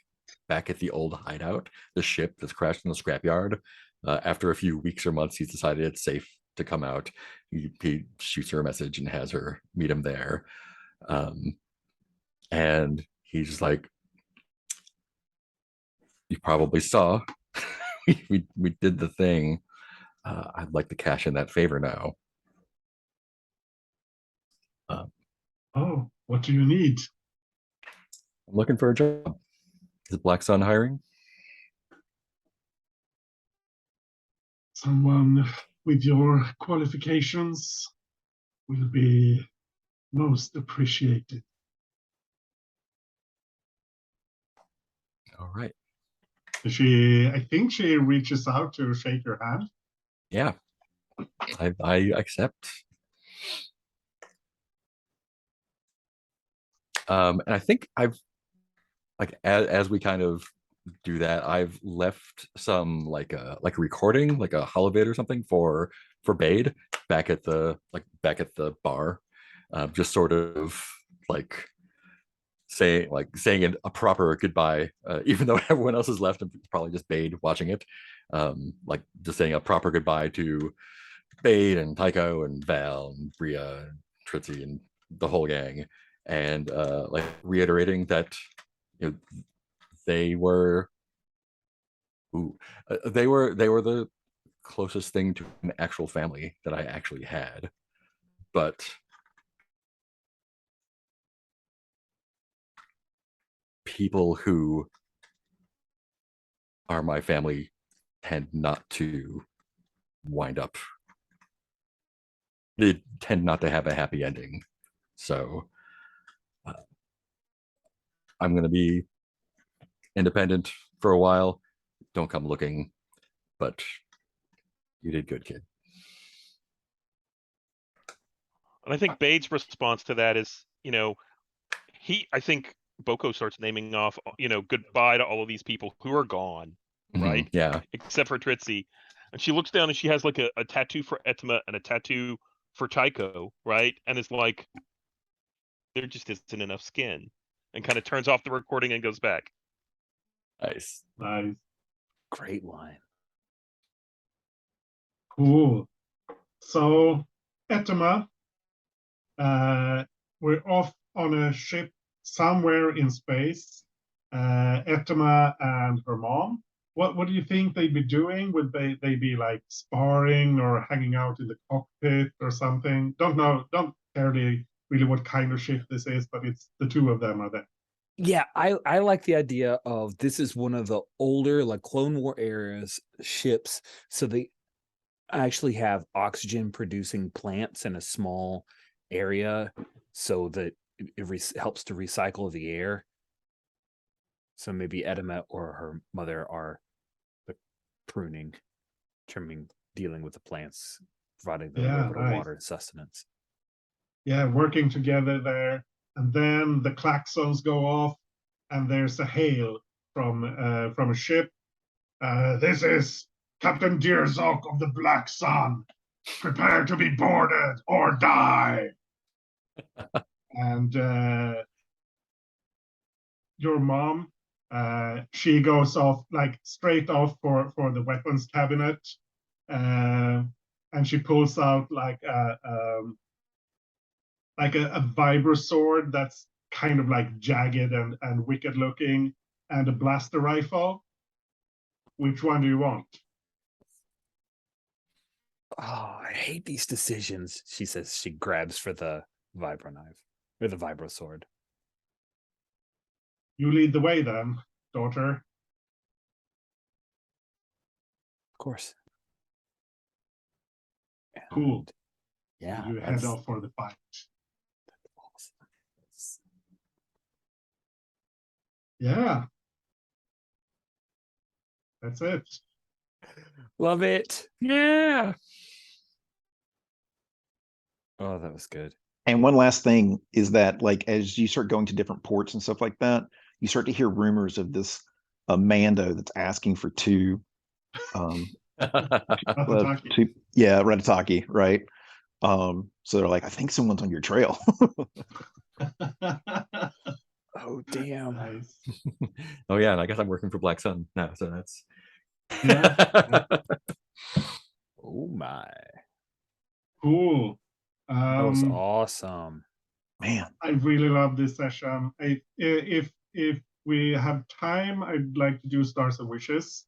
back at the old hideout, the ship that's crashed in the scrapyard. After a few weeks or months, he's decided it's safe to come out. He shoots her a message and has her meet him there. And he's like, you probably saw, we did the thing. I'd like to cash in that favor now. Oh, what do you need? I'm looking for a job. Is Black Sun hiring? Someone with your qualifications will be most appreciated. All right. I think she reaches out to shake your hand. Yeah, I accept. And I think I've like as we kind of do that, I've left some like a recording, like a holovid or something for Bade back at the bar, just sort of like saying a proper goodbye, even though everyone else is left and probably just Bade watching it, like just saying a proper goodbye to Bade and Tycho and Val and Bria and Tritzy and the whole gang, and like reiterating that they were they were the closest thing to an actual family that I actually had, but people who are my family tend not to wind up, they tend not to have a happy ending. So I'm going to be independent for a while. Don't come looking, but you did good, kid. And I think Bade's response to that is, I think Boko starts naming off, goodbye to all of these people who are gone, right? Yeah. Except for Tritzy. And she looks down and she has like a tattoo for Etma and a tattoo for Tycho, right? And it's like, there just isn't enough skin. And kind of turns off the recording and goes back. Nice. Nice. Great line. Cool. So, Etema, we're off on a ship somewhere in space. Etema and her mom. What do you think they'd be doing? Would they be like sparring or hanging out in the cockpit or something? Don't know. Don't care really what kind of ship this is, but it's the two of them are there. Yeah, I like the idea of this is one of the older like Clone War eras ships, so they actually have oxygen producing plants in a small area, so that it helps to recycle the air. So maybe Edema or her mother are the pruning, trimming, dealing with the plants, providing them a little bit of water and sustenance. Yeah, working together there. And then the klaxons go off, and there's a hail from a ship. This is Captain Deerzok of the Black Sun. Prepare to be boarded or die. And your mom, she goes off like straight off for the weapons cabinet, and she pulls out like a vibro sword that's kind of like jagged and wicked looking, and a blaster rifle. Which one do you want? Oh, I hate these decisions, she says. She grabs for the vibro knife or the vibro sword. You lead the way then, daughter. Of course. Cool. Yeah. You head off for the fight. Awesome. Yeah. That's it. Love it. Yeah. Oh, that was good. And one last thing is that, like, as you start going to different ports and stuff like that, you start to hear rumors of this Mando that's asking for two. Ratataki. Yeah, Ratataki, right? So they're like, I think someone's on your trail. Oh, damn. Nice. Oh yeah, and I guess I'm working for Black Sun now, so that's Yeah. Oh my. Cool. That was awesome. Man. I really love this session. If we have time, I'd like to do Stars of Wishes.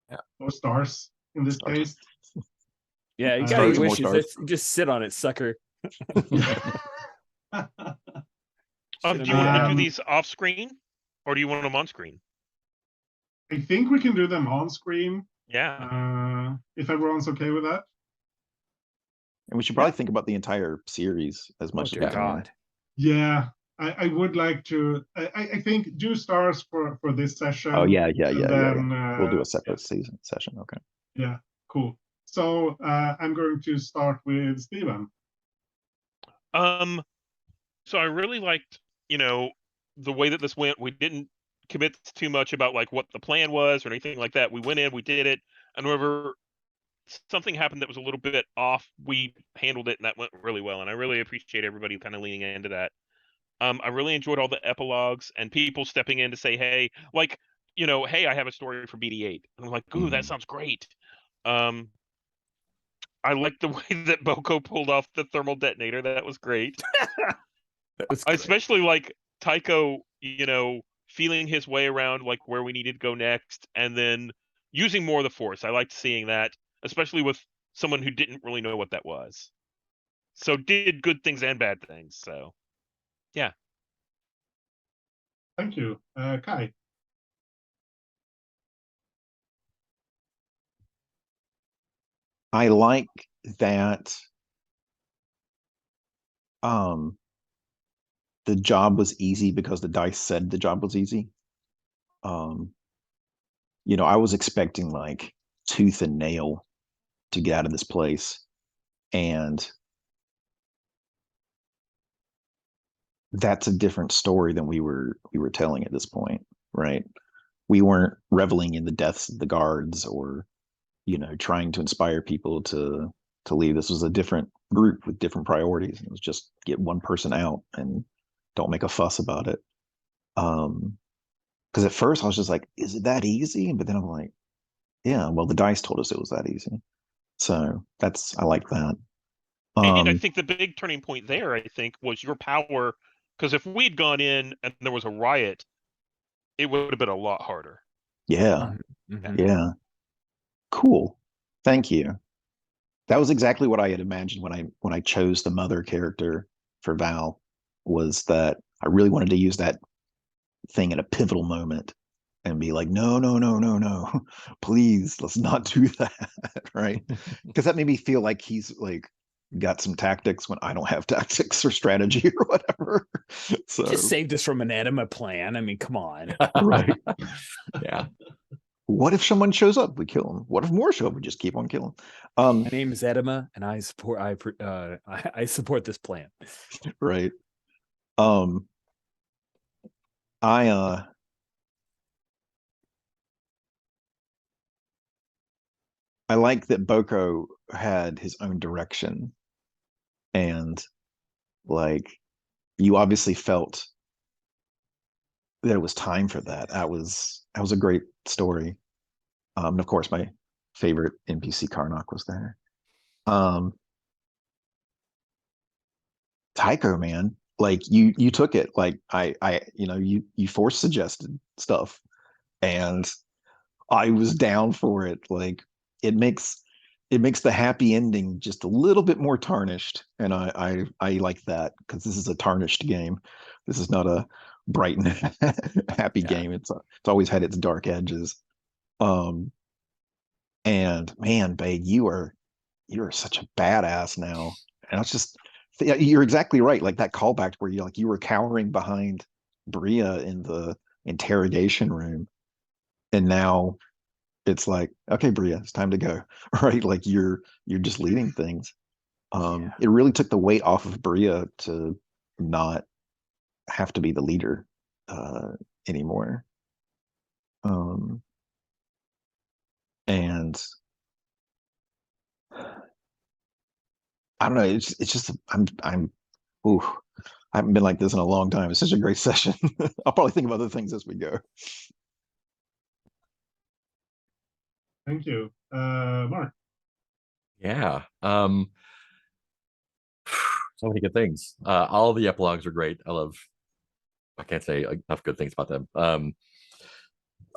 Yeah. Or stars in this case. Yeah, you got Stars, any more wishes. stars. Just sit on it, sucker. Do you want to do these off screen, or do you want them on screen? I think we can do them on screen. Yeah. If everyone's okay with that. And we should probably think about the entire series as much as we dear can. God. Yeah. I would like to. I think do stars for this session. Oh yeah, and then we'll do a separate season session. Okay. Yeah, cool. So I'm going to start with Steven. So I really liked, the way that this went. We didn't commit too much about like what the plan was or anything like that. We went in, we did it, and whenever something happened that was a little bit off, we handled it, and that went really well. And I really appreciate everybody kind of leaning into that. I really enjoyed all the epilogues and people stepping in to say, hey, like, hey, I have a story for BD8. And I'm like, ooh, that sounds great. I like the way that Boko pulled off the thermal detonator. That was great. That was I great. especially like Tycho, feeling his way around like where we needed to go next, and then using more of the Force. I liked seeing that, especially with someone who didn't really know what that was. So did good things and bad things. So, yeah. Thank you, Kai. I like that the job was easy because the dice said the job was easy. I was expecting like tooth and nail to get out of this place, and that's a different story than we were telling at this point, right? We weren't reveling in the deaths of the guards or trying to inspire people to leave. This was a different group with different priorities. It was just get one person out and don't make a fuss about it. Because at first I was just like, is it that easy? But then I'm like, yeah, well, the dice told us it was that easy. So I like that. And I think the big turning point there, I think, was your power. Because if we'd gone in and there was a riot, it would have been a lot harder. Yeah. Yeah. Cool. Thank you. That was exactly what I had imagined when I chose the mother character for Val, was that I really wanted to use that thing at a pivotal moment and be like, no, no, no, no, no, please, let's not do that, right? Because that made me feel like he's like got some tactics when I don't have tactics or strategy or whatever. So just saved us from an enema plan. I mean, come on. Right. Yeah. What if someone shows up? We kill them. What if more show up? We just keep on killing. My name is Edema, and I support this plan. Right. I like that Boko had his own direction, and like you obviously felt that it was time for that. That was a great story. And of course, my favorite NPC Karnak was there. Tycho, man, like you took it. Like you force suggested stuff, and I was down for it. Like it makes the happy ending just a little bit more tarnished, and I like that because this is a tarnished game. This is not a bright and happy game. It's always had its dark edges. And man, babe, you're such a badass now. And I was just you're exactly right. Like that callback where you were cowering behind Bria in the interrogation room, and now it's like, okay, Bria, it's time to go. Right? Like you're just leading things. It really took the weight off of Bria to not have to be the leader anymore. And I don't know, it's just ooh, I haven't been like this in a long time. It's such a great session. I'll probably think of other things as we go. Thank you. Mark. Yeah. So many good things. All the epilogues are great. I can't say enough good things about them.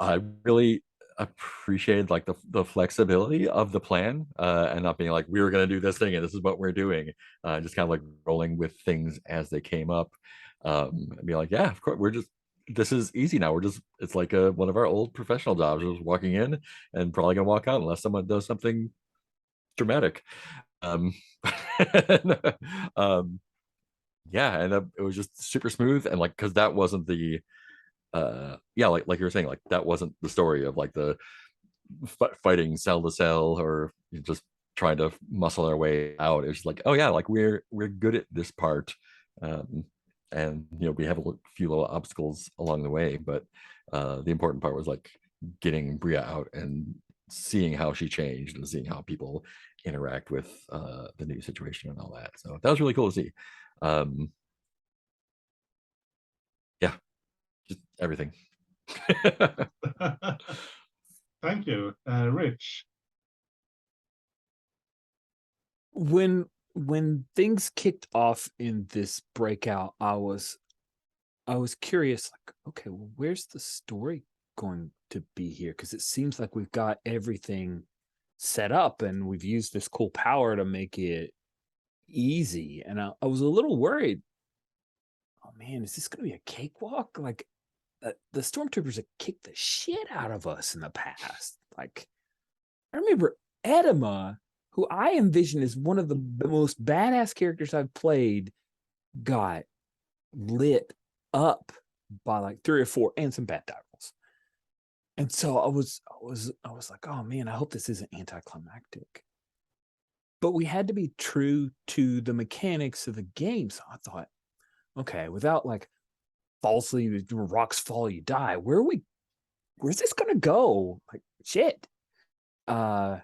I really appreciated like the flexibility of the plan, and not being like, we were going to do this thing and this is what we're doing. Just kind of like rolling with things as they came up. And be like, yeah, of course, this is easy now. It's like one of our old professional jobs. Just walking in and probably gonna walk out unless someone does something dramatic. yeah, and it was just super smooth, and like because that wasn't the yeah, like you were saying, like that wasn't the story of like the fighting cell to cell or just trying to muscle our way out. It's like, oh yeah, like we're good at this part, and we have a few little obstacles along the way, but the important part was like getting Bria out and seeing how she changed and seeing how people interact with the new situation and all that. So that was really cool to see. Yeah, just everything. Thank you, Rich. When things kicked off in this breakout, I was curious, like, okay, well, where's the story going to be here? Because it seems like we've got everything set up and we've used this cool power to make it easy. And I was a little worried. Oh man, is this going to be a cakewalk? Like, the stormtroopers have kicked the shit out of us in the past. Like, I remember Edema, who I envision as one of the most badass characters I've played, got lit up by like 3 or 4 and some bad die rolls. And so I was like, oh man, I hope this isn't anticlimactic. But we had to be true to the mechanics of the game. So I thought, okay, without like falsely rocks fall, you die. Where's this gonna go? Like shit. And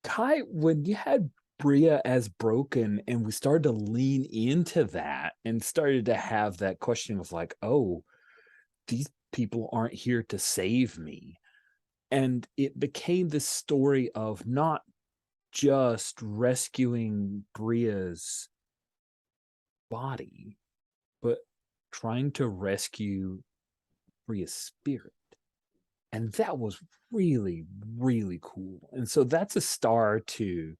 Kai, when you had Bria as broken and we started to lean into that and started to have that question of like, oh, these people aren't here to save me. And it became this story of not just rescuing Bria's body, but trying to rescue Bria's spirit. And that was really, really cool. And so that's a star to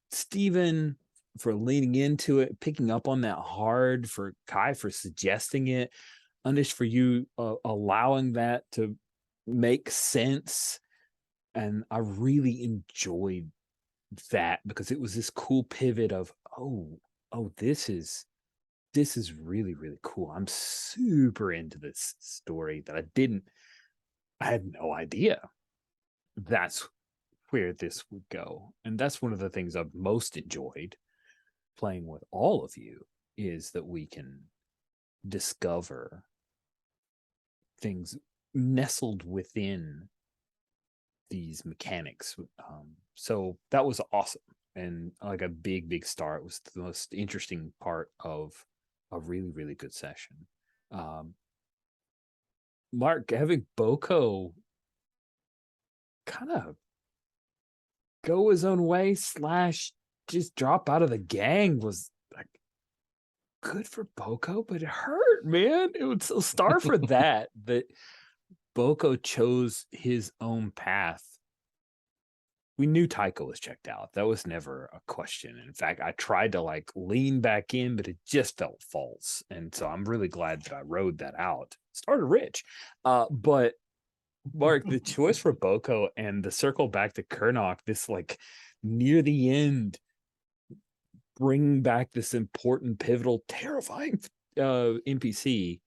Steven for leaning into it, picking up on that hard, for Kai for suggesting it, Anish for you allowing that to make sense. And I really enjoyed that because it was this cool pivot of, oh, this is really, really cool. I'm super into this story that I had no idea that's where this would go. And that's one of the things I've most enjoyed playing with all of you, is that we can discover things nestled within these mechanics. So that was awesome. And like a big star. It was the most interesting part of a really, really good session. Mark, having Boko kind of go his own way / just drop out of the gang was like good for Boko, but it hurt, man. It was a star for that Boko chose his own path. We knew Tycho was checked out. That was never a question. In fact, I tried to like lean back in, but it just felt false. And so I'm really glad that I rode that out. Started rich. But Mark, the choice for Boko and the circle back to Kernok, this like near the end, bringing back this important, pivotal, terrifying NPC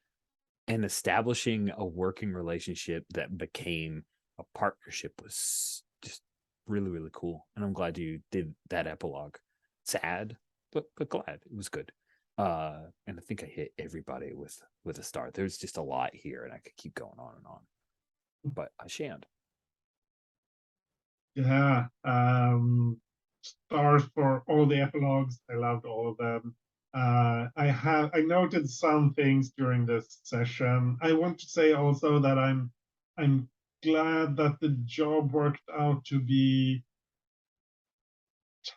and establishing a working relationship that became a partnership was just really, really cool. And I'm glad you did that epilogue. Sad, but glad. It was good. And I think I hit everybody with a star. There's just a lot here, and I could keep going on and on. But I shan't. Yeah. Stars for all the epilogues. I loved all of them. I noted some things during this session. I want to say also that I'm glad that the job worked out to be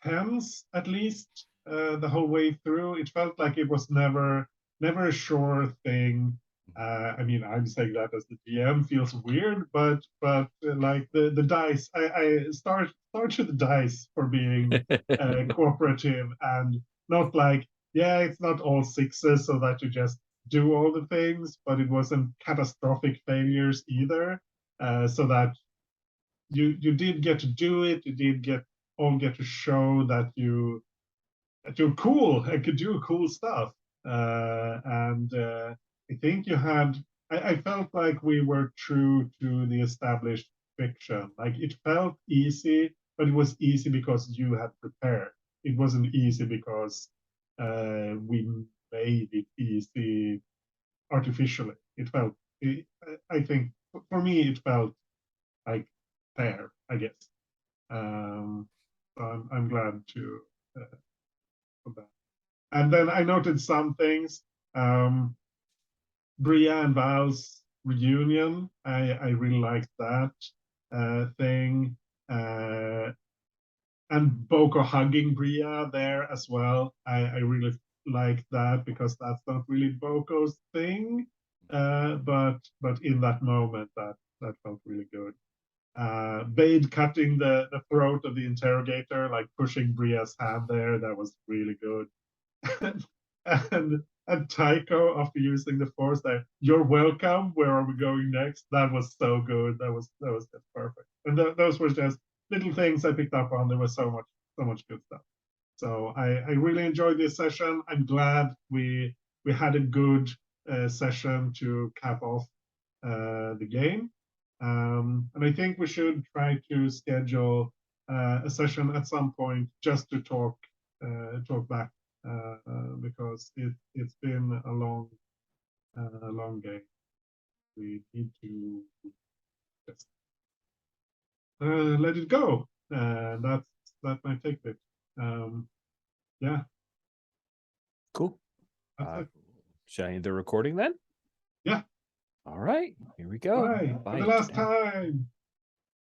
tense, at least the whole way through. It felt like it was never a sure thing. I mean, I'm saying that as the GM feels weird, but like the dice, I start to the dice for being cooperative and not like, yeah, it's not all sixes so that you just do all the things, but it wasn't catastrophic failures either. So that you did get to do it, you did get to show that you you're cool. I could do cool stuff. And I think you had. I felt like we were true to the established fiction. Like it felt easy, but it was easy because you had prepared. It wasn't easy because we made it easy artificially. It felt. I think for me, it felt like fair. I guess. So I'm glad to. For that. And then I noted some things. Bria and Val's reunion. I really liked that thing. And Boko hugging Bria there as well. I really like that because that's not really Boko's thing. But in that moment, that felt really good. Bade cutting the throat of the interrogator, like pushing Bria's hand there, that was really good. and Tycho, after using the force, there, you're welcome. Where are we going next? That was so good. That was just perfect. And those were just little things I picked up on. There was so much good stuff. So I really enjoyed this session. I'm glad we had a good session to cap off the game. And I think we should try to schedule a session at some point just to talk back because it's been a long game. We need to just let it go. That's my take bit. Yeah. Cool. Should I end the recording then? Yeah. All right, here we go. Bye. For Bye the last for now. time.